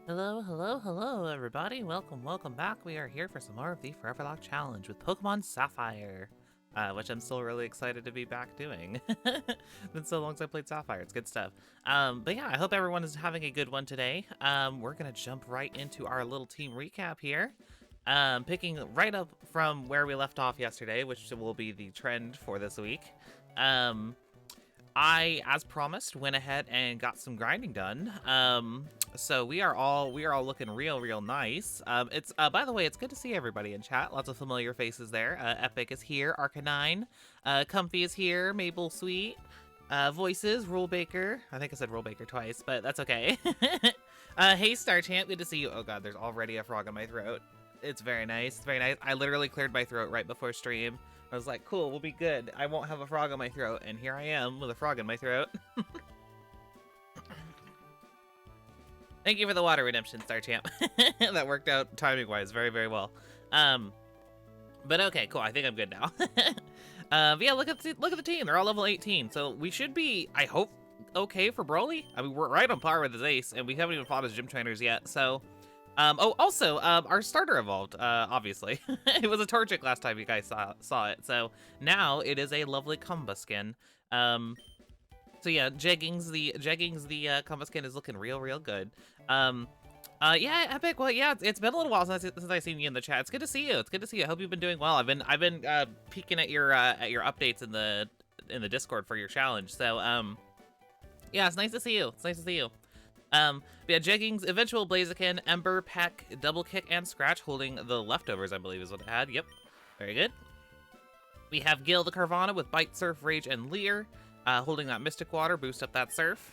Hello, hello, hello, everybody. Welcome back. We are here for some more of the Foreverlocke challenge with Pokemon Sapphire, which I'm still really excited to be back doing. Been so long since I played Sapphire. It's good stuff. But yeah, I hope everyone is having a good one today. We're gonna jump right into our little team recap here. Picking right up from where we left off yesterday, which will be the trend for this week. I, as promised, went ahead and got some grinding done. So we are all looking real nice. It's by the way, it's good to see everybody in chat. Lots of familiar faces there. Epic is here, Arcanine, Comfy is here, Maple Sweet, Voices, Rule Baker. I think I said Rule Baker twice, but that's okay. Hey Star Champ, good to see you. Oh god, there's already a frog in my throat. It's very nice, very nice. I literally cleared my throat right before stream. I was like, cool, we'll be good. I won't have a frog in my throat, and here I am with a frog in my throat. Thank you for the water redemption, Star Champ. That worked out timing-wise very well. But okay, cool. I think I'm good now. But yeah, look at the team. They're all level 18, so we should be, I hope, okay for Broly. I mean, we're right on par with his ace, and we haven't even fought his gym trainers yet. So, oh, also, our starter evolved. Obviously, it was a Torchic last time you guys saw it. So now it is a lovely Kumba skin. So yeah, Jeggings the Kumba skin is looking real good. Yeah, Epic. Well, yeah, it's been a little while since I seen you in the chat. It's good to see you. It's good to see you. I hope you've been doing well. I've been peeking at your updates in the Discord for your challenge. So yeah, it's nice to see you. It's nice to see you. But yeah, Jeggings, Eventual Blaziken, Ember, Peck, Double Kick, and Scratch holding the leftovers, I believe is what it had. Yep, very good. We have Gil the Carvana with Bite, Surf, Rage, and Leer, holding that Mystic Water, boost up that Surf.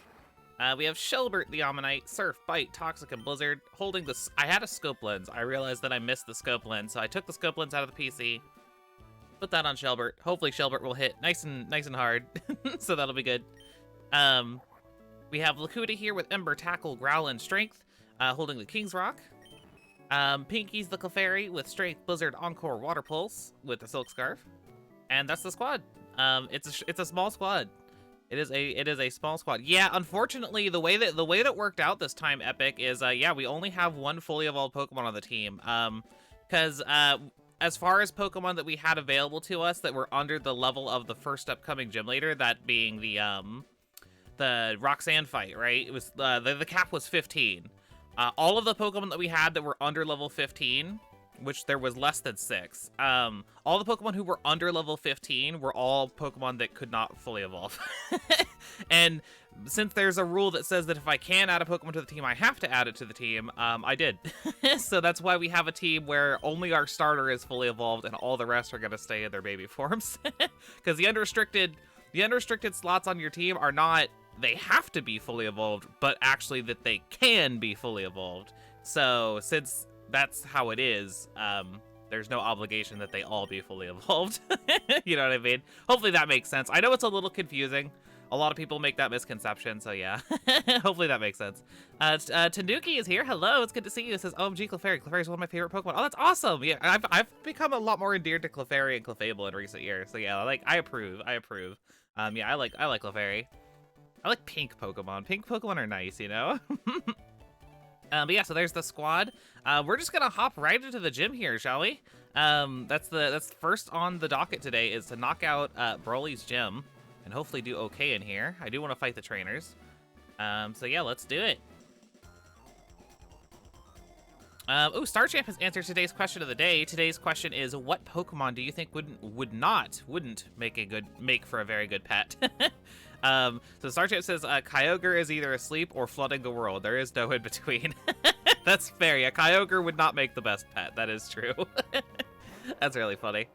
We have Shelbert the Ammonite, Surf, Bite, Toxic, and Blizzard, holding the... I had a Scope Lens. I realized that I missed the Scope Lens, so I took the Scope Lens out of the PC, put that on Shelbert. Hopefully Shelbert will hit nice and hard, so that'll be good. We have Lakuta here with Ember, Tackle, Growl, and Strength, holding the King's Rock. Pinky's the Clefairy with Strength, Blizzard, Encore, Water Pulse with the Silk Scarf. And that's the squad. It's a small squad. It is a small squad. Yeah, unfortunately, the way that worked out this time, Epic, is yeah, we only have one fully evolved Pokemon on the team. Because as far as Pokemon that we had available to us that were under the level of the first upcoming gym leader, that being the Roxanne fight, right? It was the cap was 15. All of the Pokemon that we had that were under level 15, which there was less than 6, all the Pokemon who were under level 15 were all Pokemon that could not fully evolve. And since there's a rule that says that if I can add a Pokemon to the team, I have to add it to the team, I did. So that's why we have a team where only our starter is fully evolved and all the rest are going to stay in their baby forms. Because the unrestricted slots on your team are not... they have to be fully evolved, but actually that they can be fully evolved. So since that's how it is, there's no obligation that they all be fully evolved. You know what I mean? Hopefully that makes sense. I know it's a little confusing. A lot of people make that misconception, so yeah. Hopefully that makes sense. Tanduki is here. Hello, it's good to see you. It says, OMG, Clefairy. Clefairy is one of my favorite Pokemon. Oh, that's awesome. Yeah, I've become a lot more endeared to Clefairy and Clefable in recent years. So yeah, like, I approve. Yeah, I like Clefairy. I like pink Pokemon. Pink Pokemon are nice, you know? But yeah, so there's the squad. We're just gonna hop right into the gym here, shall we? That's first on the docket today is to knock out Broly's gym and hopefully do okay in here. I do want to fight the trainers. So yeah, let's do it. Oh, Star Champ has answered today's question of the day. Today's question is, what Pokemon do you think wouldn't make for a very good pet? So Star Champ says Kyogre is either asleep or flooding the world. There is no in between. That's fair. Yeah, Kyogre would not make the best pet. That is true. That's really funny.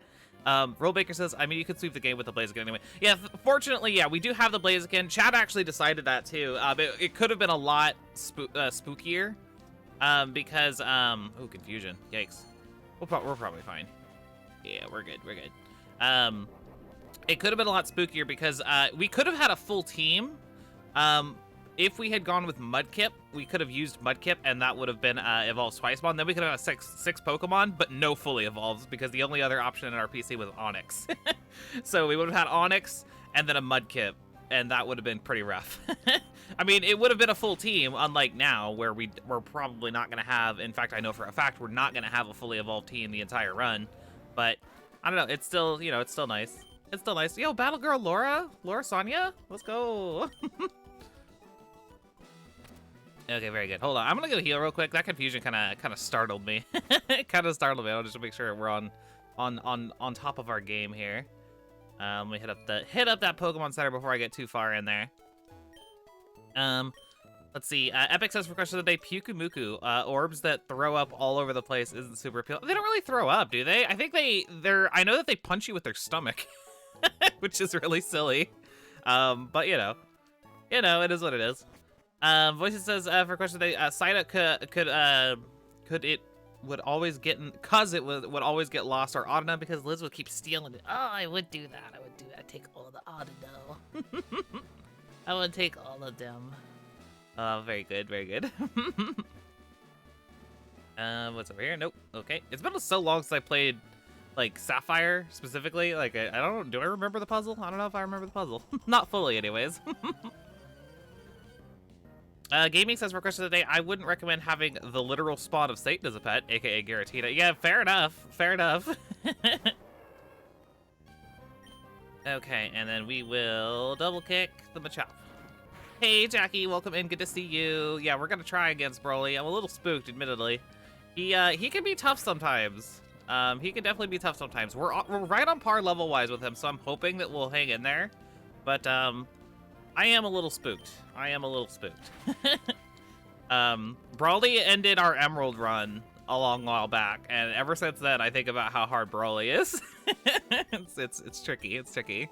Roll Baker says, I mean, you could sweep the game with the Blaziken anyway. Yeah, fortunately, yeah, we do have the Blaziken. Chad actually decided that too. It could have been a lot spookier. Because, oh, confusion. Yikes. We're probably fine. Yeah, we're good. It could have been a lot spookier because, we could have had a full team. If we had gone with Mudkip, we could have used Mudkip, and that would have been, Evolved Twice-Mon. Then we could have had six Pokemon, but no fully evolved, because the only other option in our PC was Onix. So we would have had Onix, and then a Mudkip. and that would have been pretty rough. I mean, it would have been a full team, unlike now, where we're probably not going to have, in fact, I know for a fact, we're not going to have a fully evolved team the entire run. But, I don't know, it's still, you know, it's still nice. It's still nice. Yo, Battle Girl Laura? Laura Sonia? Let's go. Okay, very good. Hold on, I'm going to go heal real quick. That confusion kind of startled me. It kind of startled me. I'll just make sure we're on top of our game here. Let me hit up that Pokemon Center before I get too far in there. Let's see. Epic says for question of the day, Pyukumuku. Orbs that throw up all over the place isn't super appealing. They don't really throw up, do they? I think I know that they punch you with their stomach, which is really silly. But you know, it is what it is. Voices says for question of the day, Psyduck would always get would always get lost or Audino because Liz would keep stealing it. Oh, I would do that. I'd take all the Audino. I would take all of them. Very good, very good. What's over here? Nope. Okay. It's been so long since I played, like, Sapphire, specifically. Like, I don't know. Do I remember the puzzle? I don't know if I remember the puzzle. Not fully, anyways. Gaming says for question of the day, I wouldn't recommend having the literal spawn of Satan as a pet, aka Giratina. Yeah, fair enough. Fair enough. Okay, and then we will double kick the Machop. Hey, Jackie, welcome in. Good to see you. Yeah, we're gonna try against Broly. I'm a little spooked, admittedly. He can be tough sometimes. He can definitely be tough sometimes. We're right on par level-wise with him, so I'm hoping that we'll hang in there. But, I am a little spooked. Broly ended our Emerald run a long while back, and ever since then, I think about how hard Broly is. It's tricky. It's tricky.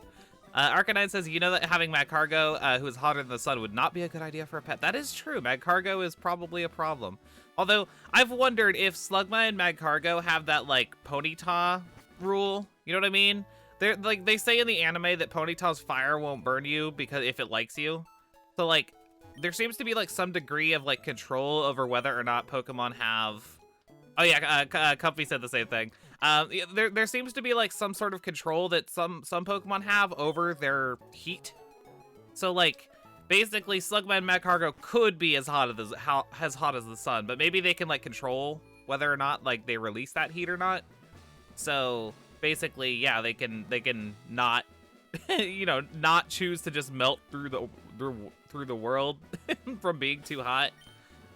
Arcanine says, you know that having Magcargo, who is hotter than the sun, would not be a good idea for a pet. That is true. Magcargo is probably a problem. Although, I've wondered if Slugma and Magcargo have that, like, Ponyta rule. You know what I mean? They're, like, they say in the anime that Ponyta's fire won't burn you because if it likes you. So, like, there seems to be, like, some degree of, like, control over whether or not Pokemon have... Oh, yeah, Comfy said the same thing. There seems to be, like, some sort of control that some Pokemon have over their heat. So, like, basically, Slugma and Magcargo could be as hot as the sun, but maybe they can, like, control whether or not, like, they release that heat or not. So, basically, yeah, they can not, you know, not choose to just melt through the world from being too hot.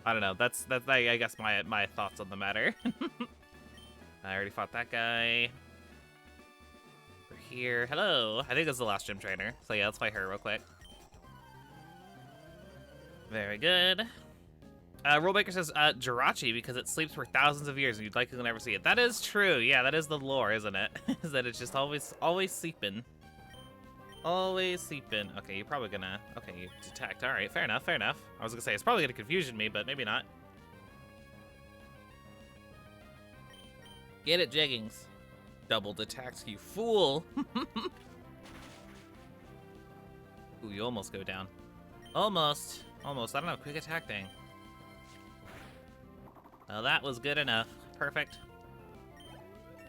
I don't know. That's I guess my thoughts on the matter. I already fought that guy. We're here. Hello. I think this is the last gym trainer. So yeah, let's fight her real quick. Very good. Rulemaker says Jirachi because it sleeps for thousands of years and you'd likely never see it. That is true. Yeah, that is the lore, isn't it? Is that it's just always sleeping. Always sleeping. Okay, you're probably gonna... Okay, you detect. All right, fair enough, fair enough. I was gonna say, it's probably gonna confusion me, but maybe not. Get it, Jeggings. Double detect, you fool. Ooh, you almost go down. Almost. Almost. I don't know, quick attack thing. Well, that was good enough. Perfect.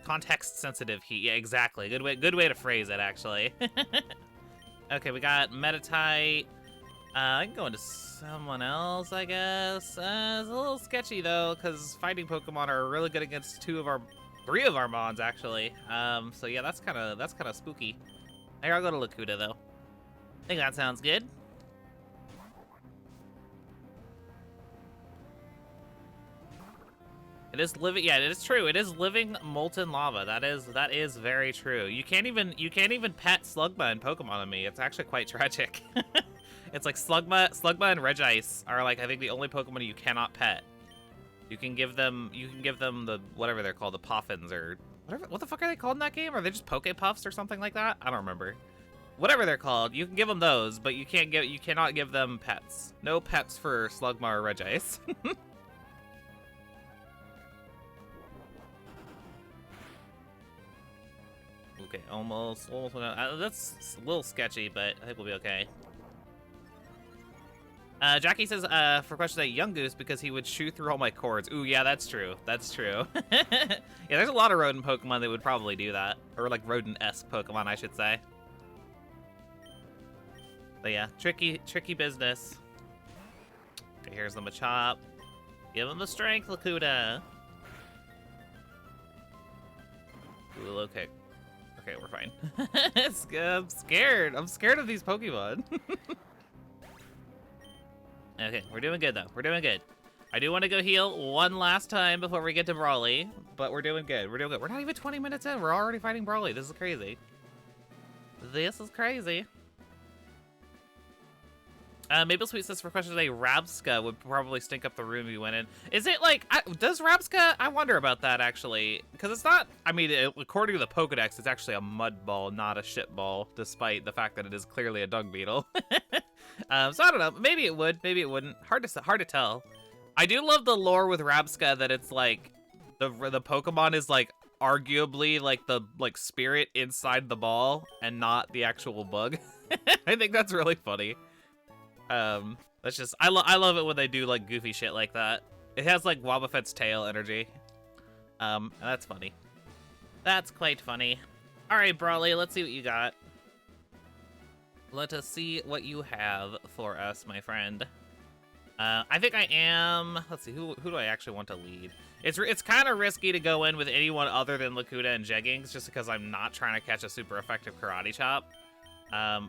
Context-sensitive heat. Yeah, exactly. Good way to phrase it, actually. Okay, we got Meditite. I can go into someone else, I guess. It's a little sketchy, though, because fighting Pokemon are really good against 3 of our Mons, actually. So yeah, that's kind of spooky. Here, I'll go to Lakuta, though. I think that sounds good. It is living. Yeah, it is true. It is living molten lava. That is very true. You can't even pet Slugma in Pokemon on me. It's actually quite tragic. It's like Slugma and Regice are like I think the only Pokemon you cannot pet. You can give them the whatever they're called, the Poffins or whatever. What the fuck are they called in that game? Are they just Pokepuffs or something like that? I don't remember. Whatever they're called, you can give them those, but you cannot give them pets. No pets for Slugma or Regice. Okay, almost. That's a little sketchy, but I think we'll be okay. Jackie says, for question that Young Goose because he would chew through all my cords. Ooh, yeah, that's true. That's true. Yeah, there's a lot of rodent Pokemon that would probably do that. Or like rodent-esque Pokemon, I should say. But yeah, tricky business. Okay, here's the Machop. Give him the strength, Lakuta. Ooh, low kick. Okay, we're fine. I'm scared. I'm scared of these Pokemon. Okay, we're doing good, though. We're doing good. I do want to go heal one last time before we get to Brawly, but we're doing good. We're doing good. We're not even 20 minutes in. We're already fighting Brawly. This is crazy. This is crazy. Maple Sweet says for question today, Rabska would probably stink up the room if you went in. Is it like, does Rabska, I wonder about that actually. Because it's not, I mean, according to the Pokedex, it's actually a mud ball, not a shit ball, despite the fact that it is clearly a dung beetle. So I don't know, maybe it would, maybe it wouldn't. Hard to tell. I do love the lore with Rabska that it's like, the Pokemon is like, arguably like the spirit inside the ball and not the actual bug. I think that's really funny. That's just, I love it when they do like goofy shit like that. It has like Wobbuffet's tail energy. And that's funny. That's quite funny. All right, Brawly, let's see what you got. Let us see what you have for us, my friend. I think I am, let's see, who do I actually want to lead? It's kind of risky to go in with anyone other than Lakuta and Jeggings just because I'm not trying to catch a super effective Karate Chop.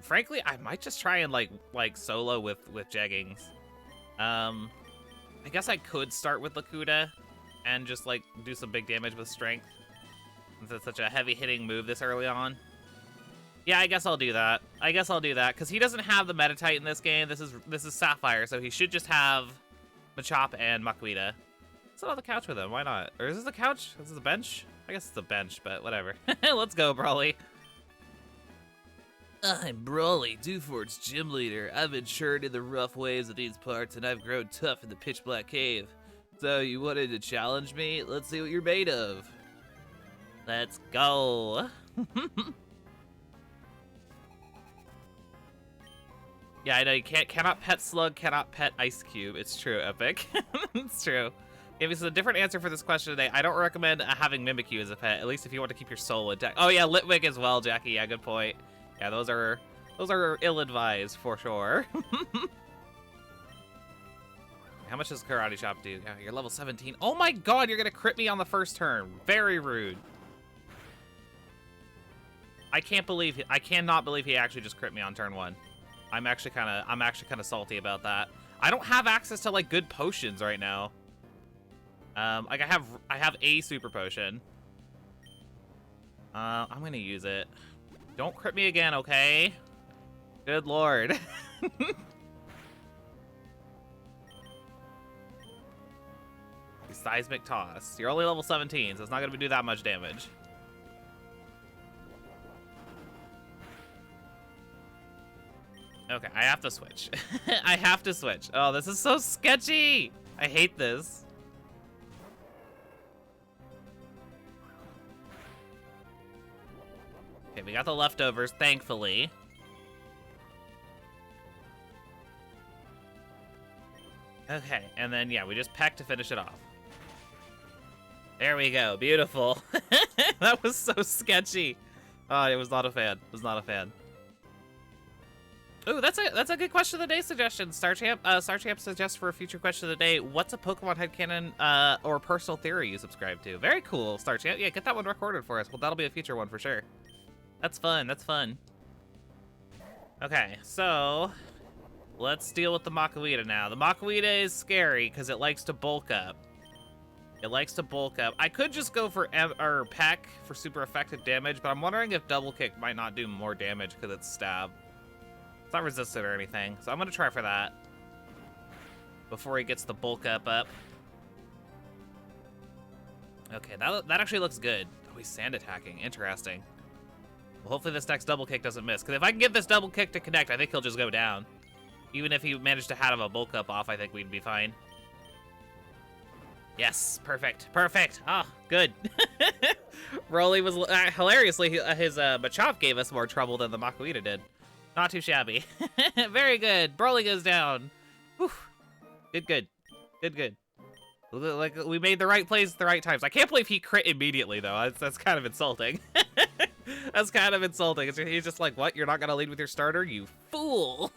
Frankly, I might just try and like solo with Jeggings. I guess I could start with Lakuta and just like do some big damage with strength since it's such a heavy hitting move this early on. Yeah, I guess I'll do that. Because he doesn't have the Meditite in this game. This is Sapphire, so he should just have Machop and Makuita. Sit on the couch with him, why not? Or is this the couch? Is this the bench? I guess it's the bench, but whatever. Let's go, Brawly. I'm Brawly, Dewfort's gym leader. I've been churned in the rough waves of these parts, and I've grown tough in the pitch black cave. So you wanted to challenge me? Let's see what you're made of. Let's go. Yeah, I know you cannot pet Slug, cannot pet Ice Cube. It's true, Epic. It's true. If it's a different answer for this question today, I don't recommend having Mimikyu as a pet, at least if you want to keep your soul intact. Oh yeah, Litwick as well, Jackie. Yeah, good point. Yeah, those are ill-advised for sure. How much does Karate Chop do? Oh, you're level 17. Oh my god, you're gonna crit me on the first turn. Very rude. I cannot believe he actually just crit me on turn 1. I'm actually kind of salty about that. I don't have access to like good potions right now. Like I have a super potion. I'm gonna use it. Don't crit me again, okay? Good lord. Seismic Toss. You're only level 17, so it's not gonna do that much damage. Okay, I have to switch. I have to switch. Oh, this is so sketchy. I hate this. Okay, we got the leftovers, thankfully. Okay, and then, yeah, we just peck to finish it off. There we go. Beautiful. That was so sketchy. Oh, I was not a fan. Was not a fan. Ooh, that's a good question of the day suggestion. StarChamp suggests for a future question of the day, what's a Pokemon headcanon or personal theory you subscribe to? Very cool, StarChamp. Yeah, get that one recorded for us. Well, that'll be a future one for sure. That's fun. That's fun. Okay, so let's deal with the Makuita now. The Makuita is scary because it likes to bulk up. It likes to bulk up. I could just go for Peck for super effective damage, but I'm wondering if Double Kick might not do more damage because it's Stab. It's not resistant or anything, so I'm gonna try for that before he gets the bulk up. Okay, that actually looks good. Oh, he's sand attacking. Interesting. Well, hopefully this next Double Kick doesn't miss, because if I can get this Double Kick to connect, I think he'll just go down. Even if he managed to have a bulk up off, I think we'd be fine. Yes, perfect, perfect. Ah, oh, good. Broly was hilariously his Machop gave us more trouble than the Makuita did. Not too shabby. Very good. Broly goes down. Whew. Good, good, good, good. Like we made the right plays at the right times. I can't believe he crit immediately though. That's kind of insulting. That's kind of insulting. He's just like, what? You're not gonna lead with your starter, you fool.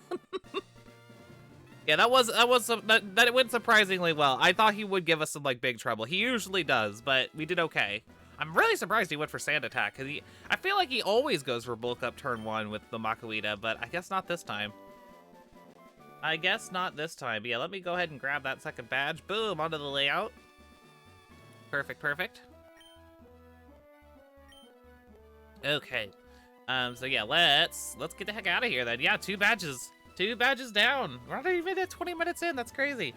Yeah, that went surprisingly well. I thought he would give us some like big trouble. He usually does, but we did okay. I'm really surprised he went for Sand Attack, because I feel like he always goes for Bulk Up turn 1 with the Makuhita, but I guess not this time. I guess not this time. But yeah, let me go ahead and grab that second badge. Boom, onto the layout. Perfect, perfect. Okay. So yeah, let's get the heck out of here then. Yeah, 2 badges. 2 badges down. We're not even at 20 minutes in. That's crazy.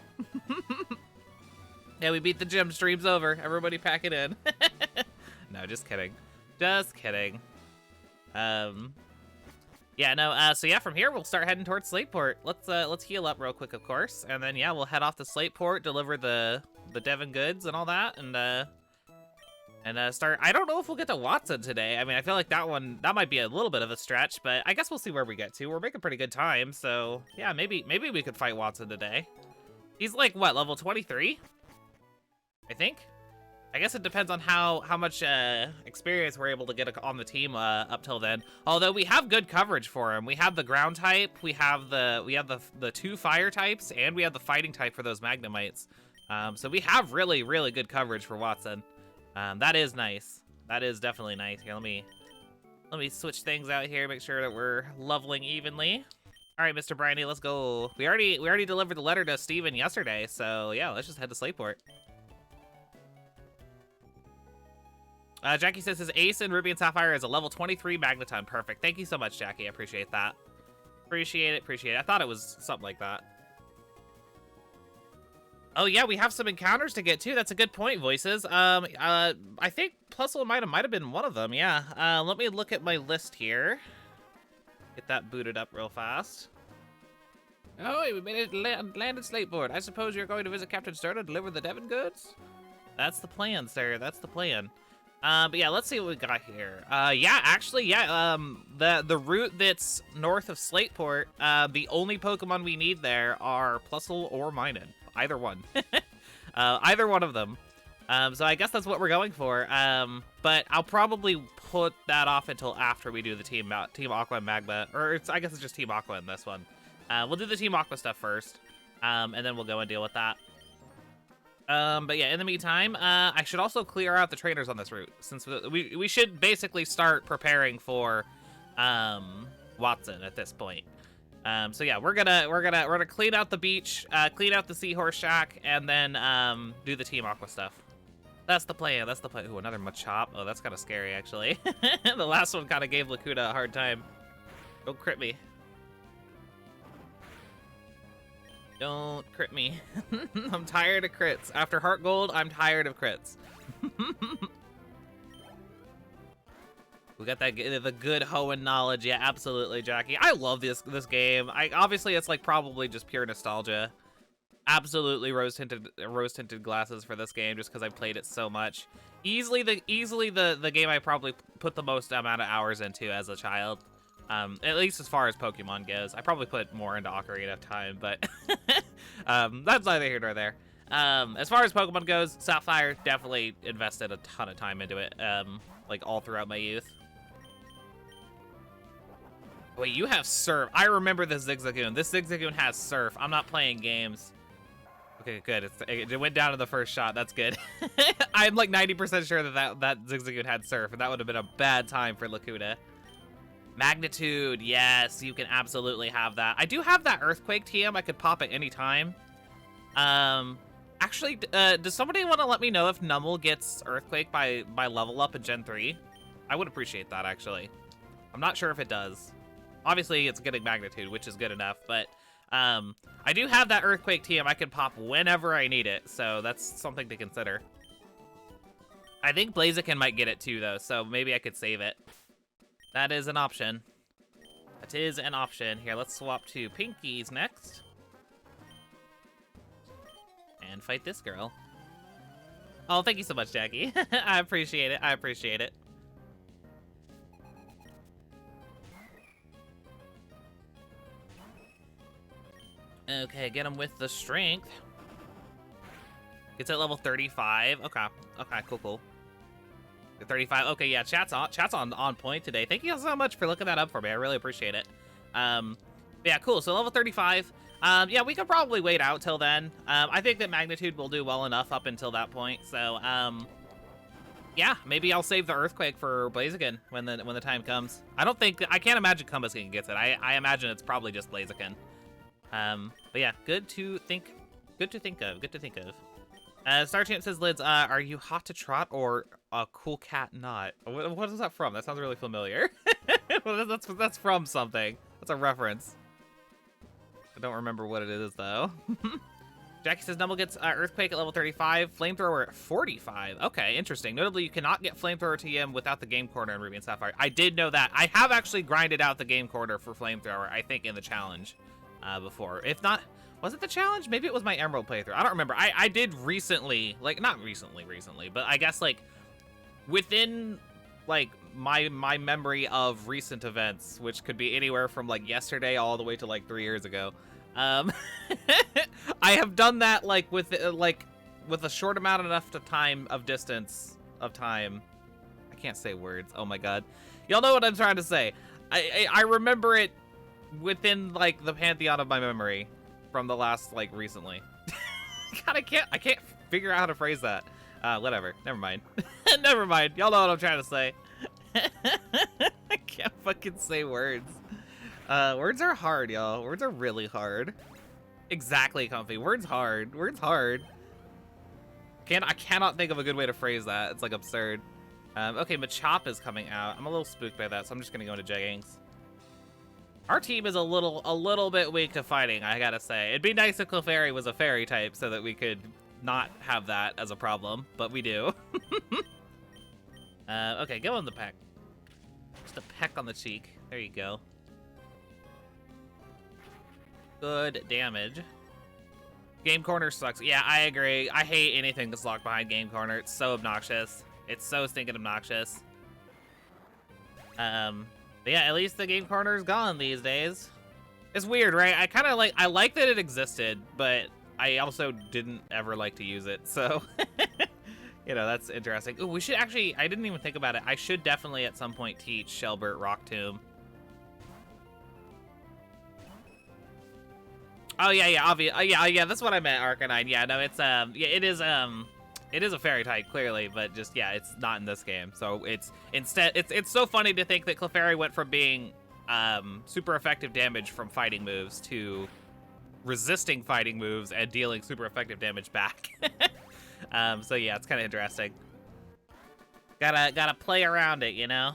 Yeah, we beat the gym. Stream's over. Everybody pack it in. No, just kidding. Just kidding. Yeah, no, so yeah, from here we'll start heading towards Slateport. Let's heal up real quick, of course. And then yeah, we'll head off to Slateport, deliver the Devon goods and all that, and start. I don't know if we'll get to Watson today. I mean, I feel like that might be a little bit of a stretch, but I guess we'll see where we get to. We're making pretty good time, so yeah, maybe we could fight Watson today. He's like what, level 23? I think. I guess it depends on how much experience we're able to get on the team up till then. Although we have good coverage for him. We have the ground type, we have the 2 fire types, and we have the fighting type for those Magnemites. So we have really good coverage for Watson. That is nice. That is definitely nice. Here, let me switch things out here, make sure that we're leveling evenly. All right, Mr. Briny, let's go. We already delivered the letter to Steven yesterday, so yeah, let's just head to Slateport. Jackie says his ace in Ruby and Sapphire is a level 23 Magneton. Perfect. Thank you so much, Jackie. I appreciate that. Appreciate it. I thought it was something like that. Oh yeah, we have some encounters to get too. That's a good point, Voices. I think Plusle might have been one of them. Yeah. Let me look at my list here. Get that booted up real fast. Oh, we made it landed Slateport. I suppose you're going to visit Captain Stern to deliver the Devon goods? That's the plan, sir. That's the plan. But yeah, let's see what we got here. Yeah, actually, yeah, the route that's north of Slateport, the only Pokemon we need there are Plusle or Minun. Either one. Either one of them. So I guess that's what we're going for. But I'll probably put that off until after we do the Team Aqua and Magma, or I guess it's just Team Aqua in this one. We'll do the Team Aqua stuff first, and then we'll go and deal with that. But yeah, in the meantime, I should also clear out the trainers on this route, since we should basically start preparing for Watson at this point. So yeah, we're gonna clean out the beach, clean out the Seahorse Shack, and then do the Team Aqua stuff. That's the plan. That's the plan. Ooh, another Machop. Oh, that's kind of scary, actually. The last one kind of gave Lakuta a hard time. Don't crit me. Don't crit me. I'm tired of crits. After Heart Gold, I'm tired of crits. We got the good Hoenn knowledge. Yeah, absolutely, Jackie. I love this game. Obviously it's like probably just pure nostalgia. Absolutely rose tinted glasses for this game just because I've played it so much. Easily the game I probably put the most amount of hours into as a child. At least as far as Pokemon goes. I probably put more into Ocarina of Time, but that's neither here nor there. As far as Pokemon goes, Sapphire definitely invested a ton of time into it, like all throughout my youth. Wait, you have Surf. I remember this Zigzagoon. This Zigzagoon has Surf. I'm not playing games. Okay, good. It went down to the first shot. That's good. I'm like 90% sure that Zigzagoon had Surf, and that would have been a bad time for Lakuta. Magnitude, yes, you can absolutely have that. I do have that Earthquake TM I could pop at any time. Actually, does somebody want to let me know if Numel gets Earthquake by level up in Gen 3? I would appreciate that, actually. I'm not sure if it does. Obviously, it's getting Magnitude, which is good enough, but I do have that Earthquake TM I can pop whenever I need it, so that's something to consider. I think Blaziken might get it too, though, so maybe I could save it. That is an option. That is an option. Here, let's swap to Pinkies next. And fight this girl. Oh, thank you so much, Jackie. I appreciate it. I appreciate it. Okay, get him with the strength. It's at level 35. Okay. Okay, cool. 35. Okay, yeah, chat's on point today. Thank you so much for looking that up for me. I really appreciate it. Yeah, cool. So level 35. Yeah, we could probably wait out till then. I think that Magnitude will do well enough up until that point. So, yeah, maybe I'll save the Earthquake for Blaziken when the time comes. I can't imagine Kumbaskin gets it. I imagine it's probably just Blaziken. But yeah, good to think of. Star Champ says, Lids, are you hot to trot or a cool cat not? What is that from? That sounds really familiar. That's from something. That's a reference. I don't remember what it is, though. Jackie says, Numble gets Earthquake at level 35, Flamethrower at 45. Okay, interesting. Notably, you cannot get Flamethrower TM without the Game Corner in Ruby and Sapphire. I did know that. I have actually grinded out the Game Corner for Flamethrower, I think, in the challenge before. If not, was it the challenge? Maybe it was my Emerald playthrough. I don't remember. I did recently, like, not recently, but I guess, like, within, like, my memory of recent events, which could be anywhere from, like, yesterday all the way to, like, 3 years ago, I have done that, like, with a short amount enough distance of time. I can't say words. Oh, my God. Y'all know what I'm trying to say. I remember it within, like, the pantheon of my memory from the last, like, recently. God, I can't figure out how to phrase that. Whatever. Never mind. Never mind. Y'all know what I'm trying to say. I can't fucking say words. Words are hard, y'all. Words are really hard. Exactly, Comfy. Words hard. Words hard. I cannot think of a good way to phrase that. It's, like, absurd. Okay, Machop is coming out. I'm a little spooked by that, so I'm just gonna go into Jeggings. Our team is a little bit weak to fighting, I gotta say. It'd be nice if Clefairy was a fairy type so that we could not have that as a problem, but we do. Okay, go on the peck. Just a peck on the cheek. There you go. Good damage. Game Corner sucks. Yeah, I agree. I hate anything that's locked behind Game Corner. It's so obnoxious. It's so stinking obnoxious. But yeah, at least the Game Corner is gone these days. It's weird, right? I like that it existed, but I also didn't ever like to use it, so you know, that's interesting. Ooh, we should actually, I didn't even think about it. I should definitely at some point teach Shelbert Rock Tomb. Oh yeah, yeah, that's what I meant, Arcanine. Yeah, no, it's yeah, it is a fairy type, clearly, but just, yeah, it's not in this game. So it's so funny to think that Clefairy went from being super effective damage from fighting moves to resisting fighting moves and dealing super effective damage back. So yeah, it's kind of interesting. Gotta play around it, you know?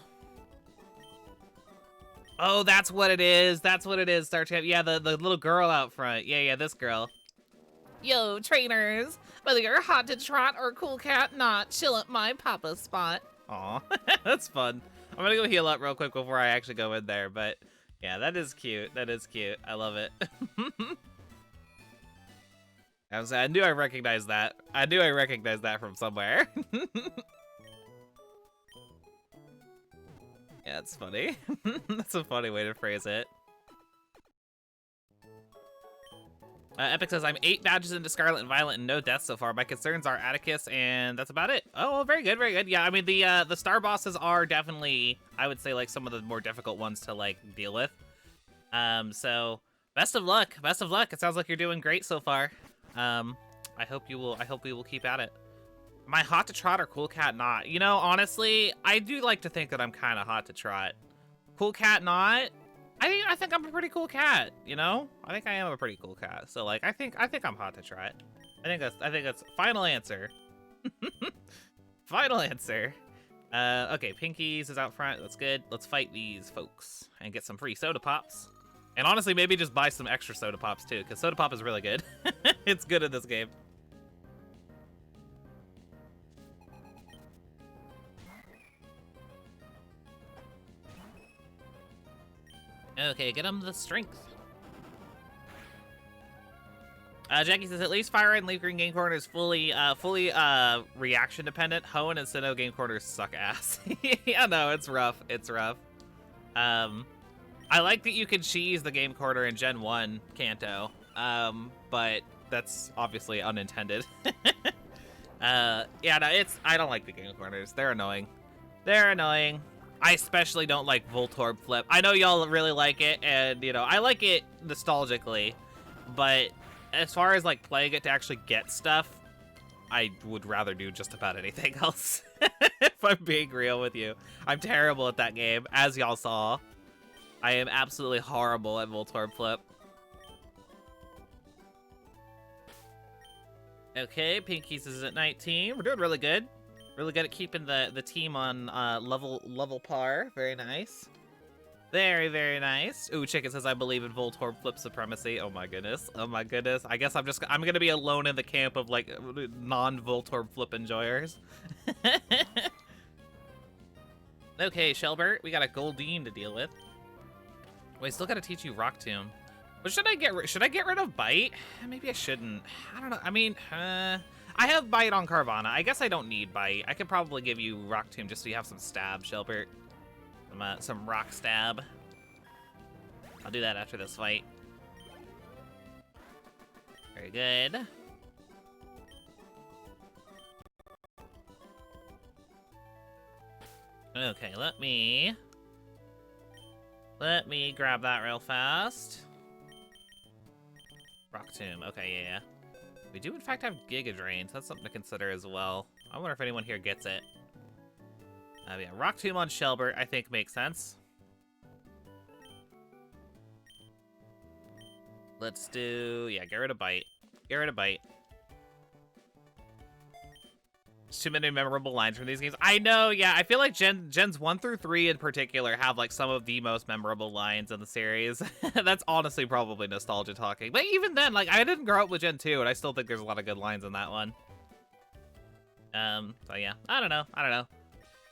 Oh, that's what it is. That's what it is, Star Champ. Yeah, the little girl out front. Yeah, this girl. Yo, trainers. Whether you're hot to trot or cool cat not, chill at my papa spot. Aw, that's fun. I'm gonna go heal up real quick before I actually go in there, but yeah, that is cute. That is cute. I love it. I knew I recognized that. I knew I recognized that from somewhere. Yeah, it's funny. That's a funny way to phrase it. Epic says, I'm 8 badges into Scarlet and Violet and no deaths so far. My concerns are Atticus, and that's about it. Oh, well, very good, very good. Yeah, I mean, the star bosses are definitely, I would say, like, some of the more difficult ones to, like, deal with. So, best of luck. Best of luck. It sounds like you're doing great so far. I hope we will keep at it. Am I hot to trot or cool cat not? You know, honestly, I do like to think that I'm kind of hot to trot. Cool cat not? I think I'm a pretty cool cat, you know? I think I am a pretty cool cat. So like I think I'm hot to trot. I think that's final answer. Final answer. Okay, Pinkies is out front. That's good. Let's fight these folks and get some free soda pops. And honestly, maybe just buy some extra soda pops too, because soda pop is really good. It's good in this game. Okay, get him the strength. Jackie says, at least Fire Red and Leaf Green Game Corner is fully reaction dependent. Hoenn and Sinnoh Game Corners suck ass. Yeah, no, it's rough. It's rough. I like that you can cheese the Game Corner in Gen 1 Kanto, but that's obviously unintended. Yeah, no, I don't like the Game Corners. They're annoying. They're annoying. I especially don't like Voltorb Flip. I know y'all really like it, and, you know, I like it nostalgically, But as far as like playing it to actually get stuff, I would rather do just about anything else. If I'm being real with you. I'm terrible at that game, as y'all saw. I am absolutely horrible at Voltorb Flip. Okay, Pinkies is at 19. We're doing really good. Really good at keeping the team on level par. Very nice. Very, very nice. Ooh, Chicken says, I believe in Voltorb Flip supremacy. Oh my goodness. Oh my goodness. I guess I'm gonna be alone in the camp of like non-Voltorb Flip enjoyers. Okay, Shelbert, we got a Goldeen to deal with. Wait, still gotta teach you Rock Tomb. But should I get rid of Bite? Maybe I shouldn't. I don't know. I mean, I have Bite on Carvana. I guess I don't need Bite. I could probably give you Rock Tomb just so you have some stab, Shelbert. Some rock stab. I'll do that after this fight. Very good. Okay, let me grab that real fast. Rock Tomb. Okay, yeah. We do in fact have Giga Drain, so that's something to consider as well. I wonder if anyone here gets it. Yeah, Rock Tomb on Shelbert, I think makes sense. Let's do, yeah, get rid of Bite. Get rid of Bite. There's too many memorable lines from these games. I know, yeah, I feel like Gens 1 through 3 in particular have like some of the most memorable lines in the series. That's honestly probably nostalgia talking. But even then, like, I didn't grow up with Gen 2, and I still think there's a lot of good lines in that one. So yeah, I don't know.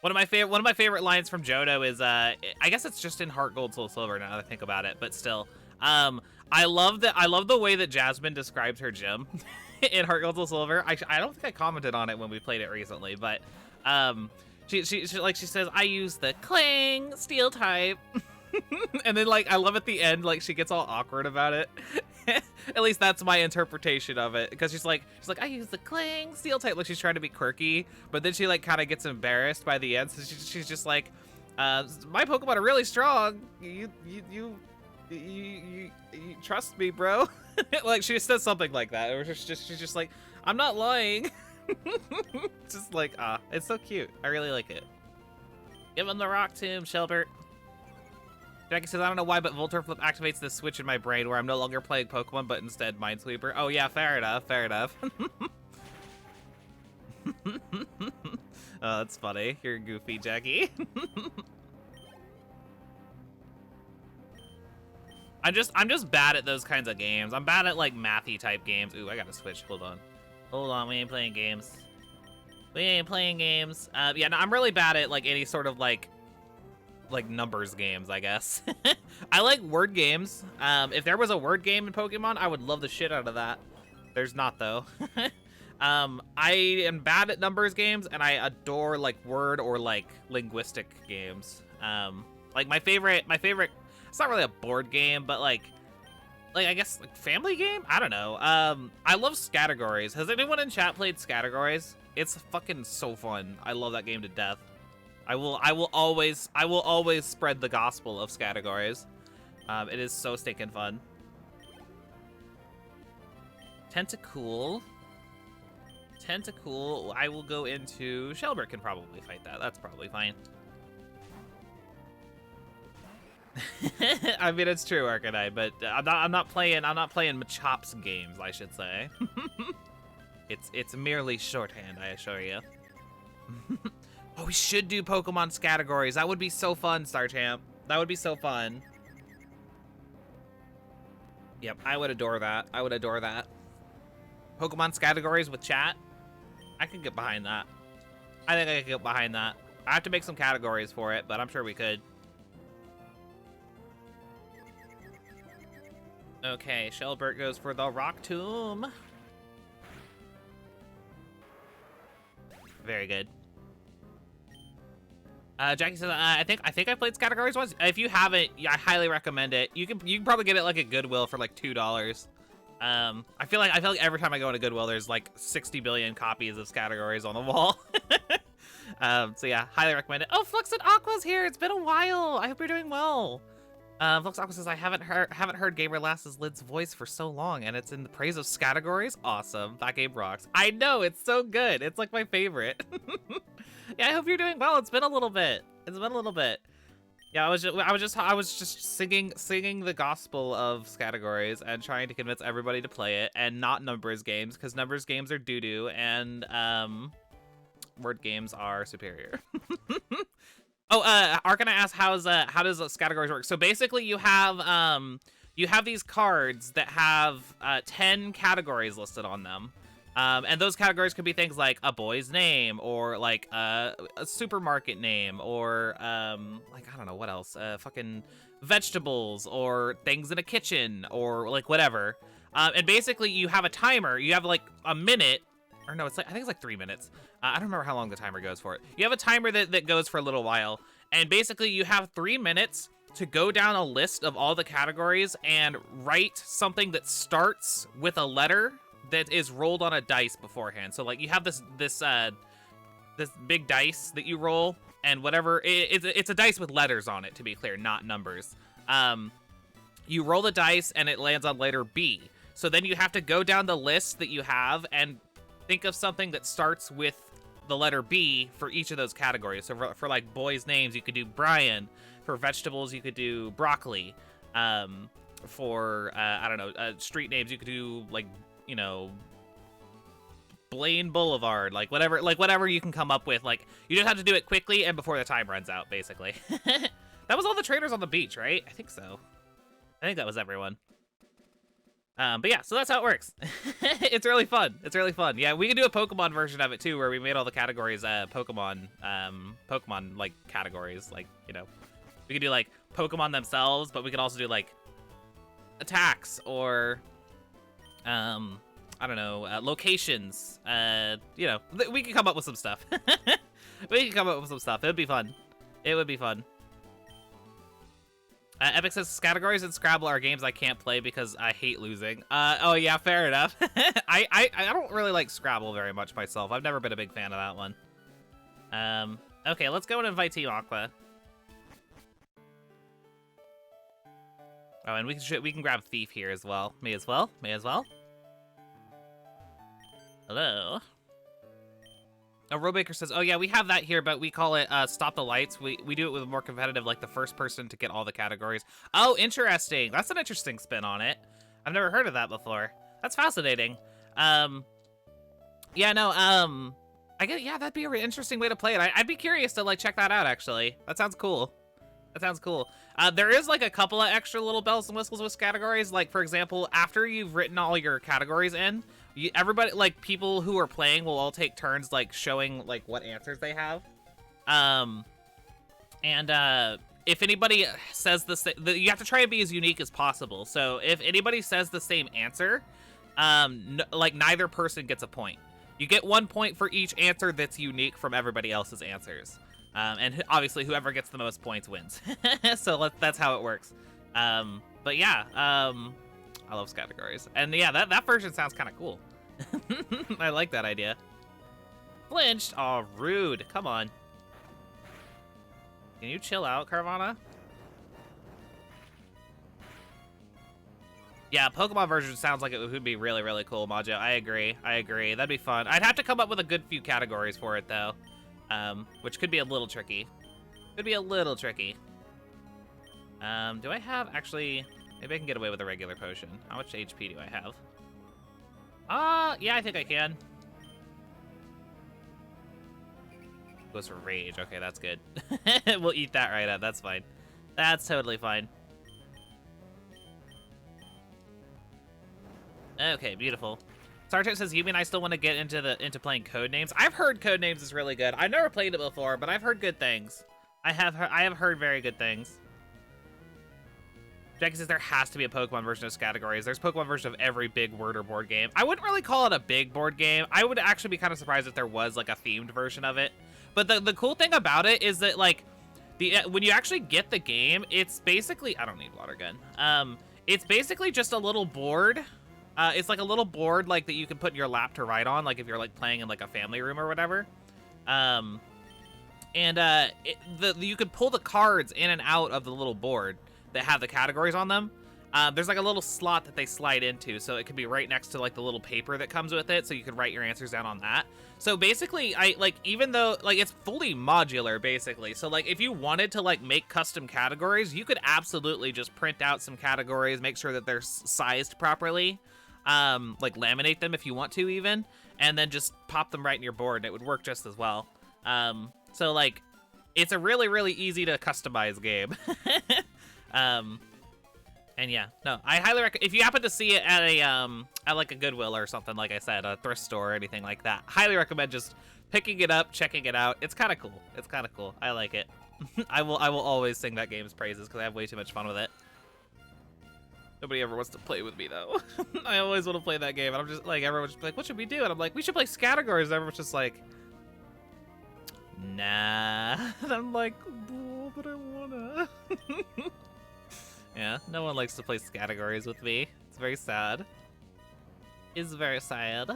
One of my favorite lines from Johto is I guess it's just in Heart Gold Soul Silver now that I think about it, but still. I love the way that Jasmine describes her gym in Heart Gold Soul Silver. I don't think I commented on it when we played it recently, but she says, I use the Clang Steel type. And then like I love at the end, like she gets all awkward about it. At least that's my interpretation of it, because she's like I use the Clang Steel type, like she's trying to be quirky, but then she like kind of gets embarrassed by the end, so she's just like, my Pokemon are really strong. You trust me, bro. Like she says something like that, or she's just like, I'm not lying. Just like, it's so cute. I really like it. Give him the Rock Tomb, Shelbert. Jackie says, I don't know why, but Voltorb Flip activates this switch in my brain where I'm no longer playing Pokemon, but instead Minesweeper. Oh yeah, fair enough, fair enough. Oh, that's funny. You're goofy, Jackie. I'm just bad at those kinds of games. I'm bad at like mathy type games. Ooh, I gotta switch. Hold on. We ain't playing games. Yeah, no, I'm really bad at like any sort of like numbers games, I guess. I like word games. If there was a word game in Pokemon, I would love the shit out of that. There's not though. I am bad at numbers games, and I adore like word or like linguistic games. Like my favorite. It's not really a board game, but like I guess like family game. I don't know. I love Scattergories. Has anyone in chat played Scattergories? It's fucking so fun. I love that game to death. I will always spread the gospel of Scattergories. It is so stinking fun. Tentacool. I will go into Shelbert. Can probably fight that. That's probably fine. I mean, it's true, Arcanine, but I'm not playing Machops games, I should say. It's merely shorthand, I assure you. Oh, we should do Pokemon Scattergories. That would be so fun, StarChamp. That would be so fun. Yep, I would adore that. Pokemon Scattergories with chat. I could get behind that. I think I could get behind that. I have to make some categories for it, but I'm sure we could. Okay, Shelbert goes for the Rock Tomb. Very good. Jackie says, I think I played Scattergories once. If you haven't, I highly recommend it. You can probably get it like at Goodwill for like $2. I feel like every time I go into Goodwill, there's like 60 billion copies of Scattergories on the wall. So yeah, highly recommend it. Oh, Flux and Aqua's here. It's been a while. I hope you're doing well. Foxaqua says, I haven't heard Gamer Lass's Lid's voice for so long, and it's in the praise of categories. Awesome. That game rocks. I know, it's so good. It's like my favorite. Yeah, I hope you're doing well. It's been a little bit. It's been a little bit. Yeah, I was just singing the gospel of categories and trying to convince everybody to play it, and not numbers games, because numbers games are doo-doo, and word games are superior. Oh, Arkana asked how does categories work? So basically, you have these cards that have 10 categories listed on them, and those categories could be things like a boy's name, or like a supermarket name, or like I don't know what else, fucking vegetables, or things in a kitchen, or like whatever. And basically, you have a timer. You have like a minute. Or no, I think it's like 3 minutes. I don't remember how long the timer goes for it. You have a timer that goes for a little while. And basically, you have 3 minutes to go down a list of all the categories and write something that starts with a letter that is rolled on a dice beforehand. So, like, you have this big dice that you roll, and whatever, it's a dice with letters on it, to be clear, not numbers. You roll the dice, and it lands on letter B. So then you have to go down the list that you have and think of something that starts with the letter B for each of those categories. So for like boys' names, you could do Brian. For vegetables, you could do broccoli. For I don't know, street names, you could do like, you know, Blaine Boulevard, like whatever you can come up with. Like, you just have to do it quickly and before the time runs out, basically. That was all the traders on the beach, right? I think so. I think that was everyone. But yeah, so that's how it works. It's really fun. It's really fun. Yeah, we can do a Pokemon version of it too, where we made all the categories Pokemon like categories. Like, you know, we could do like Pokemon themselves, but we could also do like attacks, or I don't know, locations. You know, we can come up with some stuff. We can come up with some stuff. It would be fun. It would be fun. Epic says, categories in Scrabble are games I can't play because I hate losing. Oh yeah, fair enough. I don't really like Scrabble very much myself. I've never been a big fan of that one. Okay, let's go and invite Team Aqua. Oh, and we can grab Thief here as well. May as well. Hello. Oh, Robaker says, oh yeah, we have that here, but we call it Stop the Lights. We do it with more competitive, like the first person to get all the categories. Oh, interesting. That's an interesting spin on it. I've never heard of that before. That's fascinating. Yeah, no, I get, yeah, that'd be an interesting way to play it. I'd be curious to like check that out, actually. That sounds cool. That sounds cool. There is like a couple of extra little bells and whistles with categories. Like, for example, after you've written all your categories in, everybody, like, people who are playing will all take turns, like, showing, like, what answers they have. If anybody says the same, you have to try and be as unique as possible. So if anybody says the same answer, like, neither person gets a point. You get 1 point for each answer that's unique from everybody else's answers. And obviously, whoever gets the most points wins. So that's how it works. But yeah, I love categories. And yeah, that version sounds kind of cool. I like that idea. Flinched? Oh, rude. Come on. Can you chill out, Carvana? Yeah, Pokemon version sounds like it would be really, really cool, Majo. I agree. That'd be fun. I'd have to come up with a good few categories for it, though. Which could be a little tricky. Do I have, actually, maybe I can get away with a regular potion. How much HP do I have? Yeah, I think I can. Goes for rage. Okay, that's good. We'll eat that right up. That's fine. That's totally fine. Okay, beautiful. Sartre says, you mean I still want to get into playing Codenames? I've heard Codenames is really good. I've never played it before, but I've heard good things. I have heard very good things. Jackie says there has to be a Pokemon version of categories. There's Pokemon version of every big word or board game. I wouldn't really call it a big board game. I would actually be kind of surprised if there was like a themed version of it. But the cool thing about it is that like when you actually get the game, it's basically, I don't need water gun. It's basically just a little board. It's like a little board like that you can put in your lap to write on, like if you're like playing in like a family room or whatever. You could pull the cards in and out of the little board. that have the categories on them, there's like a little slot that they slide into, so it could be right next to like the little paper that comes with it, so you could write your answers down on that. So basically, even though like it's fully modular basically, so like if you wanted to like make custom categories, you could absolutely just print out some categories, make sure that they're sized properly, like laminate them if you want to even, and then just pop them right in your board and it would work just as well. So like it's a really, really easy to customize game. And yeah, no, I highly recommend, if you happen to see it at a at like a Goodwill or something, like I said, a thrift store or anything like that, highly recommend just picking it up, checking it out. It's kind of cool. It's kind of cool. I like it. I will always sing that game's praises because I have way too much fun with it. Nobody ever wants to play with me though. I always want to play that game, and I'm just like, everyone's just like, what should we do? And I'm like, we should play categories. And everyone's just like, nah. And I'm like, oh, but I wanna. Yeah, no one likes to play categories with me. It's very sad. It's very sad.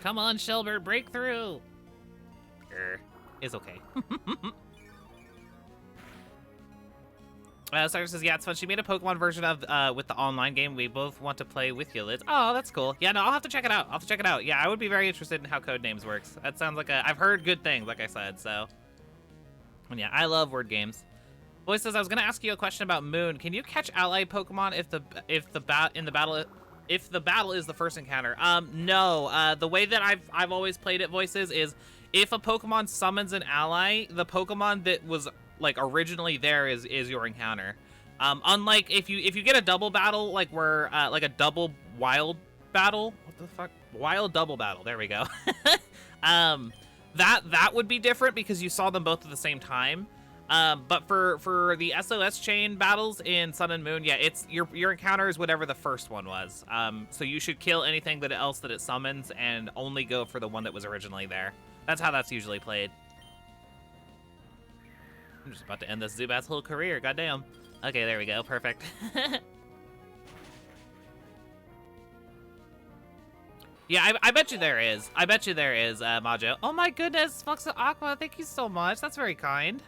Come on, Shelbert, break through. It's okay. Sarah says, yeah, it's fun. She made a Pokemon version of with the online game. We both want to play with you, Liz. Oh, that's cool. Yeah, no, I'll have to check it out. I'll have to check it out. Yeah, I would be very interested in how Codenames works. That sounds like I've heard good things, like I said, so. And yeah, I love word games. Boy says, I was gonna ask you a question about Moon. Can you catch ally Pokemon if the battle is the first encounter? No. The way that I've always played it, Voices, is if a Pokemon summons an ally, the Pokemon that was like originally there is your encounter. Unlike if you get a double battle, like where like a double wild battle. What the fuck? Wild double battle. There we go. That would be different because you saw them both at the same time. But for the SOS chain battles in Sun and Moon, yeah, it's your encounter is whatever the first one was. So you should kill anything else that it summons and only go for the one that was originally there. That's how that's usually played. I'm just about to end this Zubat's whole career. Goddamn. Okay, there we go. Perfect. Yeah, I bet you there is. I bet you there is, Majo. Oh my goodness, Flux of Aqua, thank you so much. That's very kind.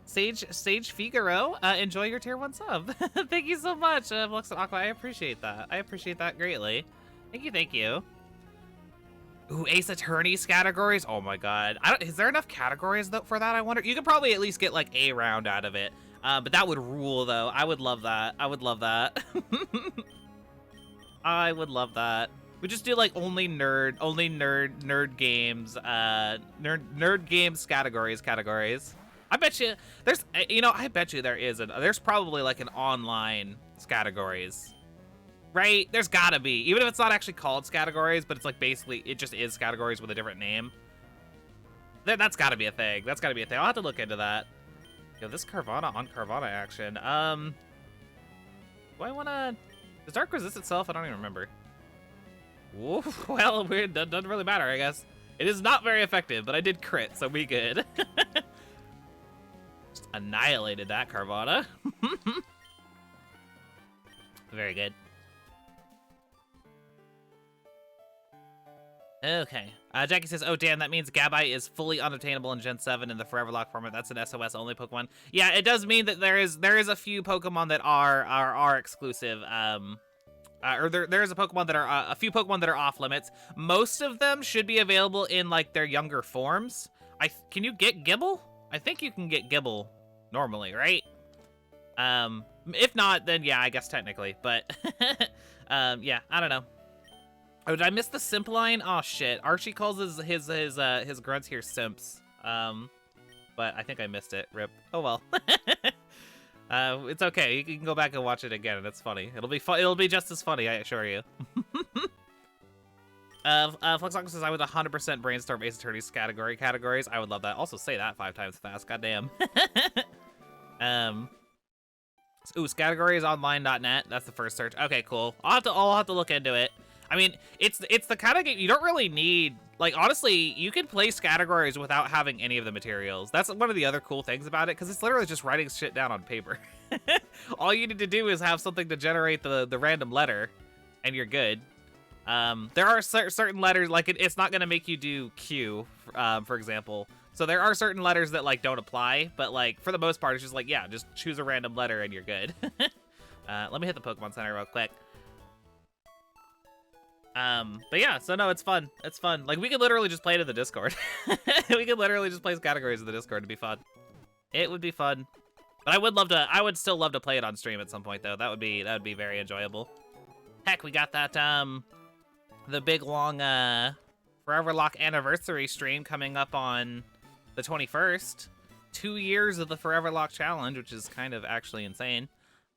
Sage Figaro, enjoy your tier 1 sub. Thank you so much, Flux of Aqua. I appreciate that. I appreciate that greatly. Thank you. Ooh, Ace Attorney's categories. Oh my god. Is there enough categories though for that? I wonder. You could probably at least get like a round out of it. But that would rule though. I would love that. I would love that. I would love that. We just do like only nerd games, nerd games categories. I bet you there's, I bet you there's probably like an online categories, right? There's gotta be, even if it's not actually called categories, but it's like basically it just is categories with a different name. That's gotta be a thing. That's gotta be a thing. I'll have to look into that. Yo, this Carvana on Carvana action. Do I wanna? Does Dark resist itself? I don't even remember. Whoa, well, it doesn't really matter, I guess. It is not very effective, but I did crit, so we good. Just annihilated that Carvana. Very good. Okay. Jackie says, oh damn, that means Gabite is fully unobtainable in Gen 7 in the Foreverlocke format. That's an SOS only Pokemon. Yeah, it does mean that there is a few Pokemon that are exclusive. Or there is a Pokemon that are a few Pokemon that are off limits. Most of them should be available in like their younger forms. Can you get Gibble? I think you can get Gibble normally, right? If not, then yeah, I guess technically. But yeah, I don't know. Oh, did I miss the simp line? Oh shit! Archie calls his grunts here simps. But I think I missed it. Rip. Oh well. It's okay. You can go back and watch it again, and it's funny. It'll be fun. It'll be just as funny, I assure you. Fluxox says, I would 100% brainstorm Ace Attorney's categories. I would love that. Also say that 5 times fast. Goddamn. Ooh, categoriesonline.net. That's the first search. Okay, cool. I'll have to look into it. I mean, it's the kind of game you don't really need. Like, honestly, you can play categories without having any of the materials. That's one of the other cool things about it, because it's literally just writing shit down on paper. All you need to do is have something to generate the random letter, and you're good. There are certain letters, like it's not going to make you do Q, for example. So there are certain letters that like don't apply, but like for the most part, it's just like, yeah, just choose a random letter and you're good. Let me hit the Pokemon Center real quick. But yeah, so no, it's fun. It's fun. Like we could literally just play it in the Discord. We could literally just place categories in the Discord to be fun. It would be fun. But I would still love to play it on stream at some point though. That would be very enjoyable. Heck, we got that the big long Foreverlocke anniversary stream coming up on the 21st. 2 years of the Foreverlocke challenge, which is kind of actually insane.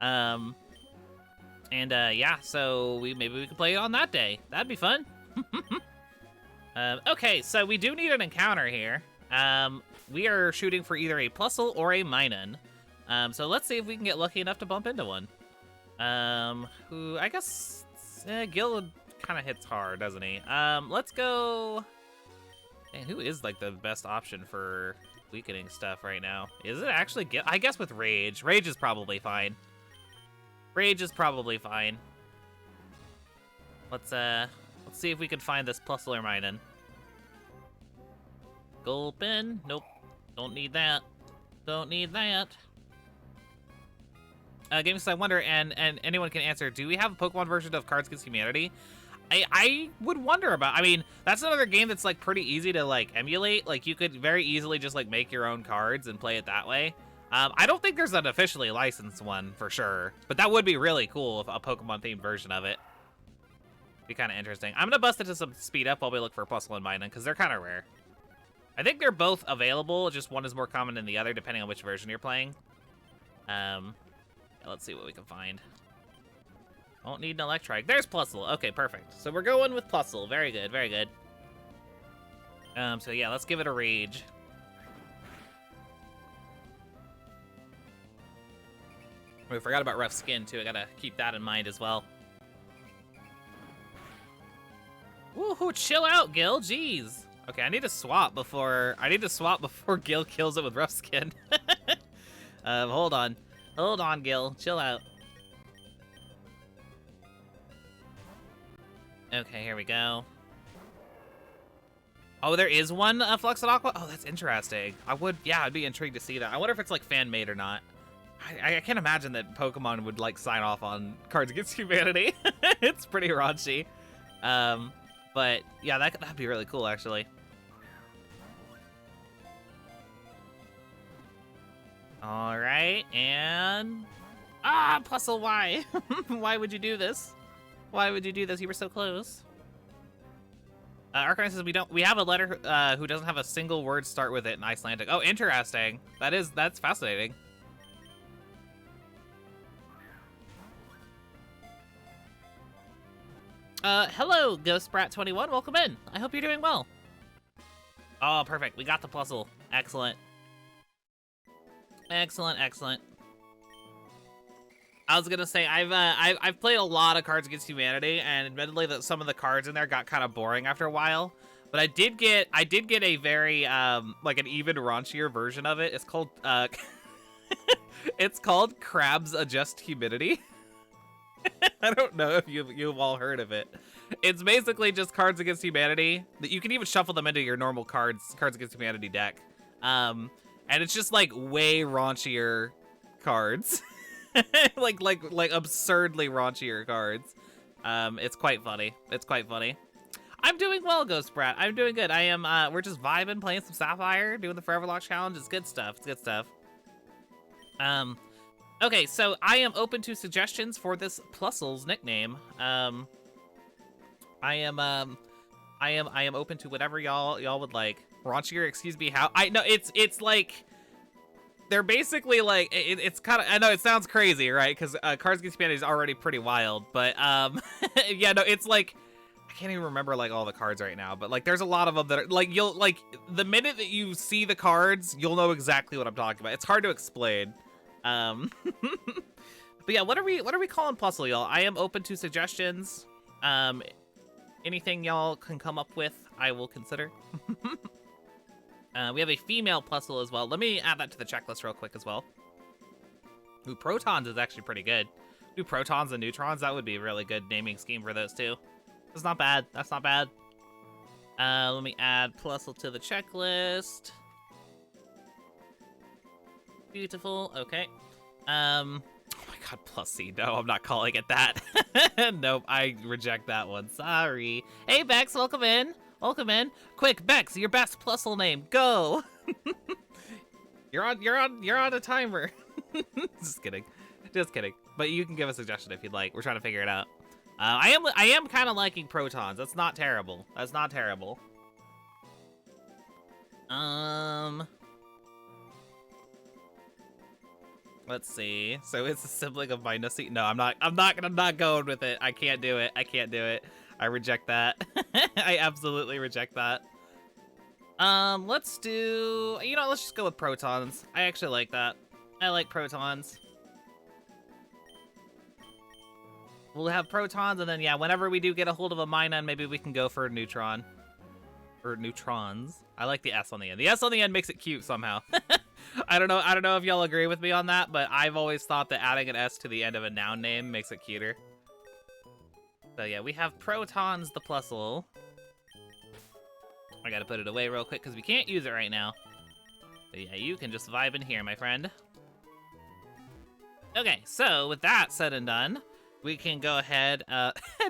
Yeah, so maybe we could play it on that day. That'd be fun. Okay, so we do need an encounter here. We are shooting for either a Plusle or a Minun. So let's see if we can get lucky enough to bump into one. Who, I guess, Gil kind of hits hard, doesn't he? Let's go... Man, who is, like, the best option for weakening stuff right now? Is it actually Gil? I guess with Rage. Rage is probably fine. Rage is probably fine. Let's see if we can find this Plusle or Minun. Gulpin. Nope. Don't need that. Don't need that. Games, I wonder, and anyone can answer, do we have a Pokemon version of Cards Against Humanity? I would wonder about, I mean, that's another game that's, like, pretty easy to, like, emulate. Like, you could very easily just, like, make your own cards and play it that way. I don't think there's an officially licensed one, for sure. But that would be really cool, if a Pokemon-themed version of it. Be kind of interesting. I'm going to bust into some speed up while we look for Plusle and Minun, because they're kind of rare. I think they're both available, just one is more common than the other, depending on which version you're playing. Let's see what we can find. Won't need an Electrike. There's Plusle. Okay, perfect. So we're going with Plusle. Very good, very good. So yeah, let's give it a Rage. We forgot about Rough Skin, too. I gotta keep that in mind as well. Woohoo, chill out, Gil. Jeez. Okay, I need to swap before Gil kills it with Rough Skin. Hold on. Hold on, Gil. Chill out. Okay, here we go. Oh, there is one Fluxed Aqua? Oh, that's interesting. I'd be intrigued to see that. I wonder if it's, like, fan-made or not. I can't imagine that Pokemon would, like, sign off on Cards Against Humanity. It's pretty raunchy. But, yeah, that'd be really cool, actually. All right, and... Plusle, why? Why would you do this? Why would you do this? You were so close. Arcanine says we have a letter who doesn't have a single word start with it in Icelandic. Oh, interesting. That's fascinating. Hello, GhostBrat21. Welcome in. I hope you're doing well. Oh, perfect. We got the Plusle. Excellent. Excellent, excellent. I was gonna say I've played a lot of Cards Against Humanity, and admittedly that some of the cards in there got kind of boring after a while. But I did get a very like an even raunchier version of it. It's called it's called Crabs Adjust Humidity. I don't know if you've all heard of it. It's basically just Cards Against Humanity. That you can even shuffle them into your normal Cards Against Humanity deck. And it's just like way raunchier cards. like absurdly raunchier cards. It's quite funny. It's quite funny. I'm doing well, Ghost Brat. I'm doing good. I am we're just vibing, playing some Sapphire, doing the Foreverlocke challenge. It's good stuff. It's good stuff. Okay, so I am open to suggestions for this Plusle's nickname. I am open to whatever y'all would like. Raunchier, excuse me, how it's like they're basically like it's kind of, I know it sounds crazy, right? Because Cards Against Humanity is already pretty wild, but yeah, no, it's like I can't even remember like all the cards right now, but like there's a lot of them that are like you'll like the minute that you see the cards, you'll know exactly what I'm talking about. It's hard to explain. But yeah, what are we calling Plusle, y'all? I am open to suggestions. Anything y'all can come up with, I will consider. We have a female Plusle as well. Let me add that to the checklist real quick as well. Ooh, Protons is actually pretty good. Do Protons and Neutrons, that would be a really good naming scheme for those two. That's not bad. That's not bad. Let me add Plusle to the checklist. Beautiful. Okay. Oh my god, plus C. No, I'm not calling it that. Nope, I reject that one. Sorry. Hey, Bex, welcome in. Welcome in. Quick, Bex, your best plusle name. Go. You're on a timer. Just kidding. Just kidding. But you can give a suggestion if you'd like. We're trying to figure it out. I am kind of liking protons. That's not terrible. That's not terrible. Let's see. So it's a sibling of Minussy. No, I'm not going with it. I can't do it. I can't do it. I reject that. I absolutely reject that. Let's do, let's just go with protons. I actually like that. I like protons. We'll have protons, and then, yeah, whenever we do get a hold of a Minun, maybe we can go for a neutron. Or neutrons. I like the S on the end. The S on the end makes it cute somehow. I don't know if y'all agree with me on that, but I've always thought that adding an S to the end of a noun name makes it cuter. So yeah, we have protons, the plusle. I gotta put it away real quick because we can't use it right now. But yeah, you can just vibe in here, my friend. Okay, so with that said and done, we can go ahead.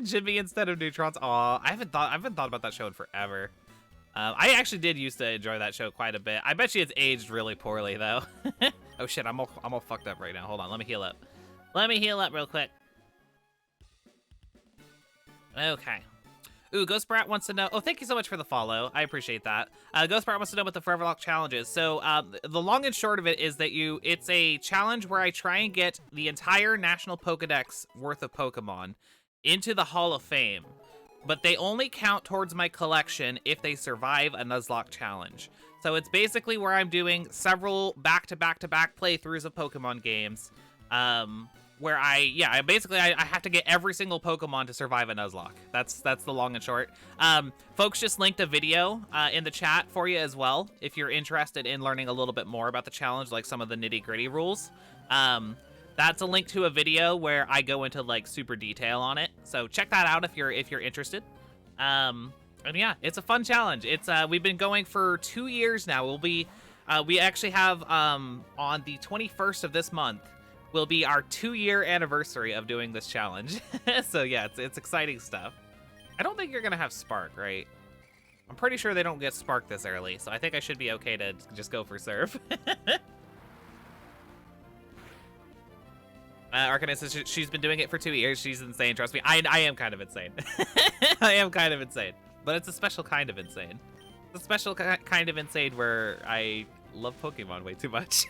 Jimmy instead of neutrons. Aw, I haven't thought about that show in forever. I actually did used to enjoy that show quite a bit. I bet you it's aged really poorly though. Oh shit, I'm all fucked up right now. Hold on, let me heal up. Let me heal up real quick. Okay. Ooh, Ghost Brat wants to know. Oh, thank you so much for the follow. I appreciate that. Ghost Brat wants to know what the Foreverlocke challenge is. So, the long and short of it is that it's a challenge where I try and get the entire National Pokedex worth of Pokemon into the Hall of Fame. But they only count towards my collection if they survive a Nuzlocke challenge. So it's basically where I'm doing several back-to-back-to-back playthroughs of Pokemon games. Where I have to get every single Pokemon to survive a Nuzlocke. That's the long and short. Folks just linked a video in the chat for you as well, if you're interested in learning a little bit more about the challenge, like some of the nitty-gritty rules. That's a link to a video where I go into like super detail on it. So check that out if you're interested. And yeah, it's a fun challenge. It's we've been going for 2 years now. We actually have on the 21st of this month will be our 2-year anniversary of doing this challenge. So yeah, it's exciting stuff. I don't think you're gonna have Spark, right? I'm pretty sure they don't get Spark this early, so I think I should be okay to just go for Surf. Arcanist says she's been doing it for 2 years. She's insane, trust me. I am kind of insane. I am kind of insane. But it's a special kind of insane. It's a special kind of insane where I love Pokemon way too much.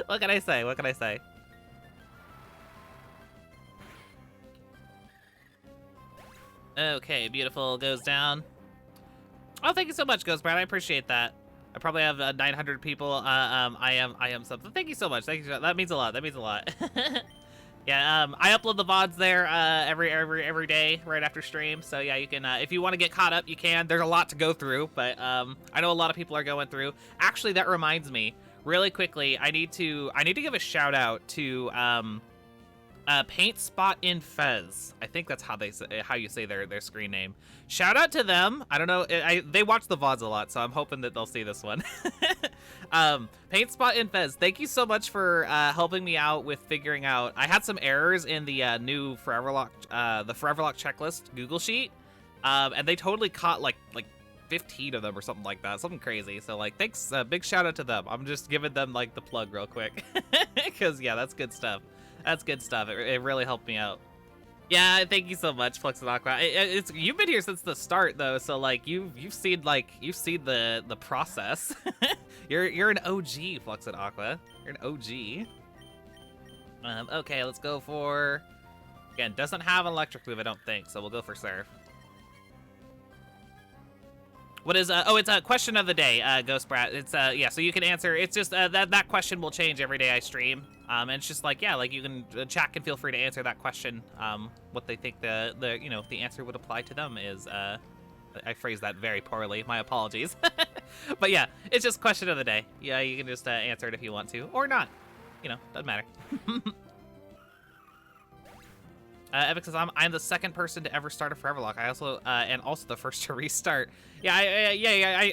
What can I say? What can I say? Okay, beautiful. Goes down. Oh, thank you so much, Ghost Brad. I appreciate that. I probably have 900 people. I am something. Thank you so much. Thank you. That means a lot. That means a lot. Yeah. I upload the VODs there every day right after stream. So yeah, you can if you want to get caught up, you can. There's a lot to go through, but I know a lot of people are going through. Actually, that reminds me, really quickly, I need to give a shout out to Paint Spot in Fez. I think that's how you say their screen name. Shout out to them. I don't know. They watch the VODs a lot, so I'm hoping that they'll see this one. Paint Spot in Fez, thank you so much for helping me out with figuring out. I had some errors in the new Foreverlocke, the Foreverlocke checklist Google sheet, and they totally caught like 15 of them or something like that, something crazy. So like, thanks, big shout out to them. I'm just giving them like the plug real quick, because yeah, that's good stuff. That's good stuff. It really helped me out. Yeah, thank you so much, Flux and Aqua. You've been here since the start though, so like you've seen the process. you're an OG, Flux and Aqua. You're an OG. Okay, let's go for, again, doesn't have an electric move, I don't think, so we'll go for Surf. What is it's a question of the day, Ghost Brat. It's yeah, so you can answer. It's just that question will change every day I stream. And it's just like, yeah, like you can chat can feel free to answer that question. What they think the answer would apply to them is I phrased that very poorly. My apologies. But yeah, it's just question of the day. Yeah, you can just answer it if you want to or not. Doesn't matter. Epic says, I'm the second person to ever start a Foreverlocke. I also, and also the first to restart. Yeah,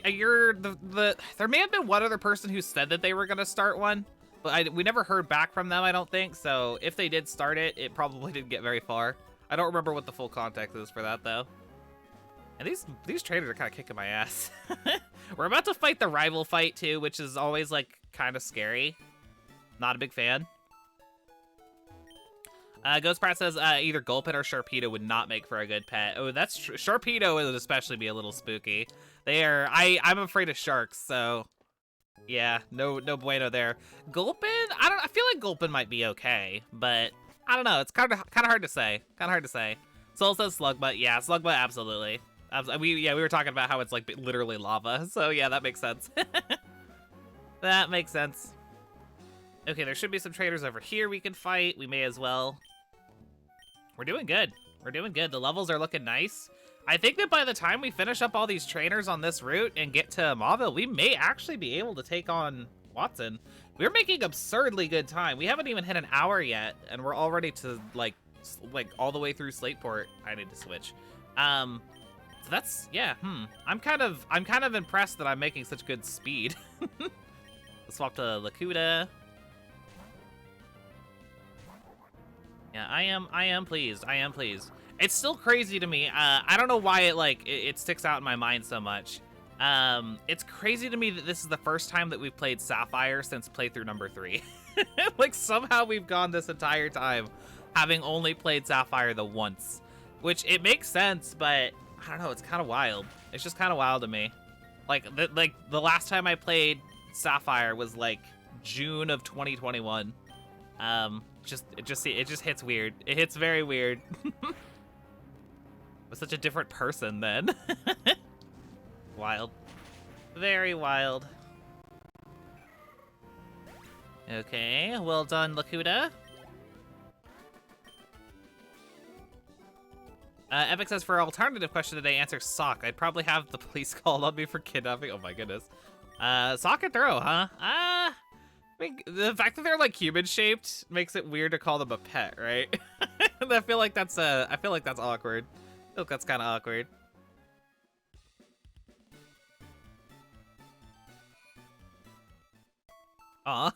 you're there may have been one other person who said that they were gonna start one, but we never heard back from them, I don't think. So if they did start it, it probably didn't get very far. I don't remember what the full context is for that though. And these traders are kind of kicking my ass. We're about to fight the rival fight too, which is always like kind of scary. Not a big fan. Ghost Pratt says either Gulpin or Sharpedo would not make for a good pet. Oh, that's true. Sharpedo would especially be a little spooky. They are. I'm afraid of sharks, so yeah, no bueno there. Gulpin, I feel like Gulpin might be okay, but I don't know. It's kind of hard to say. Kind of hard to say. Soul says Slugbutt. Yeah, Slugbutt, absolutely. We were talking about how it's like literally lava, so yeah, that makes sense. That makes sense. Okay, there should be some traders over here we can fight. We may as well. We're doing good. We're doing good. The levels are looking nice. I think that by the time we finish up all these trainers on this route and get to Mauville, we may actually be able to take on Watson. We're making absurdly good time. We haven't even hit an hour yet, and we're already to like all the way through Slateport. I need to switch. So that's yeah. I'm kind of impressed that I'm making such good speed. Let's swap to Lakuta. Yeah, I am pleased. I am pleased. It's still crazy to me. I don't know why it sticks out in my mind so much. It's crazy to me that this is the first time that we've played Sapphire since playthrough number 3. Like somehow we've gone this entire time having only played Sapphire the once, which it makes sense, but I don't know. It's kind of wild. It's just kind of wild to me. Like the last time I played Sapphire was like June of 2021. It just hits weird. It hits very weird. Was such a different person then. Wild. Very wild. Okay, well done, Lakuta. Epic says, for alternative question today, answer sock. I'd probably have the police called on me for kidnapping. Oh my goodness. Sock and throw, huh? I mean, the fact that they're like human shaped makes it weird to call them a pet, right? I feel like that's awkward. I feel like that's kind of awkward. Aw.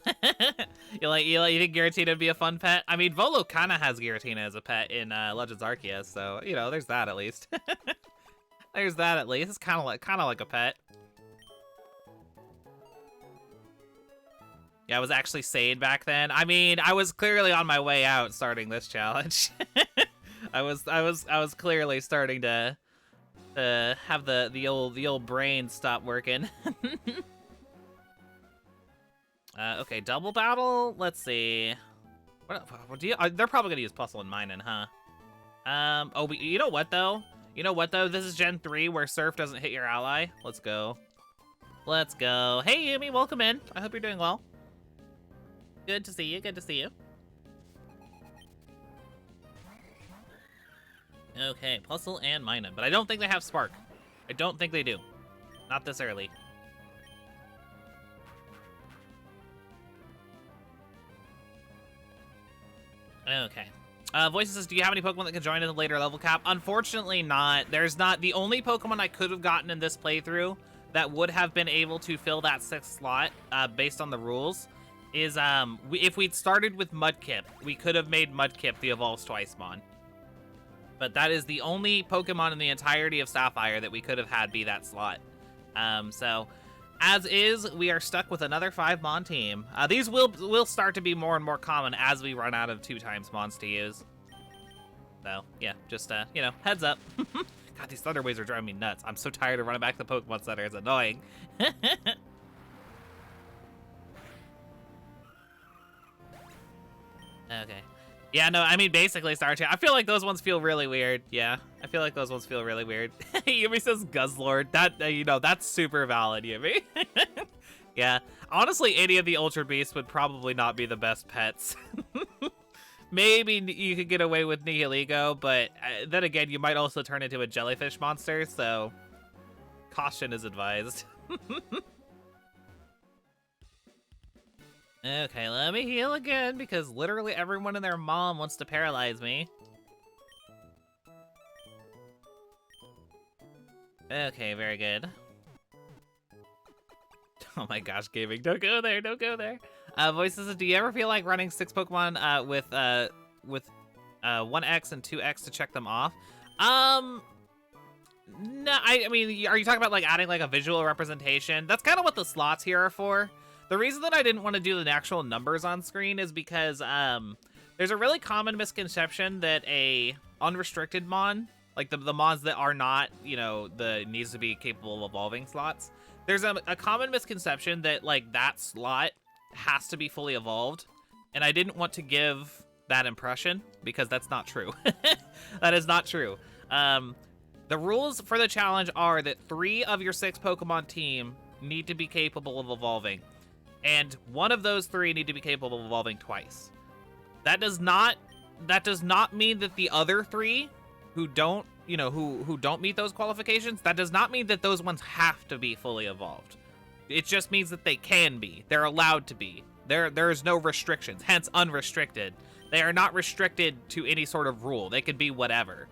you think Giratina would be a fun pet? I mean, Volo kind of has Giratina as a pet in Legends Arceus, so you know, there's that at least. There's that at least. It's kind of like a pet. Yeah, I was actually sane back then. I mean, I was clearly on my way out starting this challenge. I was clearly starting to have the old brain stop working. Okay, double battle. Let's see. They're probably gonna use Puzzle and Minun, huh? Oh, you know what though? This is Gen 3 where Surf doesn't hit your ally. Let's go. Let's go. Hey, Yumi, welcome in. I hope you're doing well. Good to see you. Good to see you. Okay, Puzzle and Minun, but I don't think they have Spark. I don't think they do. Not this early. Okay. Voices says, do you have any Pokemon that can join in the later level cap? Unfortunately not. There's not. The only Pokemon I could have gotten in this playthrough that would have been able to fill that 6th slot based on the rules is if we'd started with Mudkip, we could have made Mudkip the Evolves Twice Mon. But that is the only Pokemon in the entirety of Sapphire that we could have had be that slot. So, as is, we are stuck with another 5-Mon team. These will start to be more and more common as we run out of 2x Mons to use. So, yeah, just, you know, heads up. God, these Thunder Waves are driving me nuts. I'm so tired of running back to the Pokemon Center. It's annoying. Okay. Yeah, no, I mean, basically, Star Chat. I feel like those ones feel really weird. Yeah, I feel like those ones feel really weird. Yumi says Guzzlord. That, you know, that's super valid, Yumi. Yeah, honestly, any of the Ultra Beasts would probably not be the best pets. Maybe you could get away with Nihiligo, but then again, you might also turn into a jellyfish monster, so caution is advised. Okay, let me heal again, because literally everyone and their mom wants to paralyze me. Okay, very good. Oh my gosh, gaming, don't go there, don't go there. Voices, do you ever feel like running 6 Pokemon with 1x and 2x to check them off? No, I mean, are you talking about like adding like a visual representation? That's kind of what the slots here are for. The reason that I didn't want to do the actual numbers on screen is because there's a really common misconception that a unrestricted mon, like the mons that are not, you know, the needs to be capable of evolving slots, there's a common misconception that like that slot has to be fully evolved, and I didn't want to give that impression because that's not true. That is not true. The rules for the challenge are that 3 of your 6 Pokemon team need to be capable of evolving, and 1 of those 3 need to be capable of evolving twice. That does not mean that the other 3 who don't, you know, who don't meet those qualifications, that does not mean that those ones have to be fully evolved. It just means that they can be. They're allowed to be. There's no restrictions, hence unrestricted. They are not restricted to any sort of rule. They could be whatever.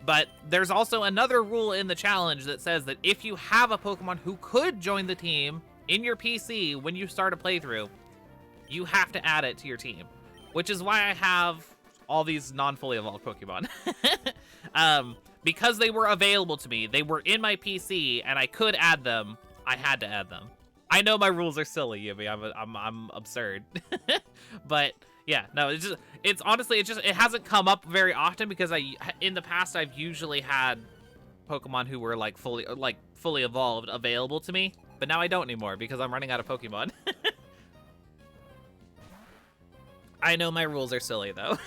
But there's also another rule in the challenge that says that if you have a Pokemon who could join the team in your PC when you start a playthrough, you have to add it to your team, which is why I have all these non-fully evolved Pokemon. Because they were available to me, they were in my PC, and I could add them, I had to add them. I know my rules are silly, Yubi. I'm absurd. But yeah, no, it hasn't come up very often because in the past I've usually had Pokemon who were like fully evolved available to me, but now I don't anymore because I'm running out of Pokemon. I know my rules are silly though.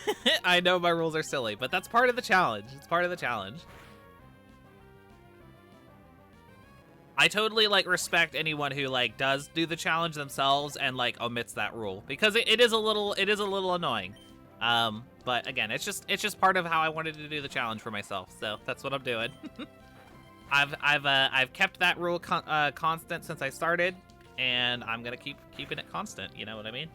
I know my rules are silly, but that's part of the challenge. It's part of the challenge. I totally like respect anyone who like does do the challenge themselves and like omits that rule because it is a little annoying. But again, it's just part of how I wanted to do the challenge for myself, so that's what I'm doing. I've kept that rule constant since I started, and I'm gonna keep keeping it constant. You know what I mean?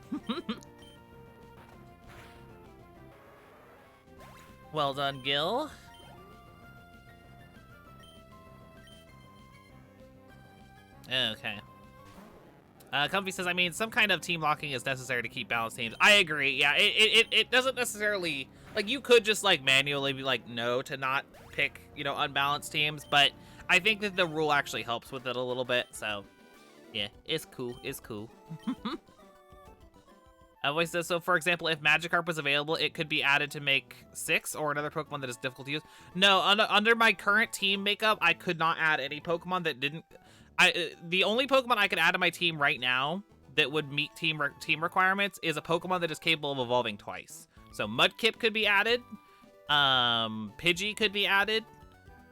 Well done, Gil. Okay. Comfy says, I mean, some kind of team locking is necessary to keep balanced teams. I agree. Yeah, it doesn't necessarily, like, you could just like manually be like no to not pick, you know, unbalanced teams, but I think that the rule actually helps with it a little bit. So yeah, it's cool. It's cool. Voice says, so for example, if Magikarp was available, it could be added to make 6 or another Pokemon that is difficult to use. No, under my current team makeup, I could not add any Pokemon that didn't. The only Pokemon I could add to my team right now that would meet team requirements is a Pokemon that is capable of evolving twice. So Mudkip could be added, Pidgey could be added,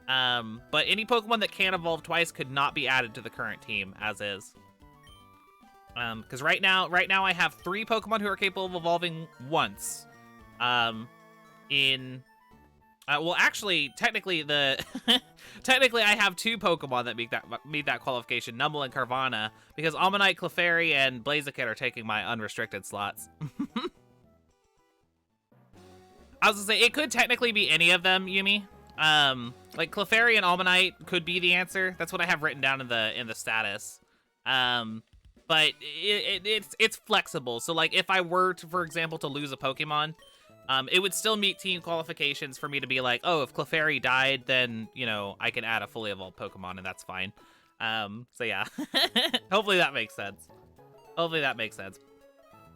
but any Pokemon that can evolve twice could not be added to the current team as is. Because right now I have 3 Pokemon who are capable of evolving once. Well, actually, technically technically I have 2 Pokemon that meet that qualification, Numble and Carvanha, because Ammonite, Clefairy, and Blaziken are taking my unrestricted slots. I was gonna say it could technically be any of them, Yumi. Like Clefairy and Ammonite could be the answer. That's what I have written down in the status. But it's flexible. So like if I were to, for example, to lose a Pokemon, it would still meet team qualifications for me to be like, oh, if Clefairy died, then, you know, I can add a fully evolved Pokemon, and that's fine. So yeah. Hopefully that makes sense. Hopefully that makes sense.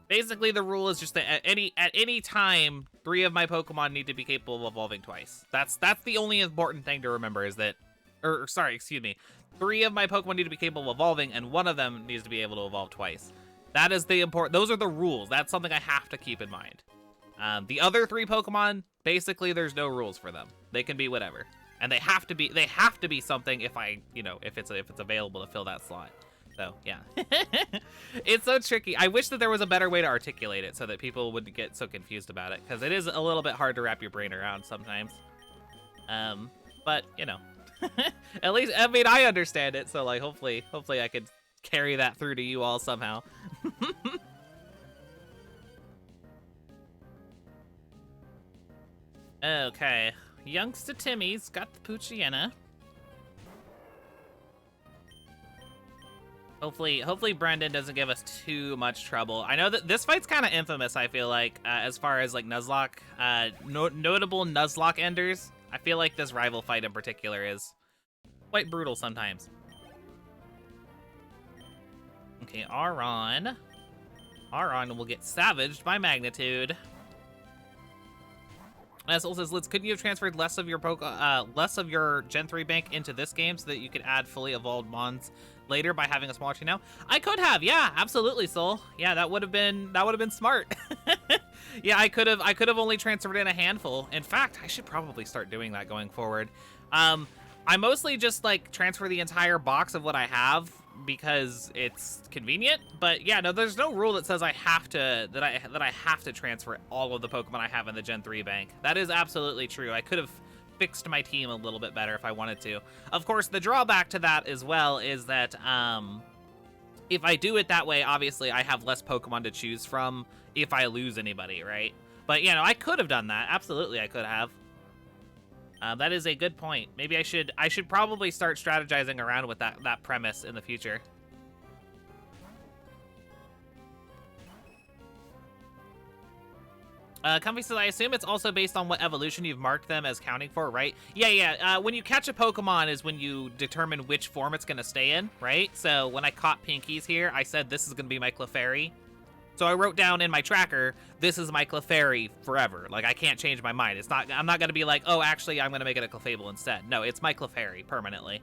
Basically, the rule is just that at any time, 3 of my Pokemon need to be capable of evolving twice. That's the only important thing to remember is that, or sorry, excuse me. 3 of my Pokemon need to be capable of evolving, and 1 of them needs to be able to evolve twice. That is the important. Those are the rules. That's something I have to keep in mind. The other 3 Pokemon, basically, there's no rules for them. They can be whatever, and they have to be something if it's available to fill that slot. So yeah, it's so tricky. I wish that there was a better way to articulate it so that people wouldn't get so confused about it, because it is a little bit hard to wrap your brain around sometimes. But you know. At least, I mean, I understand it, so like hopefully I could carry that through to you all somehow. Okay, youngster Timmy's got the Poochyena. Hopefully Brendan doesn't give us too much trouble. I know that this fight's kind of infamous, I feel like, as far as, like, Nuzlocke, notable Nuzlocke enders. I feel like this rival fight in particular is quite brutal sometimes. Okay, Aron. Aron will get savaged by Magnitude. Soul says, Liz, couldn't you have transferred less of your Gen 3 bank into this game so that you could add fully evolved mons later by having a smaller team now? I could have, yeah, absolutely, Soul. Yeah, that would have been smart. Yeah, I could have only transferred in a handful. In fact, I should probably start doing that going forward. I mostly just like transfer the entire box of what I have because it's convenient. But yeah, no, there's no rule that says I have to that I have to transfer all of the Pokemon I have in the Gen 3 bank. That is absolutely true. I could have fixed my team a little bit better if I wanted to. Of course, the drawback to that as well is that if I do it that way, obviously I have less Pokemon to choose from if I lose anybody, right? But you know, I could have done that. Absolutely, I could have. That is a good point. Maybe I should probably start strategizing around with that premise in the future. Comfy says, I assume it's also based on what evolution you've marked them as counting for, right? Yeah. When you catch a Pokemon is when you determine which form it's going to stay in, right? So when I caught Pinkies here, I said this is going to be my Clefairy. So I wrote down in my tracker, this is my Clefairy forever. Like, I can't change my mind. I'm not going to be like, oh, actually, I'm going to make it a Clefable instead. No, it's my Clefairy permanently.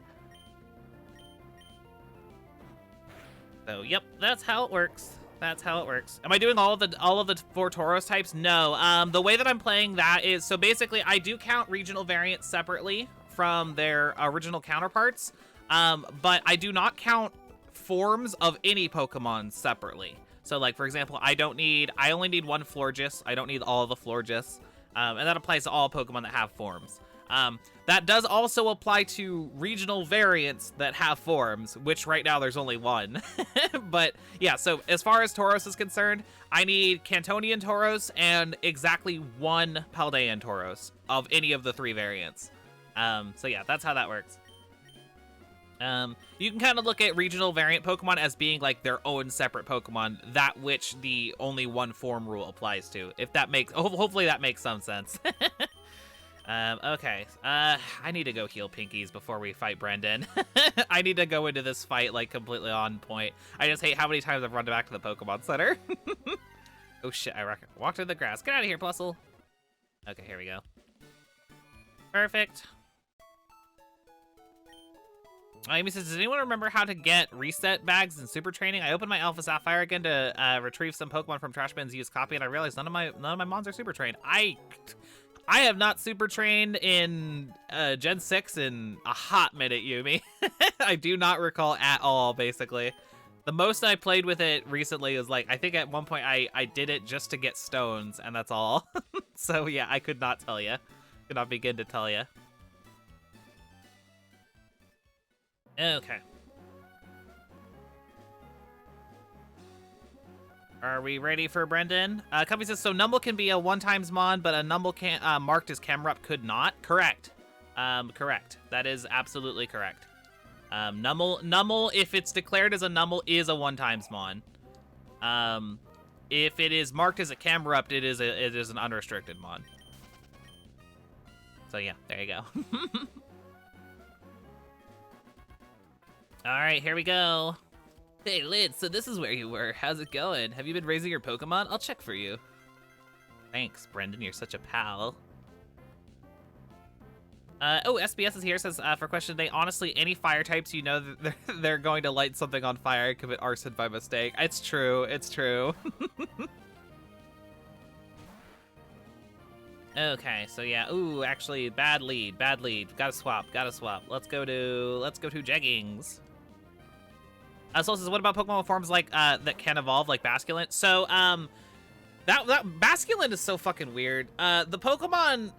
So, yep, that's how it works. That's how it works. Am I doing all of the 4 Tauros types? No. The way that I'm playing that is, so basically, I do count regional variants separately from their original counterparts, but I do not count forms of any Pokemon separately. So, like, for example, I only need 1 Florges. I don't need all of the Florges. And that applies to all Pokemon that have forms. That does also apply to regional variants that have forms, which right now there's only 1. But, yeah, so as far as Tauros is concerned, I need Cantonian Tauros and exactly 1 Paldean Tauros of any of the 3 variants. So, yeah, that's how that works. You can kind of look at regional variant Pokemon as being like their own separate Pokemon, that which the only 1 form rule applies to. If that makes, hopefully that makes some sense. Okay. I need to go heal Pinkies before we fight Brendan. I need to go into this fight like completely on point. I just hate how many times I've run back to the Pokemon Center. Oh shit! I walked in the grass. Get out of here, Plusle. Okay, here we go. Perfect. Amy says, does anyone remember how to get reset bags in Super Training? I opened my Alpha Sapphire again to retrieve some Pokemon from Trash Bin's used copy, and I realized none of my mons are Super Trained. I have not Super Trained in Gen 6 in a hot minute, Yumi. I do not recall at all, basically. The most I played with it recently is like, I think at one point I did it just to get stones, and that's all. So yeah, I could not tell you. Could not begin to tell you. Okay. Are we ready for Brendan? Cuffy says, so Numble can be a 1x mon, but a Numble marked as Camerupt could not? Correct. Correct. That is absolutely correct. Numble, if it's declared as a Numble, is a 1x mon. If it is marked as a Camerupt, it is an unrestricted mon. So yeah, there you go. All right, here we go. Hey, Lid, so this is where you were. How's it going? Have you been raising your Pokemon? I'll check for you. Thanks, Brendan. You're such a pal. Oh, SBS is here. Says, for question today, honestly, any fire types you know that they're going to light something on fire and commit arson by mistake. It's true. It's true. Okay, so yeah. Ooh, actually, bad lead. Bad lead. Gotta swap. Gotta swap. Let's go to Jeggings. Soul says, what about Pokemon forms like that can evolve, like Basculin? So that Basculin is so fucking weird. The Pokemon,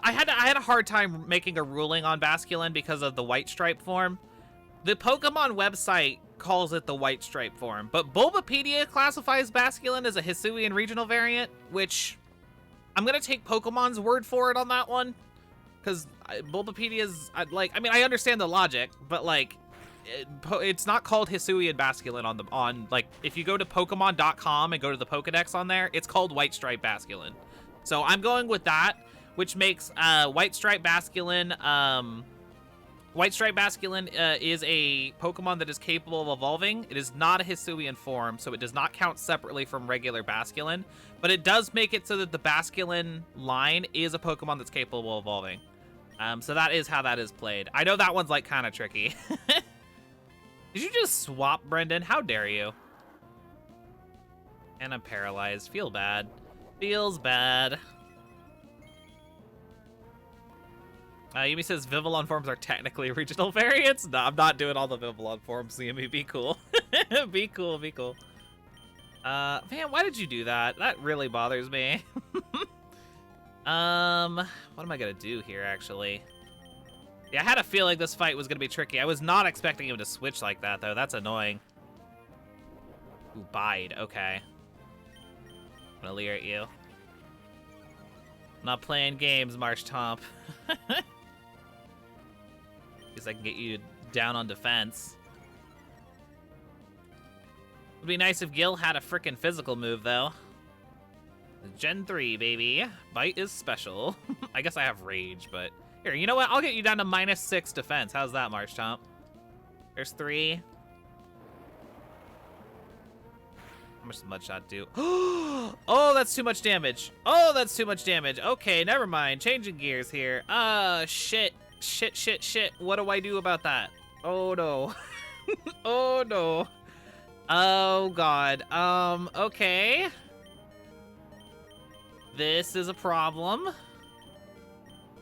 I had a hard time making a ruling on Basculin because of the White Stripe form. The Pokemon website calls it the White Stripe form, but Bulbapedia classifies Basculin as a Hisuian regional variant, which I'm gonna take Pokemon's word for it on that one, because Bulbapedia's like, I mean, I understand the logic, but like, it's not called Hisuian Basculin on like, if you go to Pokemon.com and go to the Pokedex on there, it's called White Stripe Basculin. So I'm going with that, which makes White Stripe Basculin, is a Pokemon that is capable of evolving. It is not a Hisuian form, so it does not count separately from regular Basculin, but it does make it so that the Basculin line is a Pokemon that's capable of evolving. So that is how that is played. I know that one's like kind of tricky. Did you just swap, Brendan? How dare you? And I'm paralyzed. Feel bad. Feels bad. Yumi says Vivillon forms are technically regional variants. No, I'm not doing all the Vivillon forms, Yumi. Be cool. Be cool, be cool. Man, why did you do that? That really bothers me. What am I gonna do here, actually? Yeah, I had a feeling this fight was gonna be tricky. I was not expecting him to switch like that, though. That's annoying. Ooh, bide. Okay. I'm gonna leer at you. I'm not playing games, Marshtomp. Guess I can get you down on defense. Would be nice if Gil had a frickin' physical move, though. Gen 3, baby. Bite is special. I guess I have Rage, but... Here, you know what? I'll get you down to -6 defense. How's that, Marshtomp? There's 3. How much does Mudshot do? Oh, that's too much damage. Oh, that's too much damage. Okay, never mind. Changing gears here. Shit. Shit, shit, shit. What do I do about that? Oh, no. Oh, no. Oh, God. Okay. This is a problem.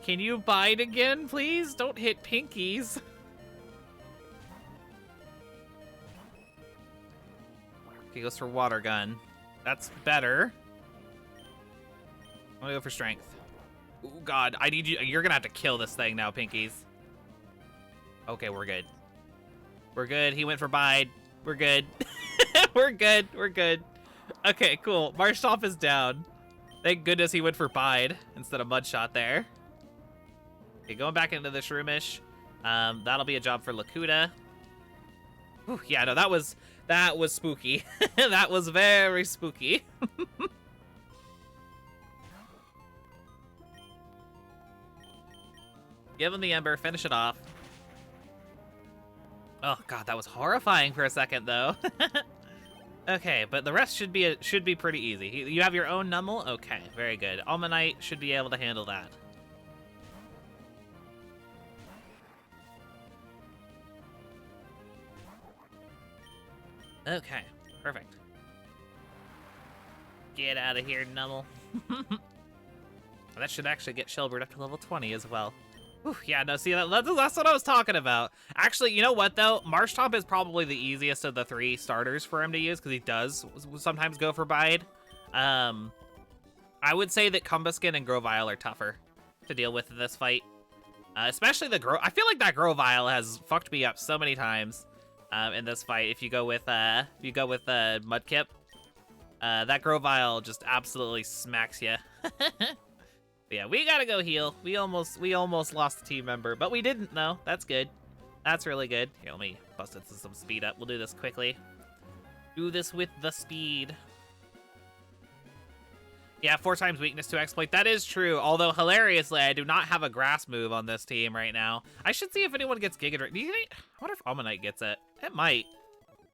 Can you bite again, please? Don't hit pinkies. Okay, goes for water gun. That's better. I'm gonna go for strength. Oh God, I need you. You're gonna have to kill this thing now, pinkies. Okay, we're good. We're good. He went for bide. We're good. We're good. We're good. Okay, cool. Marshtomp is down. Thank goodness he went for bide instead of Mudshot there. Okay, going back into the Shroomish. That'll be a job for Lakuta. Whew, yeah, no, that was spooky. That was very spooky. Give him the Ember, finish it off. Oh God, that was horrifying for a second though. Okay, but the rest should be pretty easy. You have your own Numel? Okay, very good. Almanite should be able to handle that. Okay, perfect. Get out of here, Numel. That should actually get Shelbert up to level 20 as well. Whew, yeah, no, see, that's what I was talking about. Actually, you know what, though? Marshtomp is probably the easiest of the 3 starters for him to use, because he does sometimes go for bide. I would say that Cumbuskin and Grovyle are tougher to deal with in this fight. Especially the I feel like that Grovyle has fucked me up so many times in this fight. If you go with Mudkip, that Grovyle just absolutely smacks you. Yeah, we gotta go heal. We almost lost a team member, but we didn't though. That's good. That's really good. Here, let me bust it to some speed up. We'll do this quickly. Do this with the speed. Yeah, 4 times weakness to exploit. That is true. Although hilariously, I do not have a grass move on this team right now. I should see if anyone gets Giga Drain. I wonder if Almanite gets it. It might.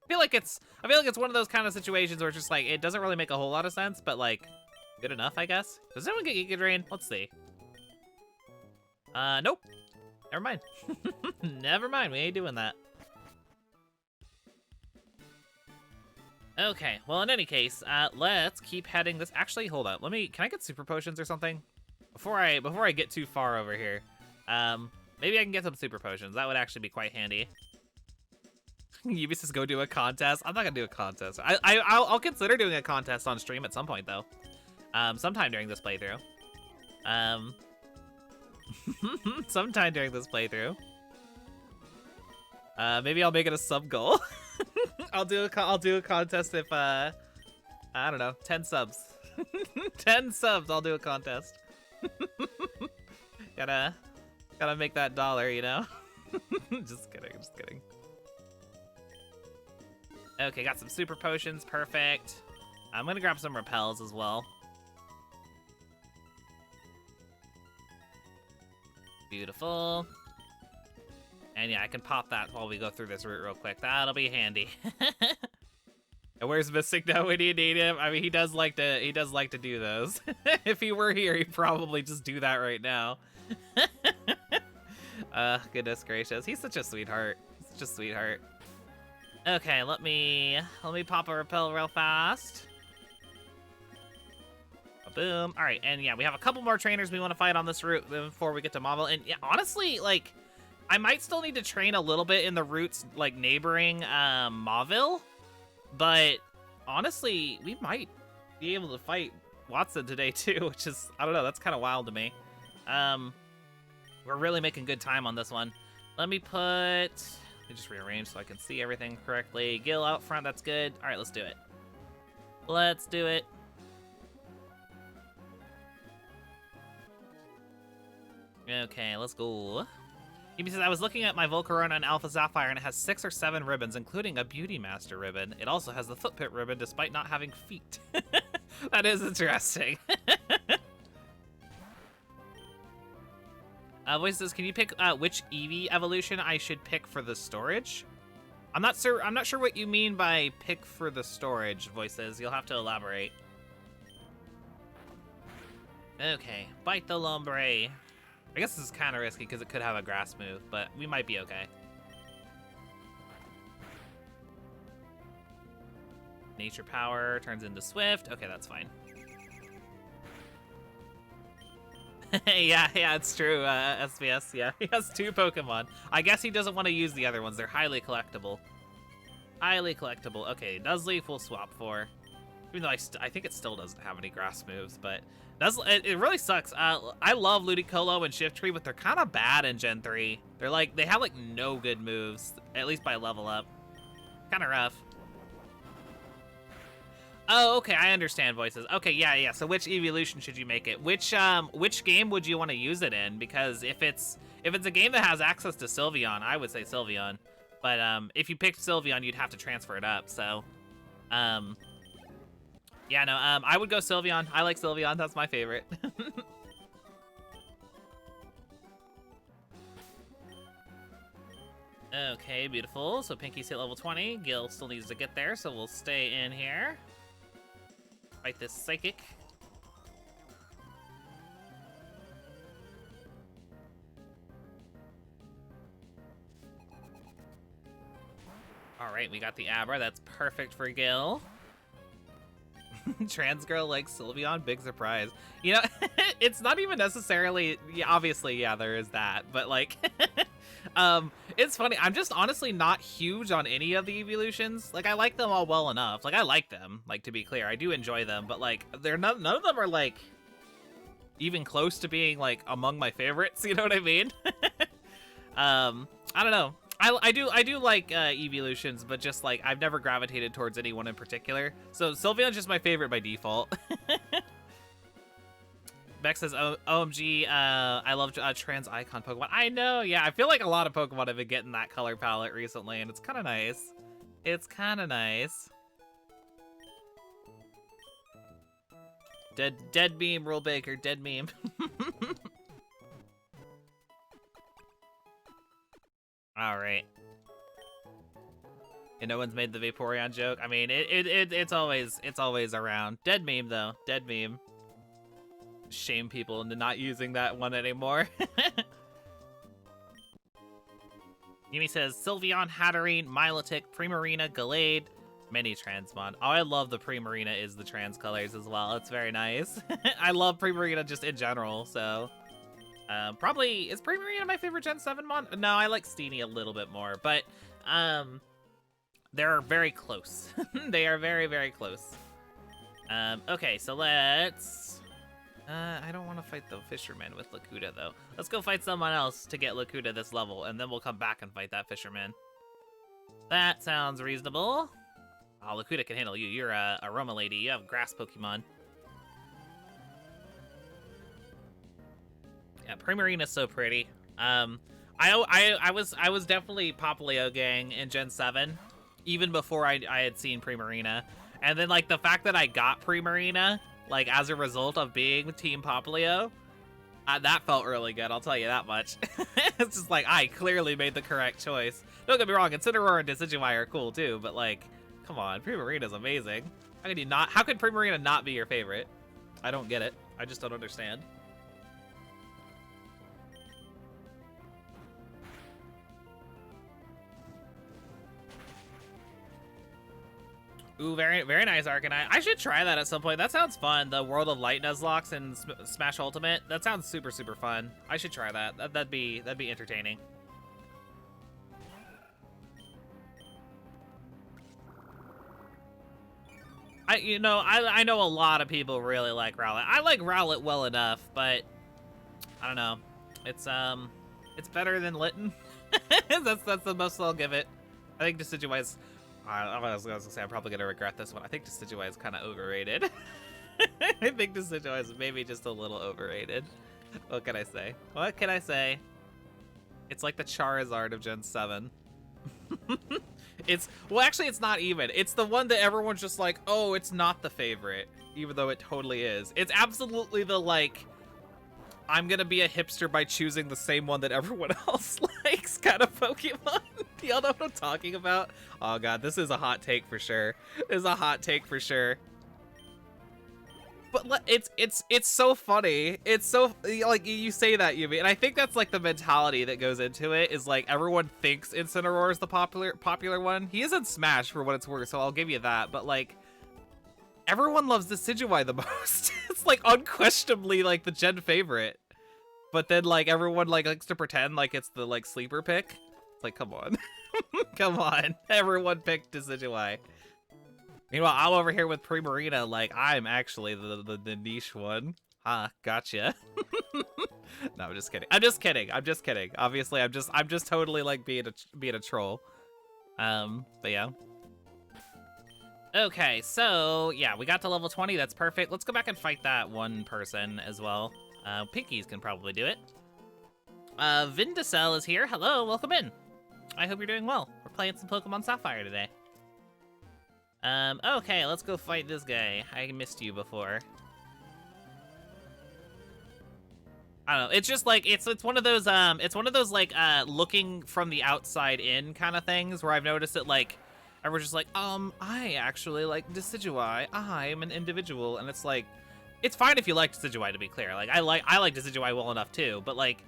I feel like it's one of those kind of situations where it's just like it doesn't really make a whole lot of sense, but like good enough, I guess. Does anyone get Giga Drain? Let's see. Nope. Never mind. Never mind. We ain't doing that. Okay. Well, in any case, let's keep heading this. Actually, hold up. Can I get super potions or something before I get too far over here? Maybe I can get some super potions. That would actually be quite handy. Yubi says go do a contest. I'm not gonna do a contest. I'll consider doing a contest on stream at some point though. Sometime during this playthrough. Sometime during this playthrough. Maybe I'll make it a sub goal. I'll do a contest if I don't know, 10 subs. 10 subs, I'll do a contest. Gotta make that dollar, you know? Just kidding, just kidding. Okay, got some super potions. Perfect. I'm gonna grab some repels as well. Beautiful. And yeah, I can pop that while we go through this route real quick. That'll be handy. And where's Mystic now when you need him? I mean, he does like to do those. If he were here, he'd probably just do that right now. Goodness gracious. He's such a sweetheart. He's such a sweetheart. Okay, let me pop a repel real fast. Boom. All right, and yeah, we have a couple more trainers we want to fight on this route before we get to Mauville. And yeah, honestly, like, I might still need to train a little bit in the routes like neighboring Mauville, but honestly, we might be able to fight Watson today too, which is, I don't know, that's kind of wild to me. We're really making good time on this one. Let me just rearrange so I can see everything correctly. Gil out front, that's good. All right, let's do it. Let's do it. Okay, let's go. He says, I was looking at my Volcarona and Alpha Sapphire, and it has 6 or 7 ribbons, including a Beauty Master ribbon. It also has the Foot Pit ribbon, despite not having feet. That is interesting. Voice says, can you pick which Eevee evolution I should pick for the storage? I'm not sure what you mean by pick for the storage, Voice says. You'll have to elaborate. Okay, Bite the Lombre. I guess this is kind of risky because it could have a grass move, but we might be okay. Nature Power turns into Swift. Okay, that's fine. yeah, it's true, SBS. Yeah, he has 2 Pokemon. I guess he doesn't want to use the other ones. They're highly collectible. Highly collectible. Okay, Nuzleaf we'll swap for. Even though I think it still doesn't have any grass moves, but it really sucks. I love Ludicolo and Shift Tree, but they're kind of bad in Gen 3. They have like no good moves, at least by level up. Kind of rough. Oh, okay, I understand, Voices. Okay, yeah. So which evolution should you make it? Which game would you want to use it in? Because if it's a game that has access to Sylveon, I would say Sylveon. But if you picked Sylveon, you'd have to transfer it up. So, yeah, no, I would go Sylveon. I like Sylveon. That's my favorite. Okay, beautiful. So Pinky's hit level 20. Gil still needs to get there, so we'll stay in here. Fight this Psychic. All right, we got the Abra. That's perfect for Gil. Trans girl likes Sylveon, big surprise. You know, it's not even necessarily, yeah, obviously, yeah, there is that, but like, it's funny. I'm just honestly not huge on any of the evolutions. Like, I like them all well enough. Like, I like them, like, to be clear, I do enjoy them, but like, none of them are like even close to being like among my favorites. You know what I mean? I don't know. I do like evolutions, but just like I've never gravitated towards anyone in particular. So Sylveon's just my favorite by default. Beck says, OMG, I love trans icon Pokemon. I know, yeah, I feel like a lot of Pokemon have been getting that color palette recently, and it's kind of nice. It's kind of nice. Dead meme, Rule Baker, dead meme. All right. And no one's made the Vaporeon joke. I mean, it's always around. Dead meme though. Dead meme. Shame people into not using that one anymore. Yumi says Sylveon, Hatterene, Milotic, Primarina, Gallade, many Transmon. Oh, I love the Primarina is the trans colors as well. It's very nice. I love Primarina just in general, so probably is Primarina my favorite Gen 7 mon? No, I like Steenie a little bit more, but they're very close. They are very, very close. Okay, so let's I don't want to fight the fisherman with Lakuta though. Let's go fight someone else to get Lakuta this level, and then we'll come back and fight that fisherman. That sounds reasonable. Oh, Lakuta can handle you. You're a Aroma Lady. You have grass Pokemon. Yeah, Primarina's so pretty. I was definitely Popplio gang in Gen 7. even before I had seen Primarina. And then, like, the fact that I got Primarina, like, as a result of being Team Popplio, that felt really good, I'll tell you that much. It's just like, I clearly made the correct choice. Don't get me wrong, Incineroar and Decidueye are cool too, but like, come on, Primarina's amazing. How could Primarina not be your favorite? I don't get it. I just don't understand. Ooh, very, very nice Arcanine. I should try that at some point. That sounds fun. The World of Light Nuzlocke and Smash Ultimate. That sounds super, super fun. I should try that. That'd be entertaining. I know a lot of people really like Rowlet. I like Rowlet well enough, but I don't know. It's better than Litten. that's the most I'll give it. I think Decidueye's. I was gonna say I'm probably gonna regret this one. I think Decidueye is kind of overrated. I think Decidueye is maybe just a little overrated. What can I say? What can I say? It's like the Charizard of Gen 7. Actually, it's not even. It's the one that everyone's just like, oh, it's not the favorite, even though it totally is. It's absolutely the, like, I'm gonna be a hipster by choosing the same one that everyone else likes kind of Pokemon. Do y'all know what I'm talking about? Oh god, this is a hot take for sure. This is a hot take for sure. But it's so funny. It's so, like, you say that, Yumi, and I think that's like the mentality that goes into it, is like everyone thinks Incineroar is the popular one. He is in Smash for what it's worth, so I'll give you that. But like, everyone loves Decidueye the most. It's like unquestionably like the Gen favorite. But then like everyone like likes to pretend like it's the like sleeper pick. It's like, come on. Come on. Everyone picked Decidueye. Meanwhile, I'm over here with Primarina, like I'm actually the niche one. Ah, gotcha. No, I'm just kidding. I'm just kidding. I'm just kidding. Obviously, I'm just totally like being a troll. But yeah. Okay, so yeah, we got to level 20. That's perfect. Let's go back and fight that one person as well. Pinkies can probably do it. Vindicel is here. Hello, welcome in. I hope you're doing well. We're playing some Pokemon Sapphire today. Okay, let's go fight this guy. I missed you before. I don't know. It's just like it's one of those like looking from the outside in kind of things where I've noticed it, like everyone's just like, I actually like Decidueye. I am an individual, and it's like, it's fine if you like Decidueye, to be clear. Like I like Decidueye well enough too, but like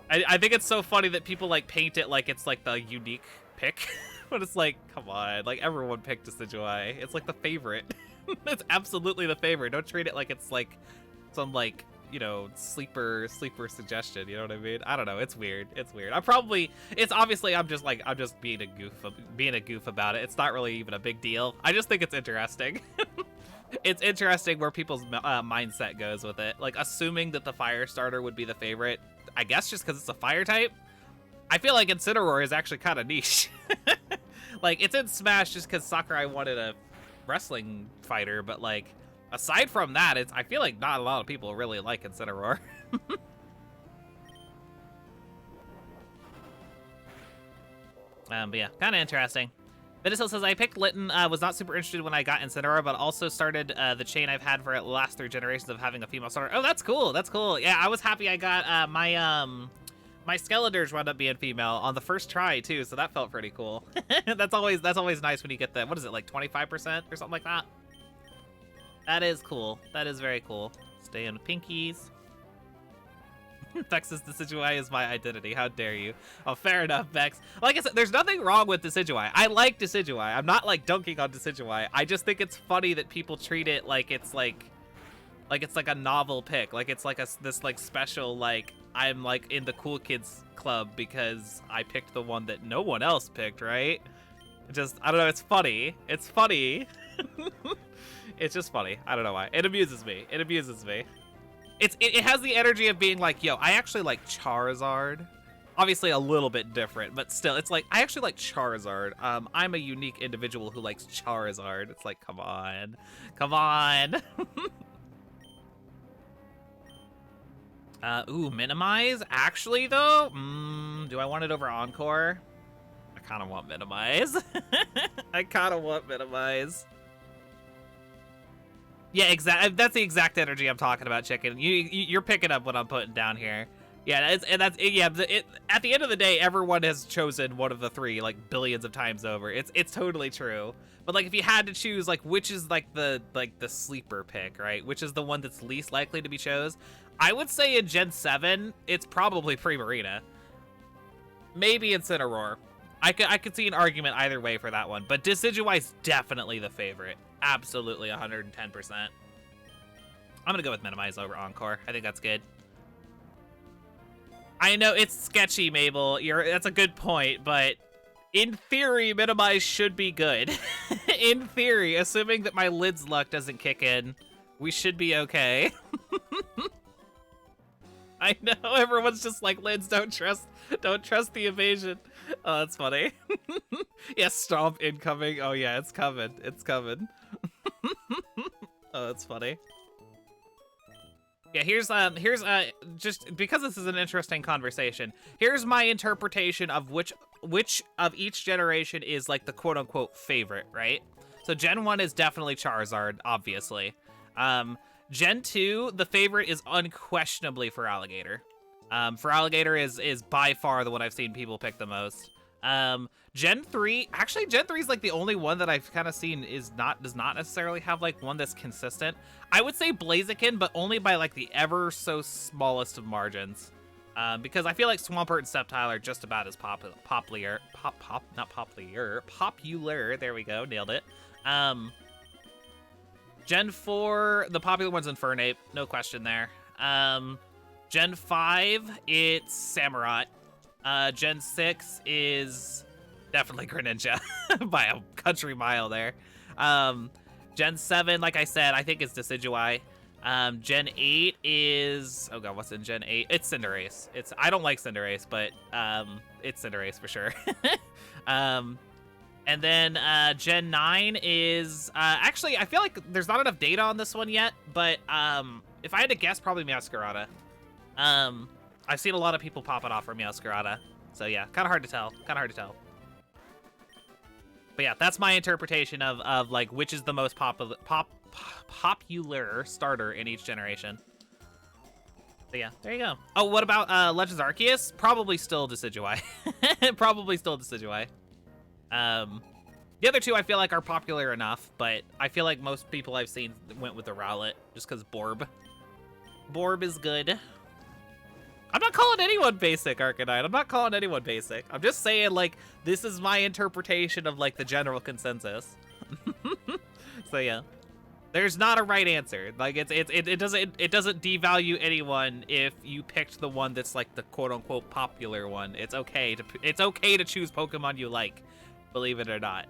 I think it's so funny that people like paint it like it's like the unique pick. But it's like, come on, like everyone picked Decidueye. It's like the favorite. It's absolutely the favorite. Don't treat it like it's like some like, you know, sleeper suggestion. You know what I mean? I don't know. It's weird. It's weird. It's obviously I'm just being a goof about it. It's not really even a big deal. I just think it's interesting. It's interesting where people's mindset goes with it. Like assuming that the fire starter would be the favorite. I guess just because it's a fire type. I feel like Incineroar is actually kind of niche. Like, it's in Smash just because Sakurai wanted a wrestling fighter, but, like, aside from that, I feel like not a lot of people really like Incineroar. But yeah, kind of interesting. Vinisil says, I picked Litten, was not super interested when I got Incineroar, but also started the chain I've had for the last 3 generations of having a female starter. Oh, that's cool. That's cool. Yeah, I was happy I got my Skeledirge wound up being female on the first try too, so that felt pretty cool. That's always nice when you get the, what is it, like 25% or something like that? That is cool. That is very cool. Stay in with Pinkies. Texas Decidueye is my identity. How dare you? Oh, fair enough, Vex. Like I said, there's nothing wrong with Decidueye. I like Decidueye. I'm not like dunking on Decidueye. I just think it's funny that people treat it like it's like it's like a novel pick. Like it's like this like special, like I'm like in the cool kids club because I picked the one that no one else picked, right? I don't know, it's funny. It's funny. It's just funny. I don't know why. It amuses me. It amuses me. It has the energy of being like, yo, I actually like Charizard. Obviously a little bit different, but still, it's like, I actually like Charizard. I'm a unique individual who likes Charizard. It's like, come on. Come on. Ooh, Minimize? Actually, though? Do I want it over Encore? I kind of want Minimize. I kind of want Minimize. Yeah, exactly. That's the exact energy I'm talking about, Chicken. You're picking up what I'm putting down here. Yeah, yeah. At the end of the day, everyone has chosen one of the three like billions of times over. It's totally true. But like, if you had to choose, like, which is like the sleeper pick, right? Which is the one that's least likely to be chose? I would say in Gen 7, it's probably Primarina. Maybe Incineroar. I could see an argument either way for that one, but Decidueye's definitely the favorite. Absolutely 110%. I'm gonna go with Minimize over Encore. I think that's good. I know it's sketchy, Mabel. That's a good point, but in theory, Minimize should be good. In theory, assuming that my Lid's luck doesn't kick in, we should be okay. I know everyone's just like, Lids, don't trust the evasion. Oh, that's funny. Yeah, Stomp incoming. Oh yeah, it's coming. It's coming. Oh, that's funny. Yeah, here's just because this is an interesting conversation. Here's my interpretation of which of each generation is like the quote unquote favorite, right? So Gen 1 is definitely Charizard, obviously. Gen 2, the favorite is unquestionably Feraligatr. Feraligatr is by far the one I've seen people pick the most. Gen 3, actually Gen 3 is like the only one that I've kind of seen does not necessarily have like one that's consistent. I would say Blaziken, but only by like the ever so smallest of margins. Because I feel like Swampert and Sceptile are just about as popular. There we go, nailed it. Gen 4, the popular one's Infernape, no question there. Gen 5, it's Samurott. Gen 6 is definitely Greninja by a country mile there. Gen 7, like I said, I think it's Decidueye. Gen 8 is, oh god, what's in Gen 8? It's Cinderace. I don't like Cinderace, but it's Cinderace for sure. And then Gen 9 is, actually, I feel like there's not enough data on this one yet, but if I had to guess, probably Meowscarada. I've seen a lot of people pop it off for Meowscarada, so yeah, kind of hard to tell, But yeah, that's my interpretation of like which is the most popular starter in each generation. So yeah, there you go. Oh, what about Legends Arceus? Probably still Decidueye. Probably still Decidueye. The other two I feel like are popular enough, but I feel like most people I've seen went with the Rowlet just because Borb. Borb is good. I'm not calling anyone basic, Arcanine. I'm not calling anyone basic. I'm just saying, like, this is my interpretation of, like, the general consensus. So, yeah. There's not a right answer. Like, it doesn't devalue anyone if you picked the one that's, like, the quote-unquote popular one. It's okay to choose Pokemon you like, believe it or not.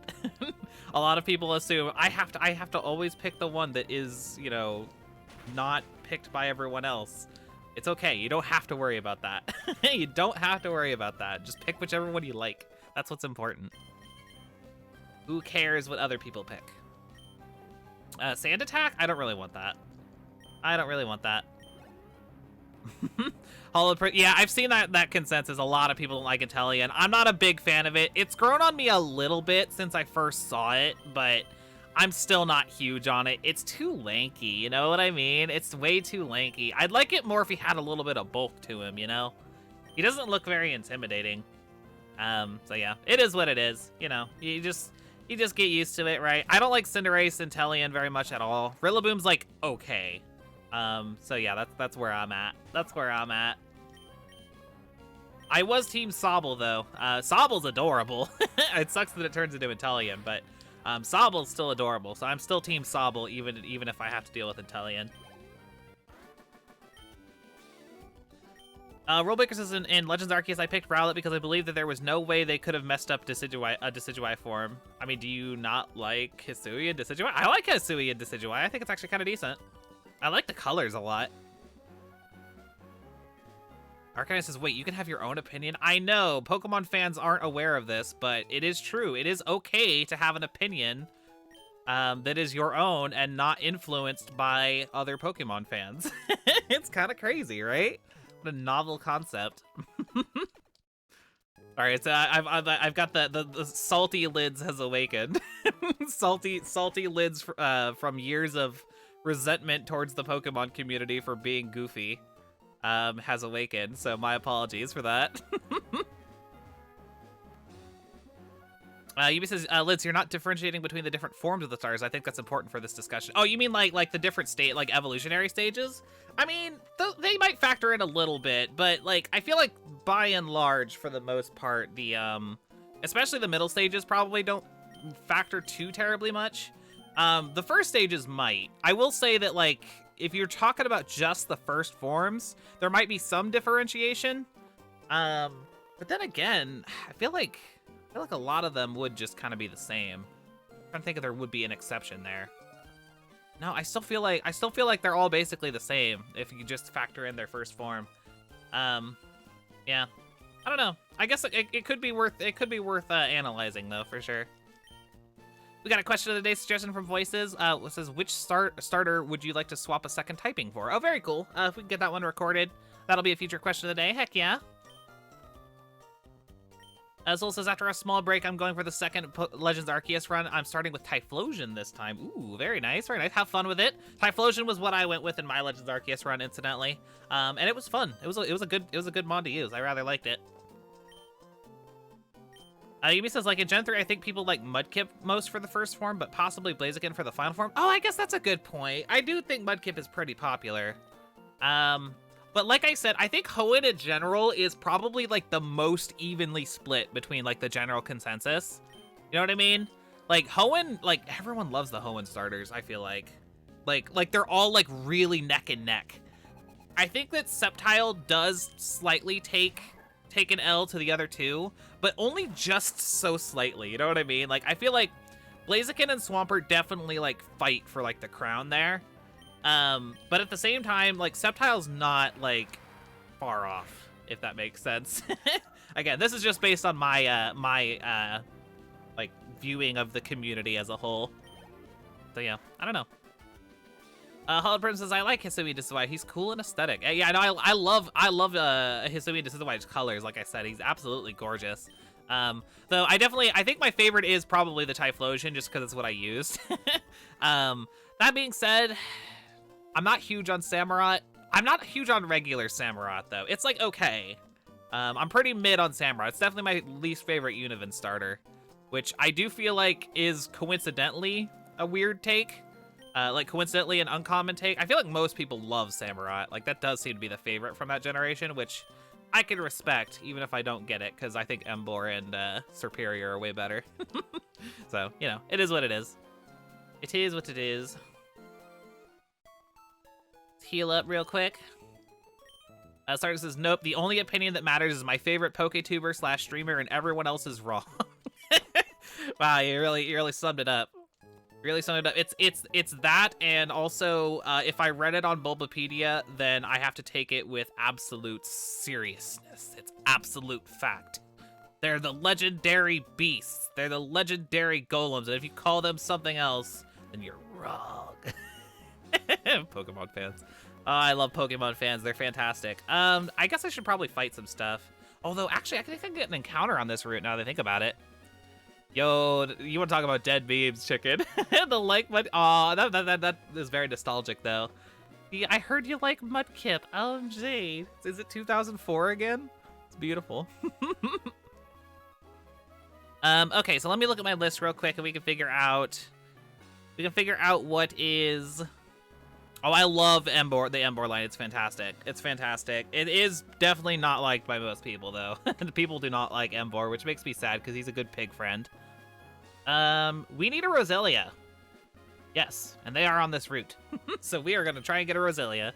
A lot of people assume I have to always pick the one that is, you know, not picked by everyone else. It's okay. You don't have to worry about that. You don't have to worry about that. Just pick whichever one you like. That's what's important. Who cares what other people pick? Sand Attack? I don't really want that. I don't really want that. Yeah, I've seen that consensus. A lot of people don't like Inteleon. I'm not a big fan of it. It's grown on me a little bit since I first saw it, but I'm still not huge on it. It's too lanky, you know what I mean? It's way too lanky. I'd like it more if he had a little bit of bulk to him, you know? He doesn't look very intimidating. So yeah, it is what it is. You know, you just get used to it, right? I don't like Cinderace and Inteleon very much at all. Rillaboom's like, okay. So yeah, that's where I'm at. That's where I'm at. I was Team Sobble, though. Sobble's adorable. It sucks that it turns into Inteleon, but Sobble's still adorable, so I'm still Team Sobble, even if I have to deal with Inteleon. Rulebreaker says in Legends Arceus, I picked Rowlet because I believe that there was no way they could have messed up Decidueye form. I mean, do you not like Hisui and Decidueye? I like Hisui and Decidueye. I think it's actually kind of decent. I like the colors a lot. Arcanine says, wait, you can have your own opinion? I know, Pokemon fans aren't aware of this, but it is true. It is okay to have an opinion that is your own and not influenced by other Pokemon fans. It's kind of crazy, right? What a novel concept. All All right, so I've got the salty lids has awakened. salty lids from years of resentment towards the Pokemon community for being goofy has awakened. So my apologies for that. Yubi says, Lids, you're not differentiating between the different forms of the stars. I think that's important for this discussion. Oh, you mean like the different like evolutionary stages? I mean, they might factor in a little bit, but like I feel like by and large, for the most part, the especially the middle stages probably don't factor too terribly much. The first stages might. I will say that like if you're talking about just the first forms, there might be some differentiation. But then again, I feel like a lot of them would just kind of be the same. I'm trying to think if there would be an exception there. No, I still feel like they're all basically the same if you just factor in their first form. Yeah, I don't know. I guess it could be worth analyzing though, for sure. We got a question of the day suggestion from Voices. It says, which starter would you like to swap a second typing for? Oh, very cool. If we can get that one recorded, that'll be a future question of the day. Heck yeah. Zol says, after a small break, I'm going for the second Legends Arceus run. I'm starting with Typhlosion this time. Ooh, very nice, very nice. Have fun with it. Typhlosion was what I went with in my Legends Arceus run, incidentally, and it was fun. It was a good mod to use. I rather liked it. Yumi says, like in Gen 3, I think people like Mudkip most for the first form, but possibly Blaziken for the final form. Oh, I guess that's a good point. I do think Mudkip is pretty popular. But like I said, I think Hoenn in general is probably like the most evenly split between like the general consensus. You know what I mean? Like Hoenn, like everyone loves the Hoenn starters, I feel like. Like they're all like really neck and neck. I think that Sceptile does slightly take an L to the other two, but only just so slightly, you know what I mean? Like I feel like Blaziken and Swampert definitely like fight for like the crown there. But at the same time, like, Sceptile's not, like, far off, if that makes sense. Again, this is just based on my, like, viewing of the community as a whole. So, yeah, I don't know. Hollow Prim says, I like Hisui Decidueye. He's cool and aesthetic. Yeah, I know, I love Hisui Decidueye's colors, like I said. He's absolutely gorgeous. Though I think my favorite is probably the Typhlosion, just because it's what I used. That being said, I'm not huge on Samurott. I'm not huge on regular Samurott, though. It's, like, okay. I'm pretty mid on Samurott. It's definitely my least favorite Univin starter, which I do feel like is coincidentally a weird take. Like, coincidentally an uncommon take. I feel like most people love Samurott. Like, that does seem to be the favorite from that generation, which I can respect, even if I don't get it, because I think Emboar and Serperior are way better. So, you know, it is what it is. It is what it is. Heal up real quick. Starter says, nope, the only opinion that matters is my favorite PokeTuber / streamer and everyone else is wrong. Wow, you really summed it up. Really summed it up. It's that, and also if I read it on Bulbapedia, then I have to take it with absolute seriousness. It's absolute fact. They're the legendary beasts. They're the legendary golems, and if you call them something else, then you're wrong. Pokemon fans. Oh, I love Pokemon fans. They're fantastic. I guess I should probably fight some stuff. Although, actually, I think I can get an encounter on this route now that I think about it. Yo, you want to talk about dead memes, chicken? The like mud. Aw, that is very nostalgic, though. Yeah, I heard you like Mudkip. OMG. Is it 2004 again? It's beautiful. Okay, so let me look at my list real quick and we can figure out what is. Oh, I love the Emboar line. It's fantastic. It's fantastic. It is definitely not liked by most people, though. People do not like Emboar, which makes me sad because he's a good pig friend. We need a Roselia. Yes, and they are on this route. So we are going to try and get a Roselia.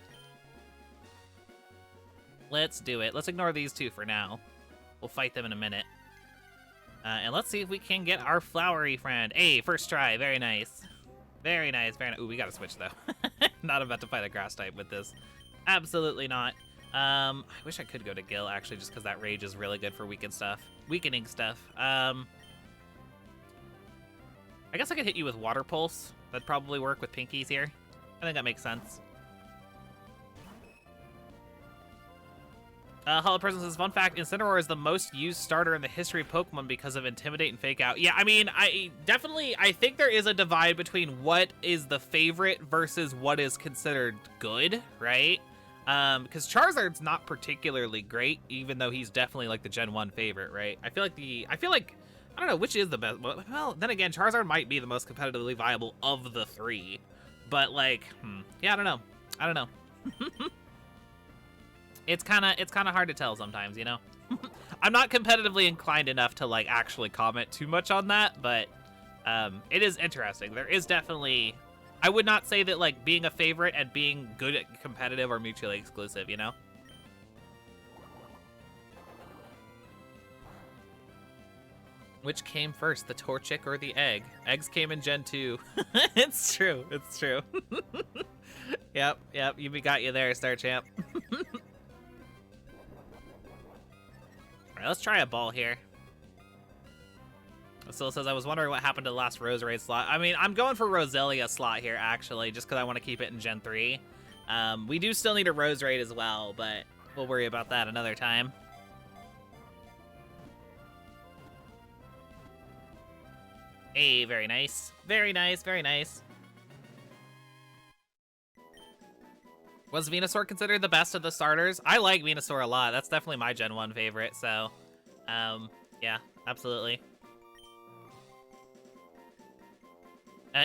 Let's do it. Let's ignore these two for now. We'll fight them in a minute. And let's see if we can get our flowery friend. Hey, first try. Very nice. Very nice, very nice. Ooh, we gotta switch, though. Not about to fight a grass type with this. Absolutely not. I wish I could go to Gil, actually, just because that rage is really good for weakening stuff. I guess I could hit you with Water Pulse. That'd probably work with Pinkies here. I think that makes sense. Hollow Person says, fun fact, Incineroar is the most used starter in the history of Pokemon because of Intimidate and Fake Out. Yeah, I mean, I think there is a divide between what is the favorite versus what is considered good, right? Because Charizard's not particularly great, even though he's definitely like the Gen 1 favorite, right? I feel like, I don't know, which is the best. Well, then again, Charizard might be the most competitively viable of the three. But like, yeah, I don't know. It's kind of hard to tell sometimes, you know? I'm not competitively inclined enough to like actually comment too much on that, but it is interesting. There is definitely, I would not say that like being a favorite and being good at competitive are mutually exclusive, you know? Which came first, the Torchic or the egg? Eggs came in Gen 2. It's true. Yep, we got you there, Star Champ. Alright, let's try a ball here. Still says, I was wondering what happened to the last Roserade slot. I mean, I'm going for Roselia slot here, actually, just because I want to keep it in Gen 3. We do still need a Roserade as well, but we'll worry about that another time. Hey, very nice. Very nice. Was Venusaur considered the best of the starters? I like Venusaur a lot. That's definitely my Gen 1 favorite, so... yeah, absolutely.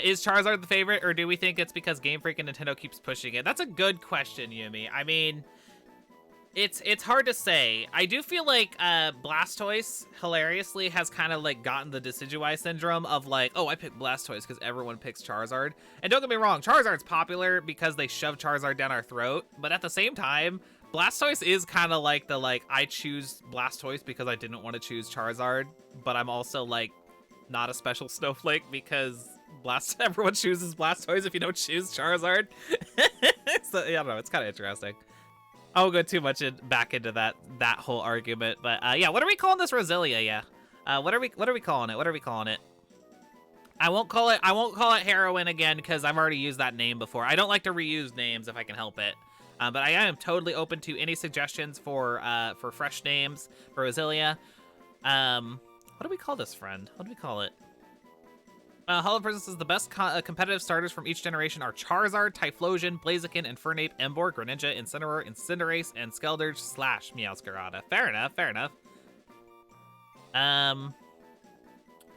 Is Charizard the favorite, or do we think it's because Game Freak and Nintendo keeps pushing it? That's a good question, Yumi. I mean... It's hard to say. I do feel like Blastoise, hilariously, has kind of like gotten the Decidueye syndrome of like, oh, I picked Blastoise because everyone picks Charizard. And don't get me wrong, Charizard's popular because they shove Charizard down our throat. But at the same time, Blastoise is kind of like the like, I choose Blastoise because I didn't want to choose Charizard. But I'm also like not a special snowflake because everyone chooses Blastoise if you don't choose Charizard. So yeah, I don't know, it's kind of interesting. I won't go too much back into that whole argument, but yeah, what are we calling this Roselia? Yeah, what are we calling it? I won't call it Heroine again because I've already used that name before. I don't like to reuse names if I can help it, but I am totally open to any suggestions for fresh names for Roselia. What do we call this friend? What do we call it? Hollow Person says the best competitive starters from each generation are Charizard, Typhlosion, Blaziken, Infernape, Emboar, Greninja, Incineroar, Cinderace, and Skeldurge / Meowscarada. Fair enough.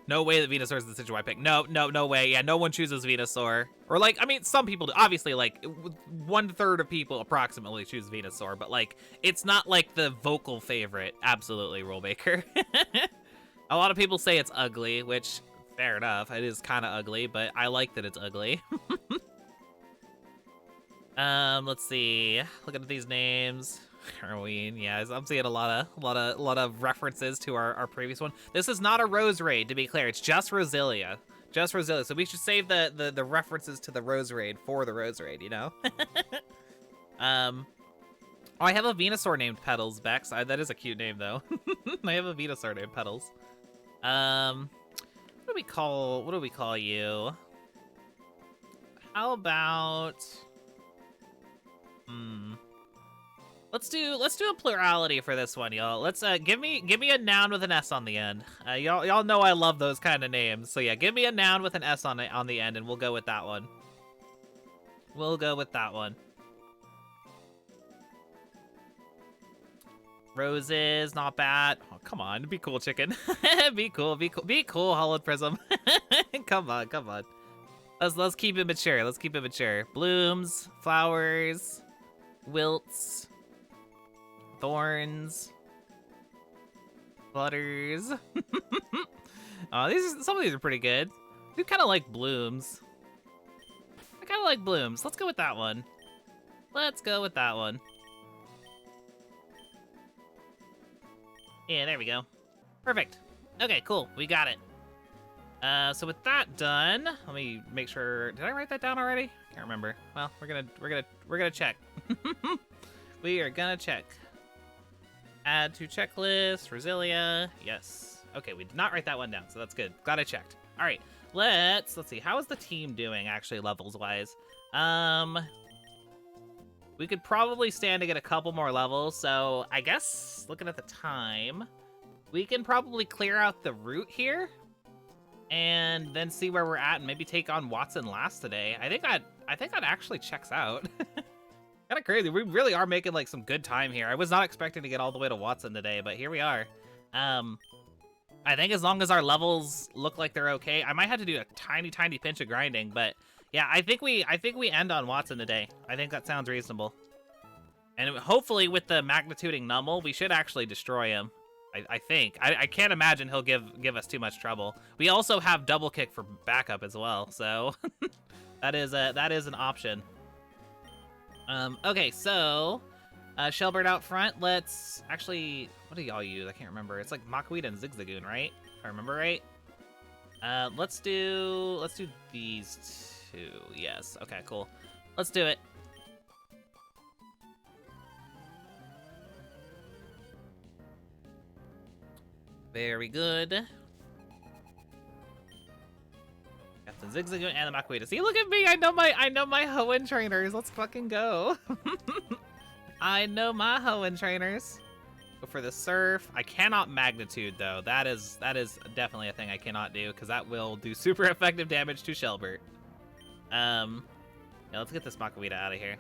No way that Venusaur is the Decidueye pick. No way. Yeah, no one chooses Venusaur. Or like, I mean, some people do. Obviously, like 1/3 of people approximately choose Venusaur, but like, it's not like the vocal favorite. Absolutely, Rulemaker. A lot of people say it's ugly, which... fair enough, it is kind of ugly, but I like that it's ugly. Let's see. Look at these names. Heroine, yeah, I'm seeing a lot of references to our previous one. This is not a Roserade, to be clear. It's just Roselia. Just Roselia. So we should save the references to the Roserade for the Roserade, you know? Oh, I have a Venusaur named Petals, Bex. That is a cute name, though. I have a Venusaur named Petals. What do we call you? How about let's do a plurality for this one, y'all. Let's give me a noun with an S on the end. Y'all know I love those kind of names. So yeah, give me a noun with an S on the end and we'll go with that one. Roses, not bad. Oh, come on, be cool, chicken. Be cool, Hollowed Prism. Come on. Let's keep it mature. Blooms, flowers, wilts, thorns, flutters. Oh, some of these are pretty good. We kind of like blooms. I kind of like blooms. Let's go with that one. Yeah, there we go. Perfect. Okay, cool. We got it. So with that done, let me make sure. Did I write that down already? Can't remember. Well, we're gonna check. We are gonna check. Add to checklist. Roselia. Yes. Okay, we did not write that one down, so that's good. Glad I checked. All right. Let's see. How is the team doing actually levels wise? We could probably stand to get a couple more levels, so I guess, looking at the time, we can probably clear out the route here, and then see where we're at, and maybe take on Watson last today. I think that actually checks out. Kind of crazy. We really are making like some good time here. I was not expecting to get all the way to Watson today, but here we are. I think as long as our levels look like they're okay, I might have to do a tiny pinch of grinding, but yeah, I think we end on Watson today. I think that sounds reasonable. And hopefully with the magnituding Nummel, we should actually destroy him. I think. I can't imagine he'll give us too much trouble. We also have double kick for backup as well, so that is an option. Okay, so Shellbird out front. Let's actually, what do y'all use? I can't remember. It's like Machweed and Zigzagoon, right? If I remember right. Let's do these two. Yes. Okay, cool. Let's do it. Very good. Got the Zigzagoon and the Machweed. See, look at me. I know my Hoenn trainers. Let's fucking go. I know my Hoenn trainers. Go for the Surf. I cannot Magnitude though. That is definitely a thing I cannot do because that will do super effective damage to Shellbird. Yeah, let's get this Machweed out of here.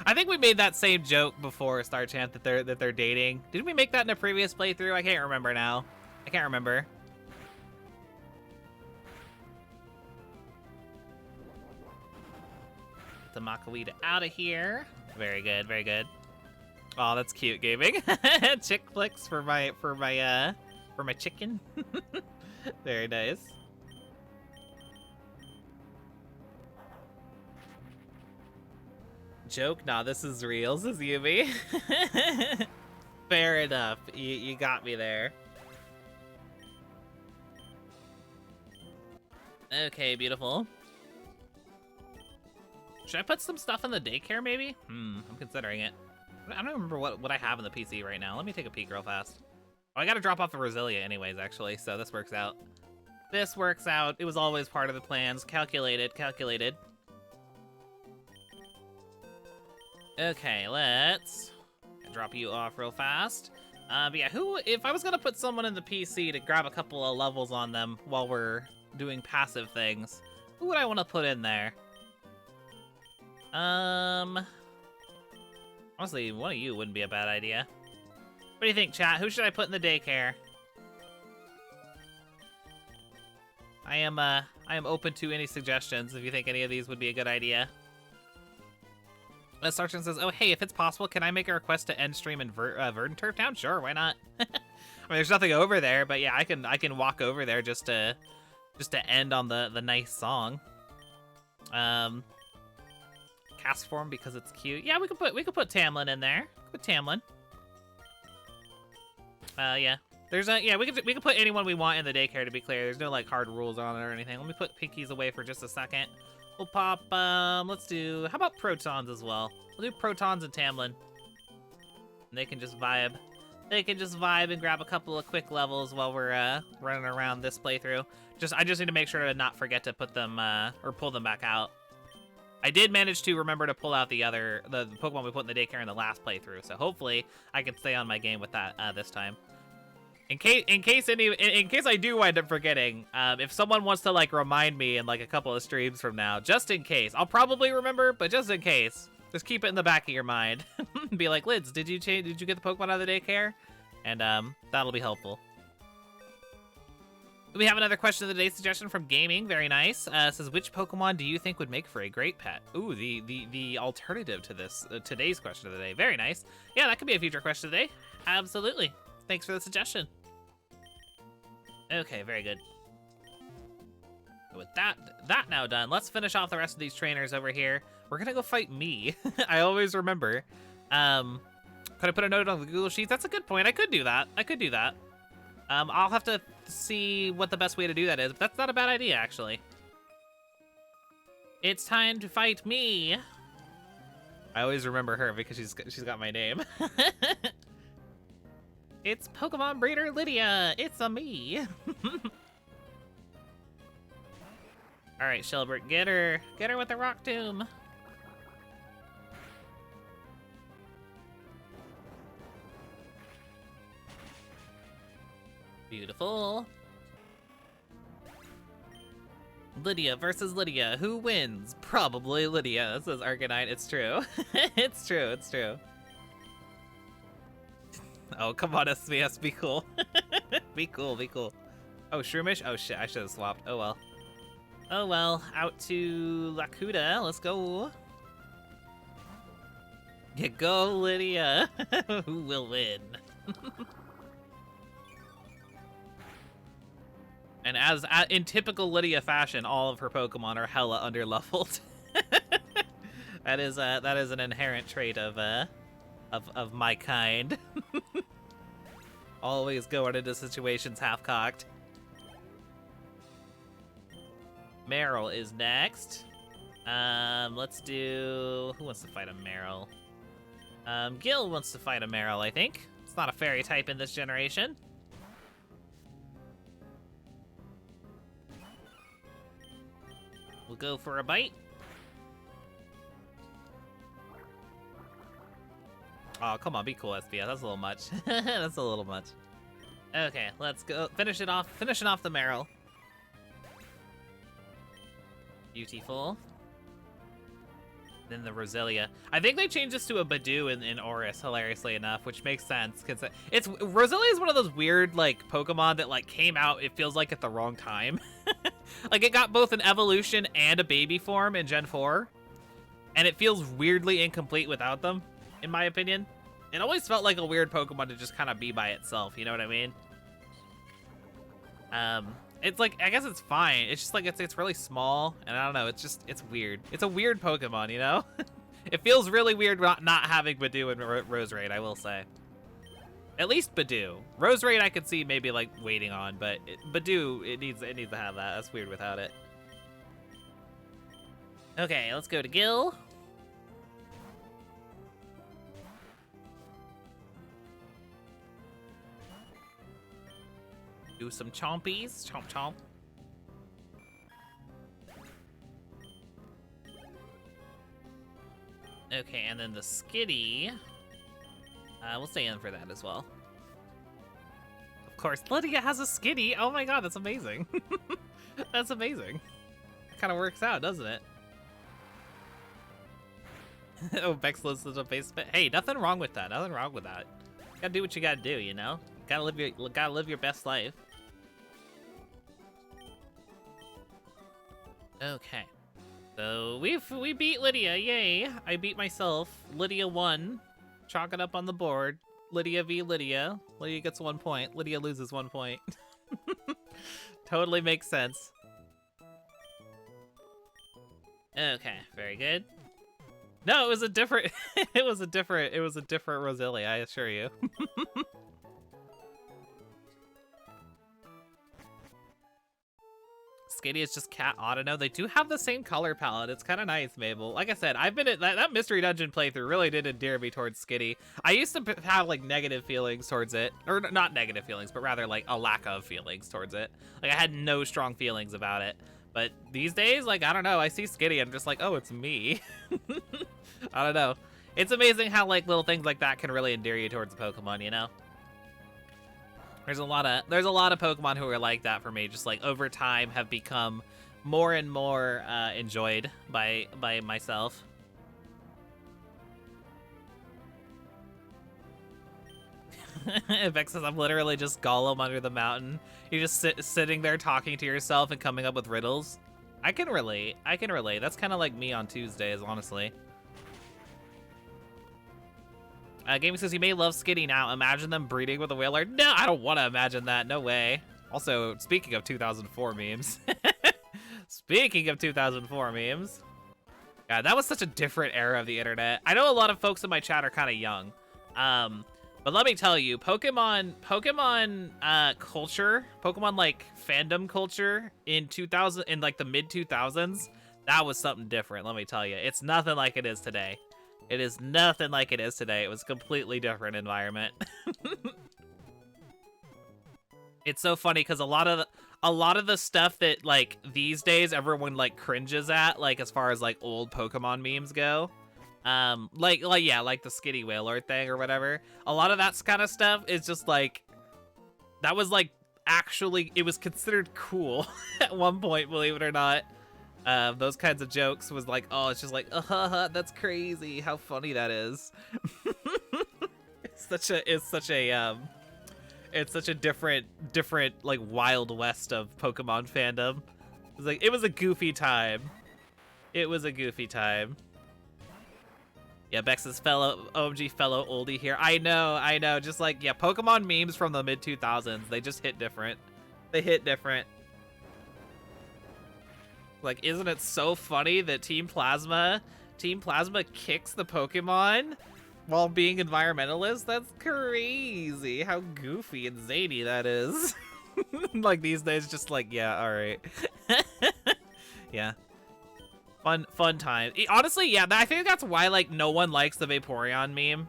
I think we made that same joke before, Star Champ, that they're dating. Did we make that in a previous playthrough? I can't remember now. I can't remember. The Machweed out of here. Very good, very good. Oh, that's cute gaming. Chick flicks for my chicken. Very nice. Joke? Nah, this is real. This is Yumi. Fair enough. You got me there. Okay, beautiful. Should I put some stuff in the daycare, maybe? I'm considering it. I don't remember what I have in the PC right now. Let me take a peek real fast. Oh, I gotta drop off the Roselia anyways, actually, so this works out. This works out. It was always part of the plans. Calculated. Okay, let's drop you off real fast. But yeah, if I was gonna put someone in the PC to grab a couple of levels on them while we're doing passive things, who would I want to put in there? Honestly, one of you wouldn't be a bad idea. What do you think, chat? Who should I put in the daycare? I am open to any suggestions if you think any of these would be a good idea. Sergeant says, "Oh hey, if it's possible, can I make a request to end stream in Verdant Turf Town? Sure, why not? I mean, there's nothing over there, but yeah, I can walk over there just to end on the nice song. Cast form because it's cute. Yeah, we could put Tamlin in there. Put Tamlin. Yeah. There's we could put anyone we want in the daycare, to be clear. There's no like hard rules on it or anything. Let me put Pinkies away for just a second. We'll pop let's do, how about Protons as well? We'll do Protons and Tamlin. And they can just vibe. They can just vibe and grab a couple of quick levels while we're running around this playthrough. I just need to make sure to not forget to put them or pull them back out. I did manage to remember to pull out the Pokemon we put in the daycare in the last playthrough, so hopefully I can stay on my game with that this time. In case I do wind up forgetting, if someone wants to like remind me in like a couple of streams from now, just in case, I'll probably remember, but just in case, just keep it in the back of your mind. Be like, Lids, did you get the Pokemon out of the daycare? And that'll be helpful. We have another question of the day suggestion from Gaming. Very nice. Says, which Pokemon do you think would make for a great pet? Ooh, the alternative to this today's question of the day. Very nice. Yeah, that could be a future question of the day. Absolutely. Thanks for the suggestion. Okay, very good. With that now done, let's finish off the rest of these trainers over here. We're gonna go fight me. I always remember. Could I put a note on the Google Sheets? That's a good point. I could do that. I'll have to see what the best way to do that is, but that's not a bad idea, actually. It's time to fight me. I always remember her because she's got my name. It's Pokemon Breeder Lydia. It's a me. All All right, Shelbert, get her with the rock tomb. Beautiful. Lydia versus Lydia. Who wins? Probably Lydia, says Arcanine. It's true. It's true, it's true. Oh, come on, SBS, be cool. Be cool, be cool. Oh, Shroomish? Oh, shit, I should have swapped. Oh, well. Oh, well. Out to Lakuta. Let's go. Yeah, go, Lydia. Who will win? And as in typical Lydia fashion, all of her Pokemon are hella underleveled. That is an inherent trait of my kind. Always going into situations half-cocked. Meryl is next. Let's do... Who wants to fight a Meryl? Gil wants to fight a Meryl, I think. It's not a fairy type in this generation. We'll go for a bite. Oh, come on, be cool, SBS. That's a little much. That's a little much. Okay, let's go. Finishing off the Meryl. Beautiful. Then the Roselia. I think they changed this to a Badoo in Oris, hilariously enough, which makes sense because Roselia is one of those weird like Pokemon that like came out. It feels like at the wrong time. Like it got both an evolution and a baby form in Gen 4, and it feels weirdly incomplete without them, in my opinion. It always felt like a weird Pokemon to just kind of be by itself. You know what I mean? It's like, I guess it's fine. It's just like, it's really small, and I don't know, it's weird. It's a weird Pokemon, you know? It feels really weird not having Badoo and Roserade, I will say. At least Badoo. Roserade I could see maybe like waiting on, but Badoo, it needs to have that. That's weird without it. Okay, let's go to Gil. Do some chompies. Chomp chomp. Okay, and then the Skitty. We'll stay in for that as well. Of course, Lydia has a Skitty. Oh my god, that's amazing. That's amazing. It kind of works out, doesn't it? Oh, Bex listens to basement. Hey, nothing wrong with that. Nothing wrong with that. You gotta do what you gotta do, you know? Gotta live your best life. Okay. So we beat Lydia, yay! I beat myself. Lydia won. Chalk it up on the board. Lydia v Lydia. Lydia gets 1 point. Lydia loses 1 point. Totally makes sense. Okay, very good. No, it was a different it was a different Roselia, I assure you. Skitty is just cat Autono. They do have the same color palette. It's kind of nice, Mabel. Like I said, I've been at that Mystery Dungeon playthrough really did endear me towards Skitty. I used to have like negative feelings towards it, or not negative feelings, but rather like a lack of feelings towards it. Like I had no strong feelings about it. But these days, like, I don't know, I see Skitty and I'm just like, oh, it's me. I don't know. It's amazing how like little things like that can really endear you towards a Pokemon, you know? There's a lot of Pokemon who are like that for me, just like over time have become more and more enjoyed by myself. Beck says, I'm literally just Gollum under the mountain. You're just sitting there talking to yourself and coming up with riddles. I can relate. That's kind of like me on Tuesdays, honestly. Gaming says, you may love Skitty now. Imagine them breeding with a Whaler. No, I don't want to imagine that. No way. Also, speaking of 2004 memes. Speaking of 2004 memes. God, that was such a different era of the internet. I know a lot of folks in my chat are kind of young. But let me tell you, Pokemon culture, Pokemon like fandom culture in like the mid 2000s, that was something different, let me tell you. It's nothing like it is today. It is nothing like it is today. It was a completely different environment. It's so funny because a lot of a lot of the stuff that like these days everyone like cringes at, like as far as like old Pokemon memes go, like yeah, like the Skitty Wailord thing or whatever. A lot of that kind of stuff is just like, that was like actually, it was considered cool at one point, believe it or not. Those kinds of jokes was like, oh, it's just like, that's crazy how funny that is. It's such a different like Wild West of Pokemon fandom. It's like, it was a goofy time. It was a goofy time. Yeah, Bex's fellow OMG fellow oldie here. I know. Just like, yeah, Pokemon memes from the mid 2000s, they just hit different. They hit different. Like, isn't it so funny that Team Plasma kicks the Pokemon while being environmentalists? That's crazy. How goofy and zany that is. Like these days, just like, yeah, all right. Yeah. Fun time. Honestly, yeah, I think that's why like no one likes the Vaporeon meme,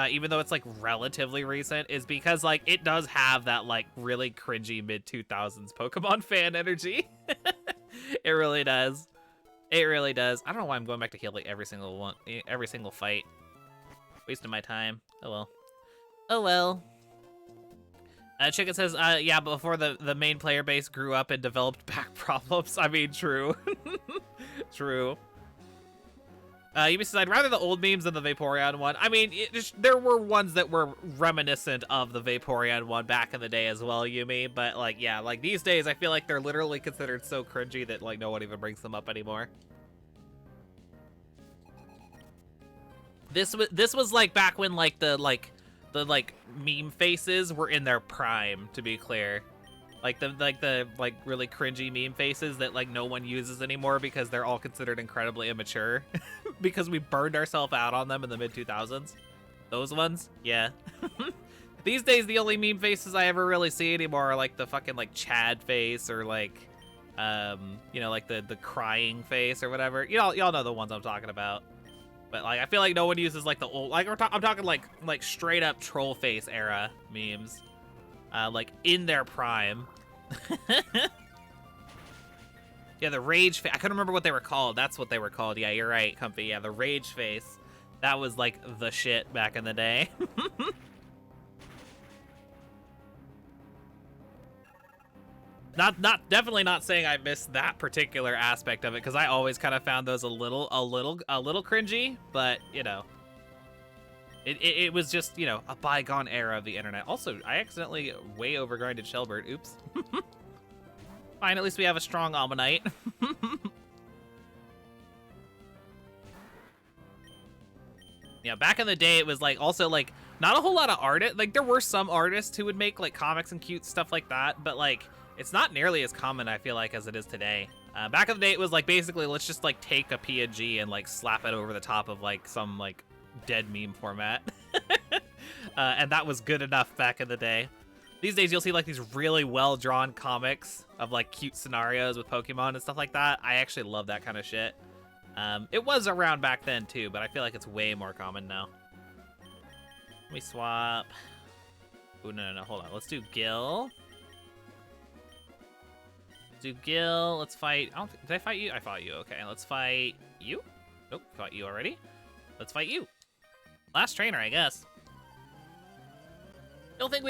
even though it's like relatively recent, is because like it does have that like really cringy mid 2000s Pokemon fan energy. It really does. It really does. I don't know why I'm going back to heal like every single fight. Wasting my time. Oh well. Oh well. Chicken says, yeah, before the main player base grew up and developed back problems. I mean, true. True. Yumi says, I'd rather the old memes than the Vaporeon one. I mean, there were ones that were reminiscent of the Vaporeon one back in the day as well, Yumi. But, like, yeah, like, these days, I feel like they're literally considered so cringy that, like, no one even brings them up anymore. This was, like, back when, like, the meme faces were in their prime, to be clear. Like the really cringy meme faces that like no one uses anymore because they're all considered incredibly immature because we burned ourselves out on them in the mid 2000s. Those ones, yeah. These days the only meme faces I ever really see anymore are like the fucking like Chad face or like you know, like the crying face or whatever. Y'all know the ones I'm talking about. But like I feel like no one uses like the old, like I'm talking like straight up troll face era memes. Like in their prime. Yeah, the rage face. I couldn't remember what they were called. That's what they were called. Yeah, you're right, Comfy. Yeah, the rage face. That was like the shit back in the day. Definitely not saying I missed that particular aspect of it, because I always kind of found those a little cringy, but you know. It was just, you know, a bygone era of the internet. Also, I accidentally way overgrinded Shelbert. Oops. Fine, at least we have a strong Ammonite. Yeah, back in the day, it was like also like not a whole lot of artists. Like there were some artists who would make like comics and cute stuff like that, but like it's not nearly as common, I feel like, as it is today. Back in the day, it was like basically let's just like take a PNG and like slap it over the top of like some like dead meme format. And that was good enough back in the day. These days you'll see like these really well drawn comics of like cute scenarios with Pokemon and stuff like that. I actually love that kind of shit. It was around back then too, but I feel like it's way more common now. Let me swap. Oh no, hold on. Let's do Gil. Let's fight. Did I fight you? I fought you. Okay, let's fight you. Nope, fought you already. Let's fight you. Last trainer, I guess. You don't think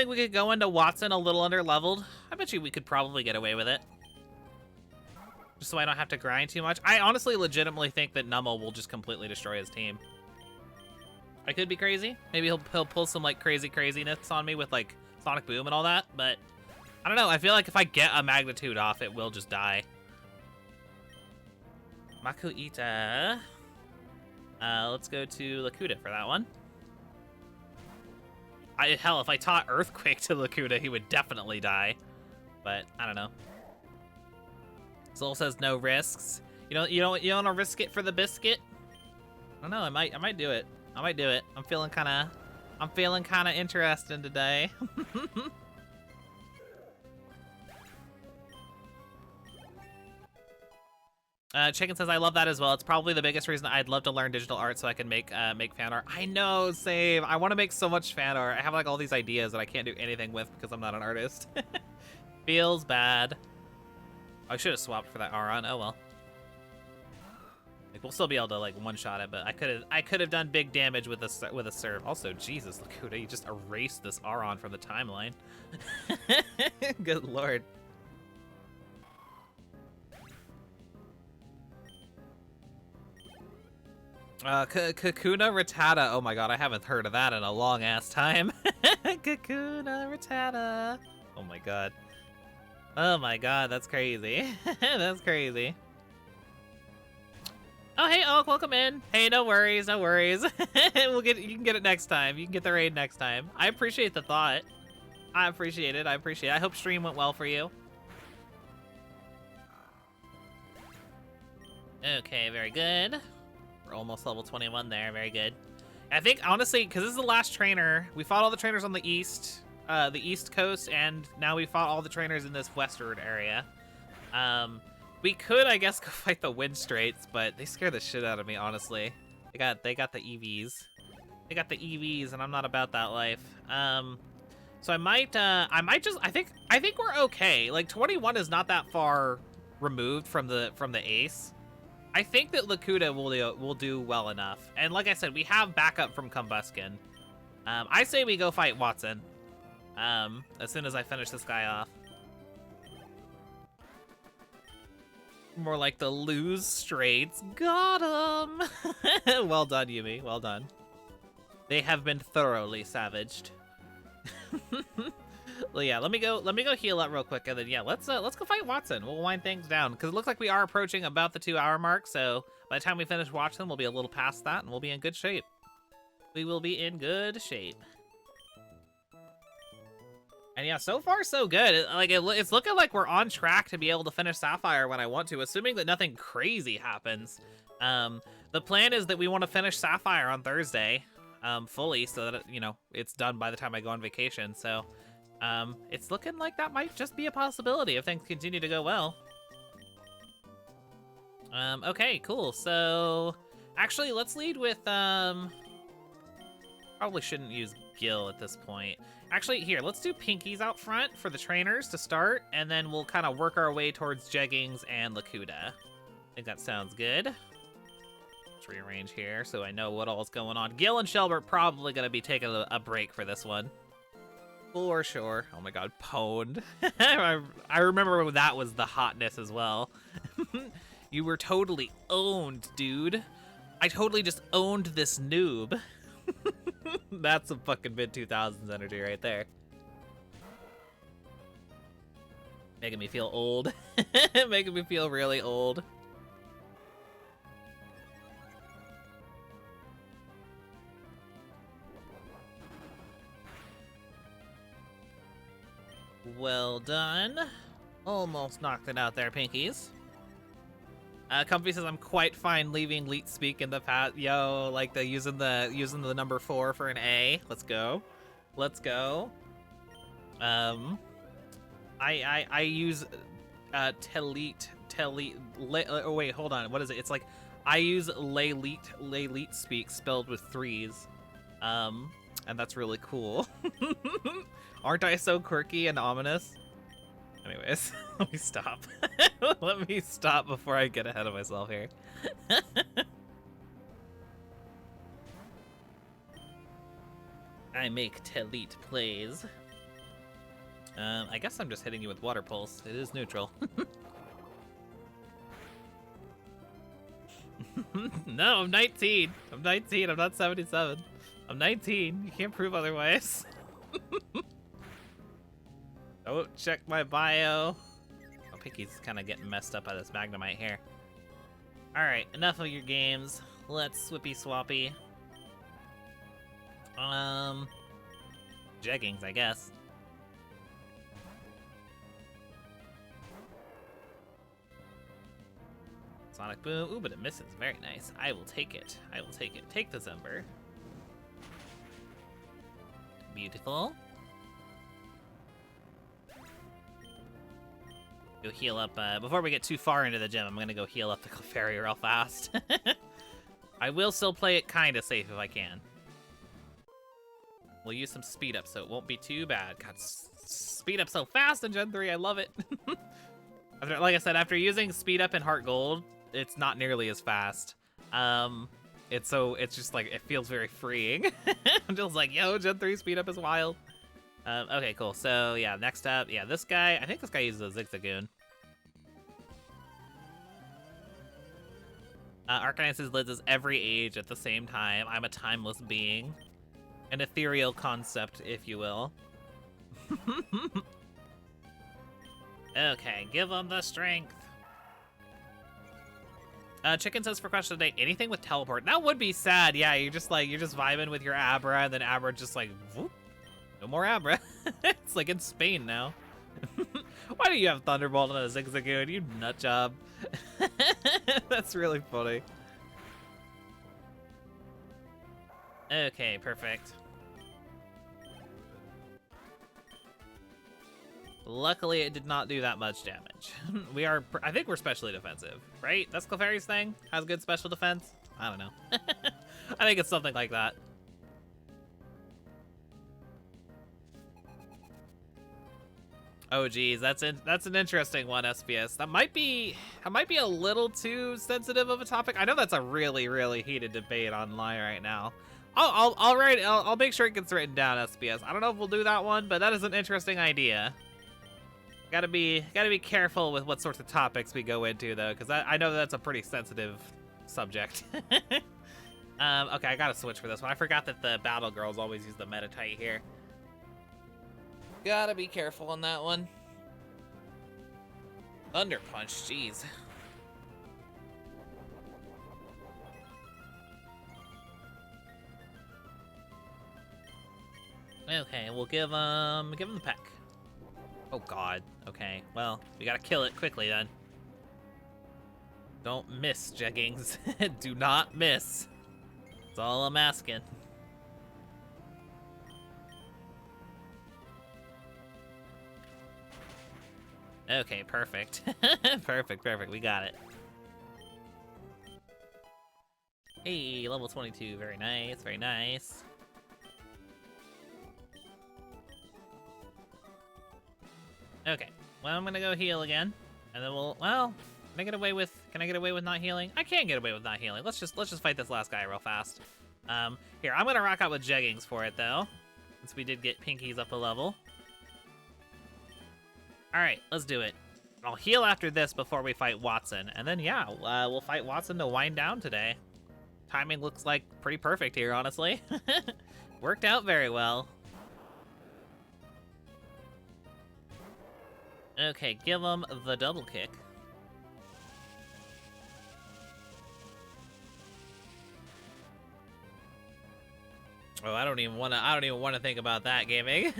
we could go into Watson a little under leveled? I bet you we could probably get away with it. Just so I don't have to grind too much. I honestly legitimately think that Nummo will just completely destroy his team. I could be crazy. Maybe he'll pull some like craziness on me with like Sonic Boom and all that, but I don't know. I feel like if I get a magnitude off, it will just die. Makuita. Let's go to Lakuta for that one. Hell, if I taught Earthquake to Lakuta, he would definitely die. But I don't know. Soul says no risks. You don't want to risk it for the biscuit? I don't know. I might do it. I might do it. I'm feeling kind of interested today. Chicken says, I love that as well. It's probably the biggest reason I'd love to learn digital art so I can make fan art. I know, same. I want to make so much fan art. I have like all these ideas that I can't do anything with because I'm not an artist. Feels bad. I should have swapped for that Aron. Oh well. Like, we'll still be able to like one-shot it, but I could have done big damage with a serve. Also, Jesus, Lakuta, you just erased this Aron from the timeline. Good lord. Kakuna Rattata. Oh my god, I haven't heard of that in a long ass time. Kakuna Rattata. Oh my god. Oh my god, that's crazy. That's crazy. Oh hey, Oak, welcome in. Hey, no worries, no worries. You can get it next time. You can get the raid next time. I appreciate the thought. I appreciate it. I appreciate it. I hope stream went well for you. Okay, very good. We're almost level 21 there. Very good. I think, honestly, because this is the last trainer, we fought all the trainers on the east coast, and now we fought all the trainers in this westward area. We could, I guess, go fight the Wind Straits, but they scare the shit out of me, honestly. They got the EVs. They got the EVs, and I'm not about that life. So I think we're okay. Like 21 is not that far removed from the ace. I think that Lakuta will do well enough. And like I said, we have backup from Combuskin. I say we go fight Watson. As soon as I finish this guy off. More like the lose straits. Got him. Well done, Yumi. Well done. They have been thoroughly savaged. Well, yeah, let me go heal up real quick, and then yeah, let's go fight Watson. We'll wind things down because it looks like we are approaching about the 2-hour mark. So by the time we finish Watson, we'll be a little past that, and we'll be in good shape. We will be in good shape. And yeah, so far so good. It's looking like we're on track to be able to finish Sapphire when I want to, assuming that nothing crazy happens. The plan is that we want to finish Sapphire on Thursday, fully, so that it's done by the time I go on vacation. So. It's looking like that might just be a possibility if things continue to go well. Okay, cool. So, actually, let's lead with, probably shouldn't use Gil at this point. Actually, here, let's do Pinkies out front for the trainers to start, and then we'll kind of work our way towards Jeggings and Lakuta. I think that sounds good. Let's rearrange here so I know what all's going on. Gil and Shelbert probably going to be taking a break for this one. For sure. Oh my god, pwned. I remember when that was the hotness as well. You were totally owned, dude. I totally just owned this noob. That's some fucking mid-2000s energy right there. Making me feel old. Making me feel really old. Well done. Almost knocked it out there, Pinkies. Comfy says I'm quite fine leaving Leet Speak in the past. Yo, like using the number 4 for an A. Let's go. Let's go. I use Telit. Oh wait, hold on. What is it? It's like I use Leet Speak spelled with 3s. And that's really cool. Aren't I so quirky and ominous? Anyways, let me stop. Let me stop before I get ahead of myself here. I make Telit plays. I guess I'm just hitting you with Water Pulse. It is neutral. No, I'm 19. I'm 19. I'm not 77. I'm 19. You can't prove otherwise. Don't check my bio. Oh, Pinky's kind of getting messed up by this Magnemite here. Alright, enough of your games. Let's swippy swappy. Jeggings, I guess. Sonic Boom. Ooh, but it misses. Very nice. I will take it. I will take it. Take the Zumber. Beautiful. Go heal up, before we get too far into the gym, I'm gonna go heal up the Clefairy real fast. I will still play it kinda safe if I can. We'll use some speed up so it won't be too bad. God, speed up so fast in Gen 3. I love it. Like I said, after using speed up in Heart Gold, it's not nearly as fast. It's just like, it feels very freeing. I'm just like, yo, Gen 3 speed up is wild. Okay, cool. So yeah, next up, yeah, this guy, I think this guy uses a Zigzagoon. Arcanizes lids as every age at the same time. I'm a timeless being. An ethereal concept, if you will. Okay, give him the strength. Chicken says for question today, anything with teleport. That would be sad. Yeah, you're just vibing with your Abra, and then Abra just like, whoop, no more Abra. It's like in Spain now. Why do you have Thunderbolt and a Zigzagoon, you nut job? That's really funny. Okay, perfect. Luckily, it did not do that much damage. I think we're specially defensive, right? That's Clefairy's thing? Has good special defense? I don't know. I think it's something like that. Oh geez, that's an interesting one, SPS. That might be a little too sensitive of a topic. I know that's a really, really heated debate online right now. I'll make sure it gets written down, SPS. I don't know if we'll do that one, but that is an interesting idea. Gotta be careful with what sorts of topics we go into though, because I know that's a pretty sensitive subject. Okay, I gotta switch for this one. I forgot that the battle girls always use the Metatite here. Gotta be careful on that one. Thunder Punch, jeez. Okay, we'll give him the peck. Oh god. Okay, well, we gotta kill it quickly then. Don't miss, Jeggings. Do not miss. That's all I'm asking. Okay, perfect. Perfect. We got it. Hey, level 22. Very nice, very nice. Okay, well, I'm gonna go heal again, and then can I get away with not healing? I can get away with not healing. Let's just fight this last guy real fast. Here, I'm gonna rock out with Jeggings for it though, since we did get Pinkies up a level. All right, let's do it. I'll heal after this before we fight Watson, and then yeah, we'll fight Watson to wind down today. Timing looks like pretty perfect here, honestly. Worked out very well. Okay, give him the double kick. Oh, I don't even want to think about that, gaming.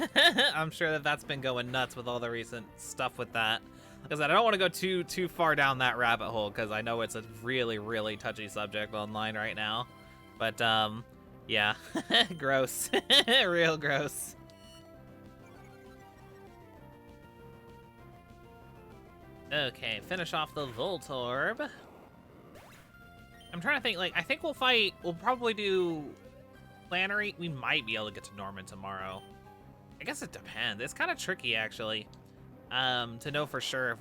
I'm sure that's been going nuts with all the recent stuff with that. Because I don't want to go too far down that rabbit hole, because I know it's a really, really touchy subject online right now. But yeah, gross, real gross. Okay, finish off the Voltorb. I'm trying to think, like, I think we'll probably do Flannery. We might be able to get to Norman tomorrow. I guess it depends. It's kind of tricky, actually, to know for sure if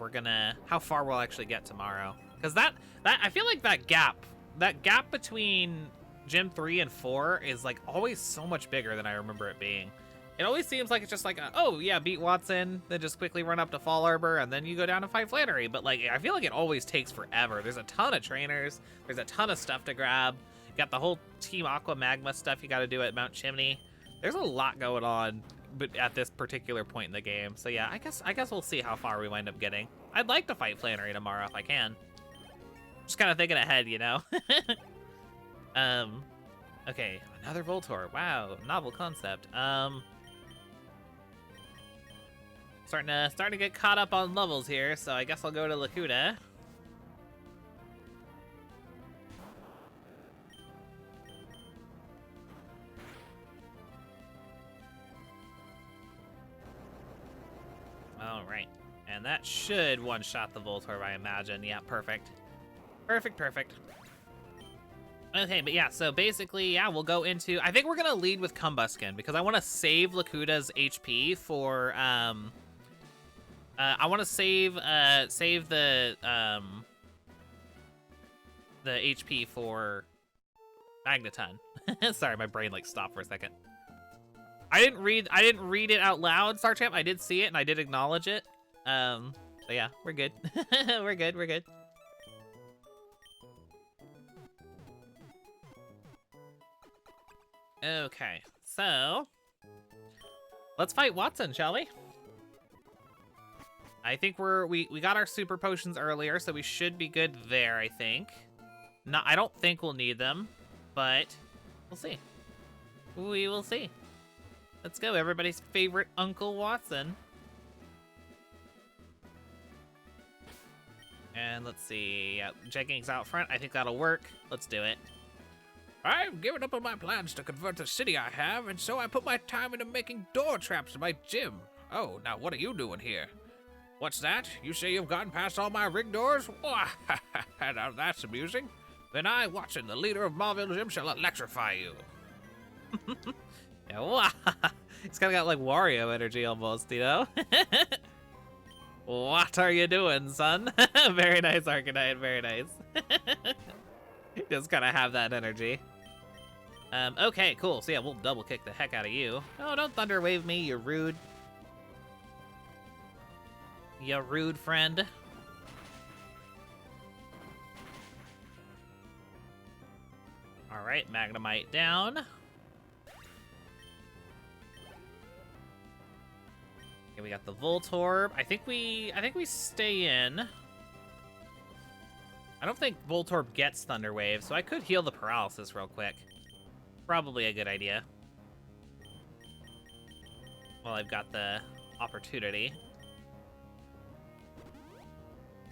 how far we'll actually get tomorrow. Because I feel like that gap between Gym 3 and 4 is, like, always so much bigger than I remember it being. It always seems like it's just like, oh yeah, beat Watson, then just quickly run up to Fall Arbor, and then you go down and fight Flannery. But like, I feel like it always takes forever. There's a ton of trainers, there's a ton of stuff to grab. You got the whole Team Aqua Magma stuff you got to do at Mount Chimney. There's a lot going on, but at this particular point in the game. So yeah, I guess we'll see how far we wind up getting. I'd like to fight Flannery tomorrow if I can. Just kind of thinking ahead, you know. Okay, another Voltorb. Wow, novel concept. Starting to get caught up on levels here, so I guess I'll go to Lakuta. All right, and that should one-shot the Voltorb, I imagine. Yeah, perfect. Perfect. Okay, but yeah, so basically, yeah, we'll go into... I think we're going to lead with Combuskin, because I want to save Lakuta's HP for, I want to save the HP for Magneton. Sorry, my brain, like, stopped for a second. I didn't read it out loud, Starchamp. I did see it, and I did acknowledge it. So yeah, we're good. We're good. Okay, so let's fight Watson, shall we? I think we got our super potions earlier, so we should be good there, I think. No, I don't think we'll need them, but we'll see. We will see. Let's go, everybody's favorite Uncle Watson. And let's see, yeah, Jeggings out front. I think that'll work. Let's do it. I've given up on my plans to convert the city I have, and so I put my time into making door traps in my gym. Oh, now what are you doing here? What's that? You say you've gotten past all my rig doors? Why, now that's amusing. Then I, Watson, the leader of Marvel Gym, shall electrify you. Yeah, wow. He's kind of got like Wario energy almost, you know? What are you doing, son? Very nice, Arcanine, very nice. Just kind of have that energy. Okay, cool. So yeah, we'll double kick the heck out of you. Oh, don't Thunder Wave me, you rude. You rude friend. All right, Magnemite down. Okay, we got the Voltorb. I think we stay in. I don't think Voltorb gets Thunder Wave, so I could heal the paralysis real quick. Probably a good idea. Well, I've got the opportunity.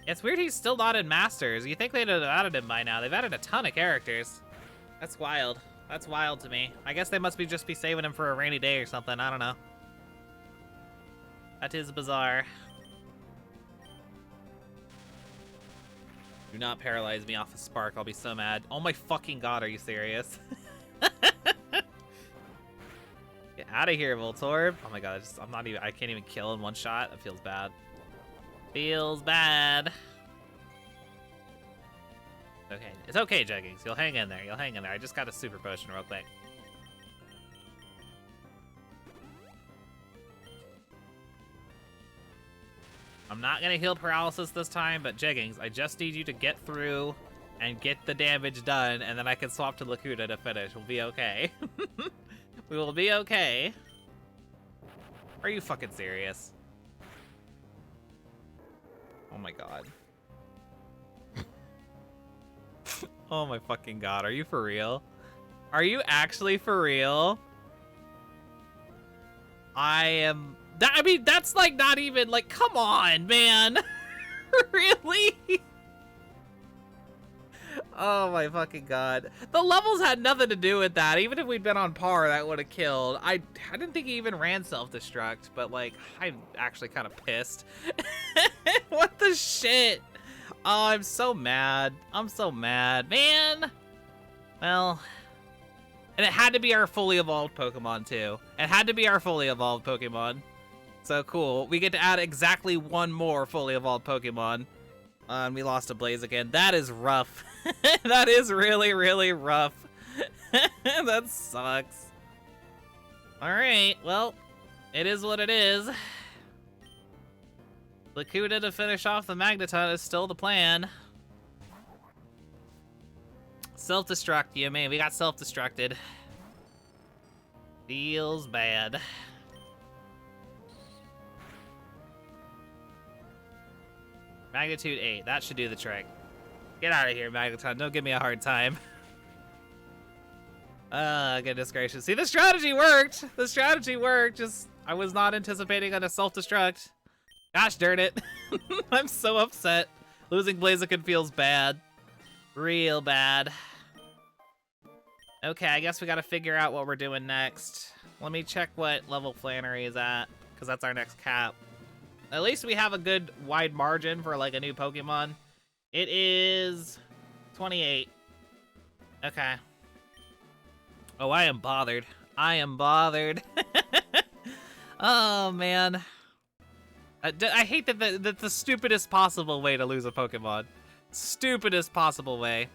It's weird he's still not in Masters. You think they'd have added him by now. They've added a ton of characters. That's wild. That's wild to me. I guess they must be just be saving him for a rainy day or something. I don't know. That is bizarre. Do not paralyze me off a spark. I'll be so mad. Oh my fucking god, are you serious? Get out of here, Voltorb. Oh my god, I can't even kill in one shot. That feels bad. Feels bad. Okay, it's okay, Jeggings. You'll hang in there. You'll hang in there. I just got a super potion real quick. I'm not gonna heal paralysis this time, but Jeggings, I just need you to get through and get the damage done, and then I can swap to Lakuta to finish. We'll be okay. We will be okay. Are you fucking serious? Oh my god. Oh my fucking god, are you for real? Are you actually for real? I mean, that's like not even, like, come on, man. Really? Oh my fucking god. The levels had nothing to do with that. Even if we'd been on par, that would have killed. I didn't think he even ran self-destruct, but like, I'm actually kind of pissed. What the shit? Oh, I'm so mad. I'm so mad, man. Well, and it had to be our fully evolved Pokemon too. It had to be our fully evolved Pokemon. So cool. We get to add exactly one more fully evolved Pokemon. And we lost a Blaziken. That is rough. That is really, really rough. That sucks. Alright, well, it is what it is. Lakuta to finish off the Magneton is still the plan. Self-destruct, you man. We got self-destructed. Feels bad. Magnitude 8. That should do the trick. Get out of here, Magneton. Don't give me a hard time. Goodness gracious. See, the strategy worked. The strategy worked. Just, I was not anticipating on a self-destruct. Gosh darn it. I'm so upset. Losing Blaziken feels bad. Real bad. Okay, I guess we gotta figure out what we're doing next. Let me check what level Flannery is at, because that's our next cap. At least we have a good wide margin for like a new Pokemon. It is 28. Okay. Oh, I am bothered. I am bothered. Oh, man. I hate that that's the stupidest possible way to lose a Pokemon. Stupidest possible way.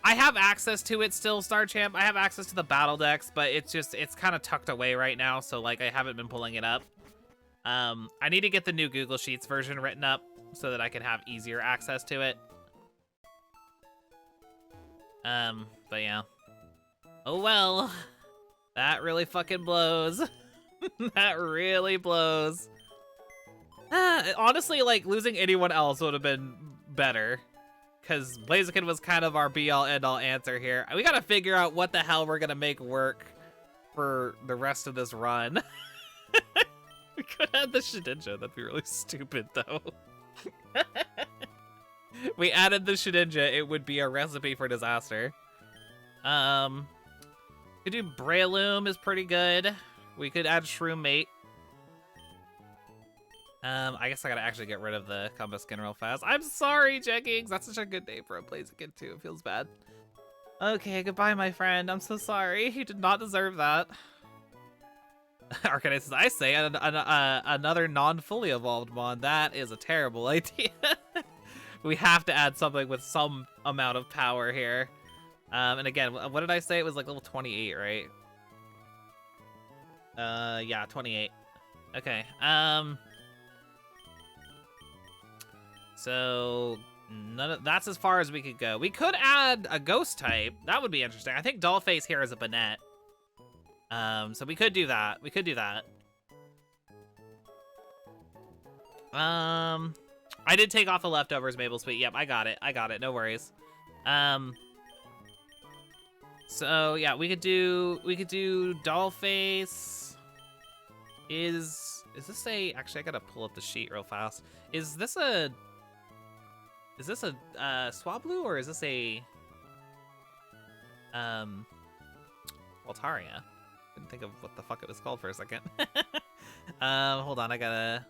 I have access to it still, Star Champ. I have access to the battle decks, but it's kind of tucked away right now, so like I haven't been pulling it up. I need to get the new Google Sheets version written up so that I can have easier access to it. But yeah. Oh well. That really fucking blows. That really blows. Honestly, like, losing anyone else would have been better. Because Blaziken was kind of our be-all, end-all answer here. We gotta figure out what the hell we're gonna make work for the rest of this run. We could add the Shedinja. That'd be really stupid, though. We added the Shedinja, it would be a recipe for disaster. Could do Breloom is pretty good. We could add Shroom-mate. I guess I gotta actually get rid of the combo skin real fast. I'm sorry, Jeggings. That's such a good name for a Blaziken too. It feels bad. Okay, goodbye, my friend. I'm so sorry. You did not deserve that. Arcanine says, I say another non-fully evolved mon. That is a terrible idea. We have to add something with some amount of power here. And again, what did I say? It was like level 28, right? Yeah, 28. Okay. So that's as far as we could go. We could add a ghost type. That would be interesting. I think Dollface here is a Banette. So we could do that. We could do that. I did take off the leftovers, Maple Sweet. Yep, I got it. I got it. No worries. So yeah, we could do Dollface. Is this a? Actually, I gotta pull up the sheet real fast. Is this a Swablu or is this a Altaria? Couldn't think of what the fuck it was called for a second. Hold on, I gotta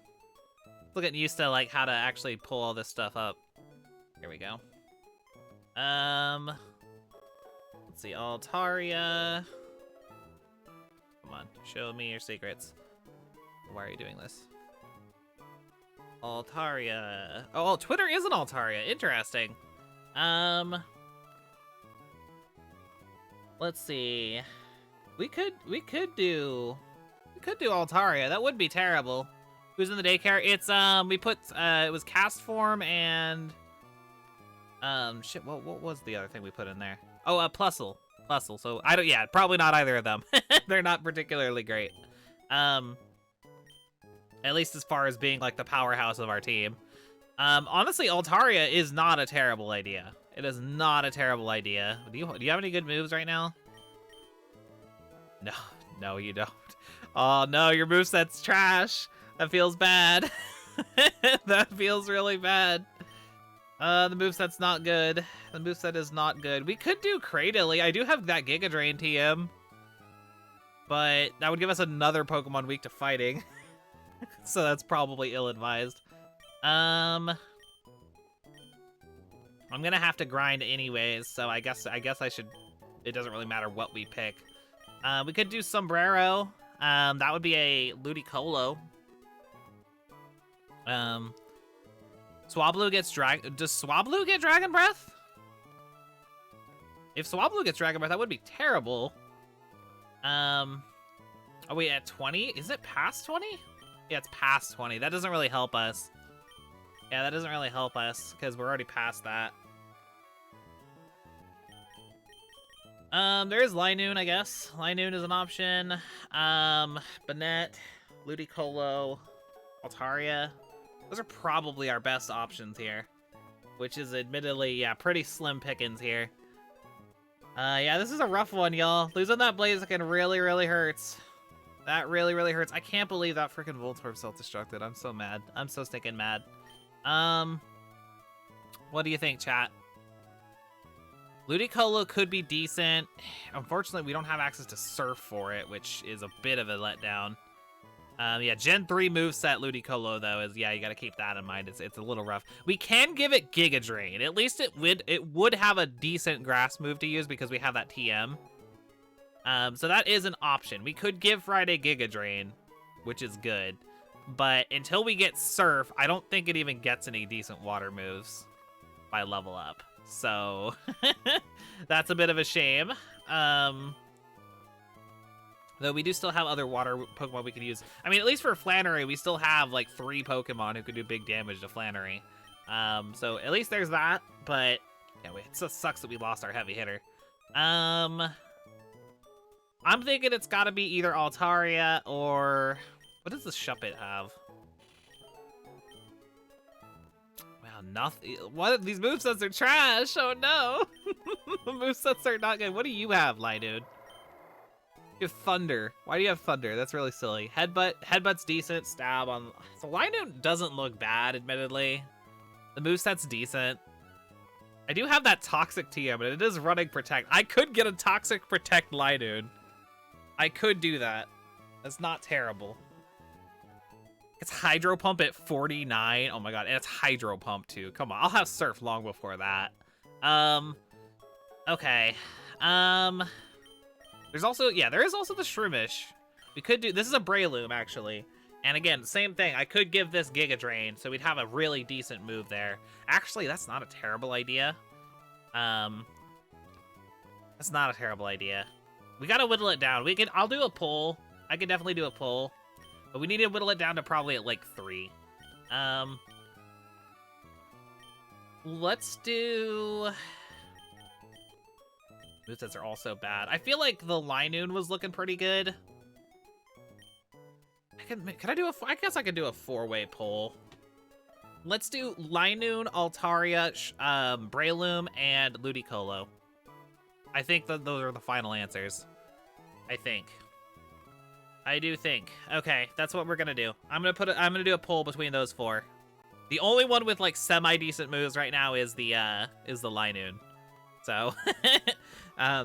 still getting used to like how to actually pull all this stuff up. Here we go. Let's see, Altaria. Come on, show me your secrets. Why are you doing this? Altaria. Oh, Twitter is an Altaria. Interesting. Let's see. We could do Altaria. That would be terrible. Who's in the daycare? It's we put it was cast form and shit. What was the other thing we put in there? Oh, Plusle. So yeah, probably not either of them. They're not particularly great. At least as far as being like the powerhouse of our team. Honestly, Altaria is not a terrible idea. It is not a terrible idea. Do you have any good moves right now? No, you don't. Oh no, your moveset's trash. That feels bad. That feels really bad. The moveset's not good. The moveset is not good. We could do Cradily. I do have that Giga Drain TM. But that would give us another Pokemon weak to fighting. So that's probably ill-advised. I'm gonna have to grind anyways, so I guess I should. It doesn't really matter what we pick. We could do Sombrero. That would be a Ludicolo. Swablu gets Does Swablu get Dragon Breath? If Swablu gets Dragon Breath, that would be terrible. Are we at 20? Is it past 20? Yeah, it's past 20. That doesn't really help us. Yeah, that doesn't really help us because we're already past that. There is Linoon, I guess. Linoon is an option. Banette, Ludicolo, Altaria. Those are probably our best options here. Which is admittedly, yeah, pretty slim pickings here. Yeah, this is a rough one, y'all. Losing that Blaziken really, really hurts. That really, really hurts. I can't believe that freaking Voltorb self-destructed. I'm so mad. I'm so stinking mad. What do you think, chat? Ludicolo could be decent. Unfortunately, we don't have access to Surf for it, which is a bit of a letdown. Yeah, Gen 3 moveset Ludicolo, though, is, yeah, you gotta keep that in mind. It's a little rough. We can give it Giga Drain. At least it would have a decent grass move to use because we have that TM. So that is an option. We could give Friday Giga Drain, which is good. But until we get Surf, I don't think it even gets any decent water moves by level up. So that's a bit of a shame. Though we do still have other water Pokemon we could use. I mean, at least for Flannery, we still have like 3 Pokemon who could do big damage to Flannery. So at least there's that. But yeah, it just sucks that we lost our heavy hitter. I'm thinking it's got to be either Altaria or what does the Shuppet have? Wow, nothing. What? These movesets are trash. Oh no, movesets are not good. What do you have, Linoon? You have Thunder. Why do you have Thunder? That's really silly. Headbutt's decent. Stab on. So Linoon doesn't look bad, admittedly. The moveset's decent. I do have that Toxic TM, but it is running Protect. I could get a Toxic Protect Linoon. I could do that. That's not terrible. It's Hydro Pump at 49. Oh my god, and it's Hydro Pump too. Come on, I'll have Surf long before that. Okay. There's also, yeah, there is also the Shroomish. We could do, this is a Breloom, actually. And again, same thing, I could give this Giga Drain, so we'd have a really decent move there. Actually, that's not a terrible idea. That's not a terrible idea. We gotta whittle it down. I'll do a pull. I could definitely do a pull. But we need to whittle it down to probably at like 3. Let's do... Movesets are also bad. I feel like the Linoon was looking pretty good. Can I do I guess I could do a 4-way pull. Let's do Linoon, Altaria, Breloom, and Ludicolo. I think that those are the final answers. I do think. Okay, that's what we're gonna do. I'm gonna do a poll between those 4. The only one with like semi-decent moves right now is the Linoon. So,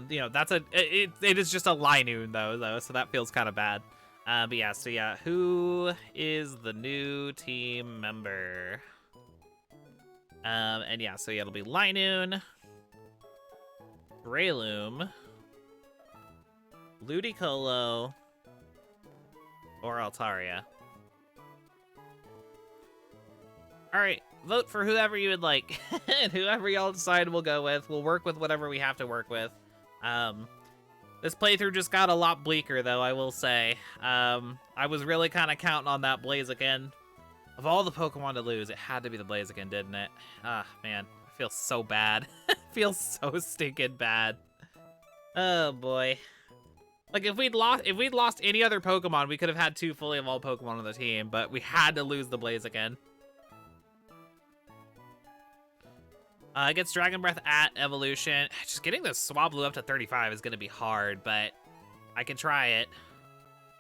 you know, it is just a Linoon though, so that feels kind of bad. But yeah, so yeah, who is the new team member? And yeah, so yeah, it'll be Linoon, Breloom, Ludicolo, or Altaria. Alright, vote for whoever you would like. And whoever y'all decide we'll go with. We'll work with whatever we have to work with. This playthrough just got a lot bleaker, though, I will say. I was really kind of counting on that Blaziken. Of all the Pokemon to lose, it had to be the Blaziken, didn't it? Ah, man. I feel so bad. I feel so stinking bad. Oh, boy. Like, if we'd lost any other Pokemon, we could have had 2 fully evolved Pokemon on the team, but we had to lose the Blaziken. It gets Dragon Breath at Evolution. Just getting the Swablu up to 35 is going to be hard, but I can try it.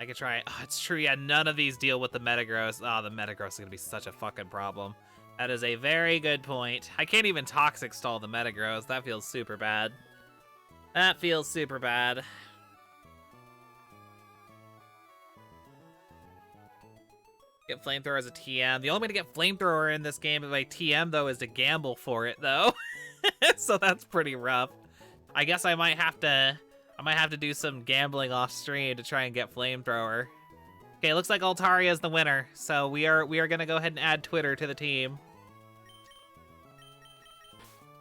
Oh, it's true, yeah, none of these deal with the Metagross. Oh, the Metagross is going to be such a fucking problem. That is a very good point. I can't even Toxic Stall the Metagross. That feels super bad. That feels super bad. Get Flamethrower as a TM. The only way to get Flamethrower in this game by TM, though, is to gamble for it, though. So that's pretty rough. I guess I might have to do some gambling off stream to try and get Flamethrower. Okay, looks like Altaria is the winner. So we are gonna go ahead and add Twitter to the team.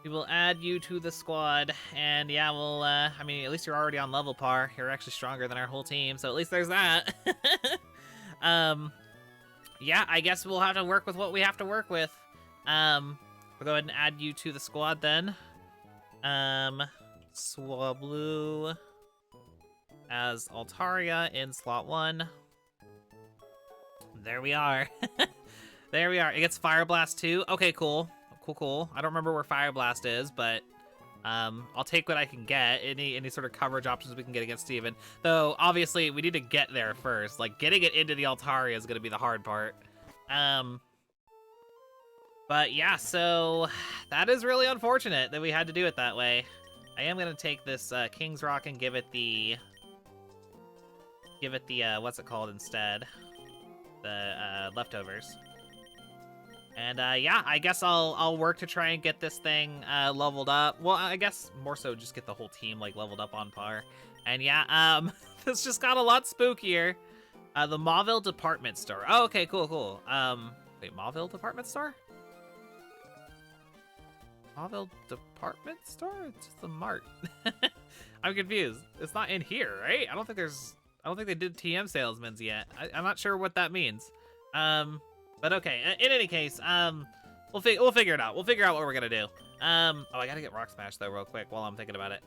We will add you to the squad, and yeah, we'll, I mean, at least you're already on level par. You're actually stronger than our whole team, so at least there's that. Yeah, I guess we'll have to work with what we have to work with. We'll go ahead and add you to the squad then. Swablu as Altaria in slot 1. There we are. There we are. It gets Fire Blast too. Okay, cool. Cool. I don't remember where Fire Blast is, but I'll take what I can get. Any sort of coverage options we can get against Steven. Though, obviously, we need to get there first. Like, getting it into the Altaria is going to be the hard part. But yeah, so that is really unfortunate that we had to do it that way. I am going to take this King's Rock and give it the what's it called instead? the leftovers. And yeah, I guess I'll work to try and get this thing leveled up. Well, I guess more so just get the whole team like leveled up on par. And yeah, this just got a lot spookier. The Mauville department store. Oh, okay, cool. Wait, Mauville department store? Mauville department store? It's just a mart. I'm confused. It's not in here, right? I don't think they did TM salesmen's yet. I'm not sure what that means. But okay. In any case, we'll figure it out. We'll figure out what we're gonna do. Oh, I gotta get Rock Smash though, real quick while I'm thinking about it.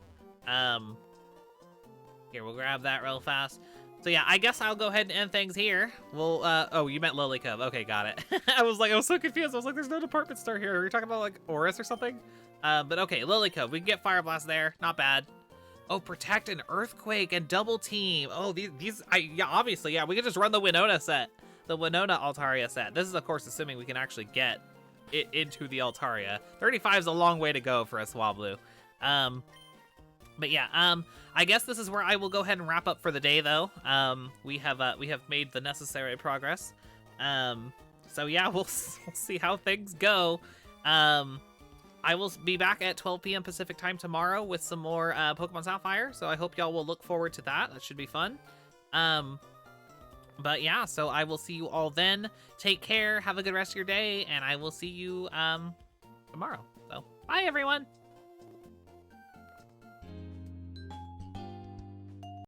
Here, we'll grab that real fast. So yeah, I guess I'll go ahead and end things here. We'll, oh, you meant Lily Cove. Okay, got it. I was so confused. I was like, there's no department store here. Are you talking about like Oris or something? But okay, Lily Cove. We can get Fire Blast there. Not bad. Oh, Protect an Earthquake and Double Team. Oh, yeah, obviously, yeah, we can just run the Winona set. The Winona Altaria set. This is, of course, assuming we can actually get it into the Altaria. 35 is a long way to go for a Swablu. But yeah, I guess this is where I will go ahead and wrap up for the day, though. We have made the necessary progress. So yeah, we'll see how things go. I will be back at 12 p.m. Pacific time tomorrow with some more Pokemon Sapphire. So I hope y'all will look forward to that. That should be fun. But yeah, so I will see you all then. Take care. Have a good rest of your day, and I will see you tomorrow. So bye, everyone.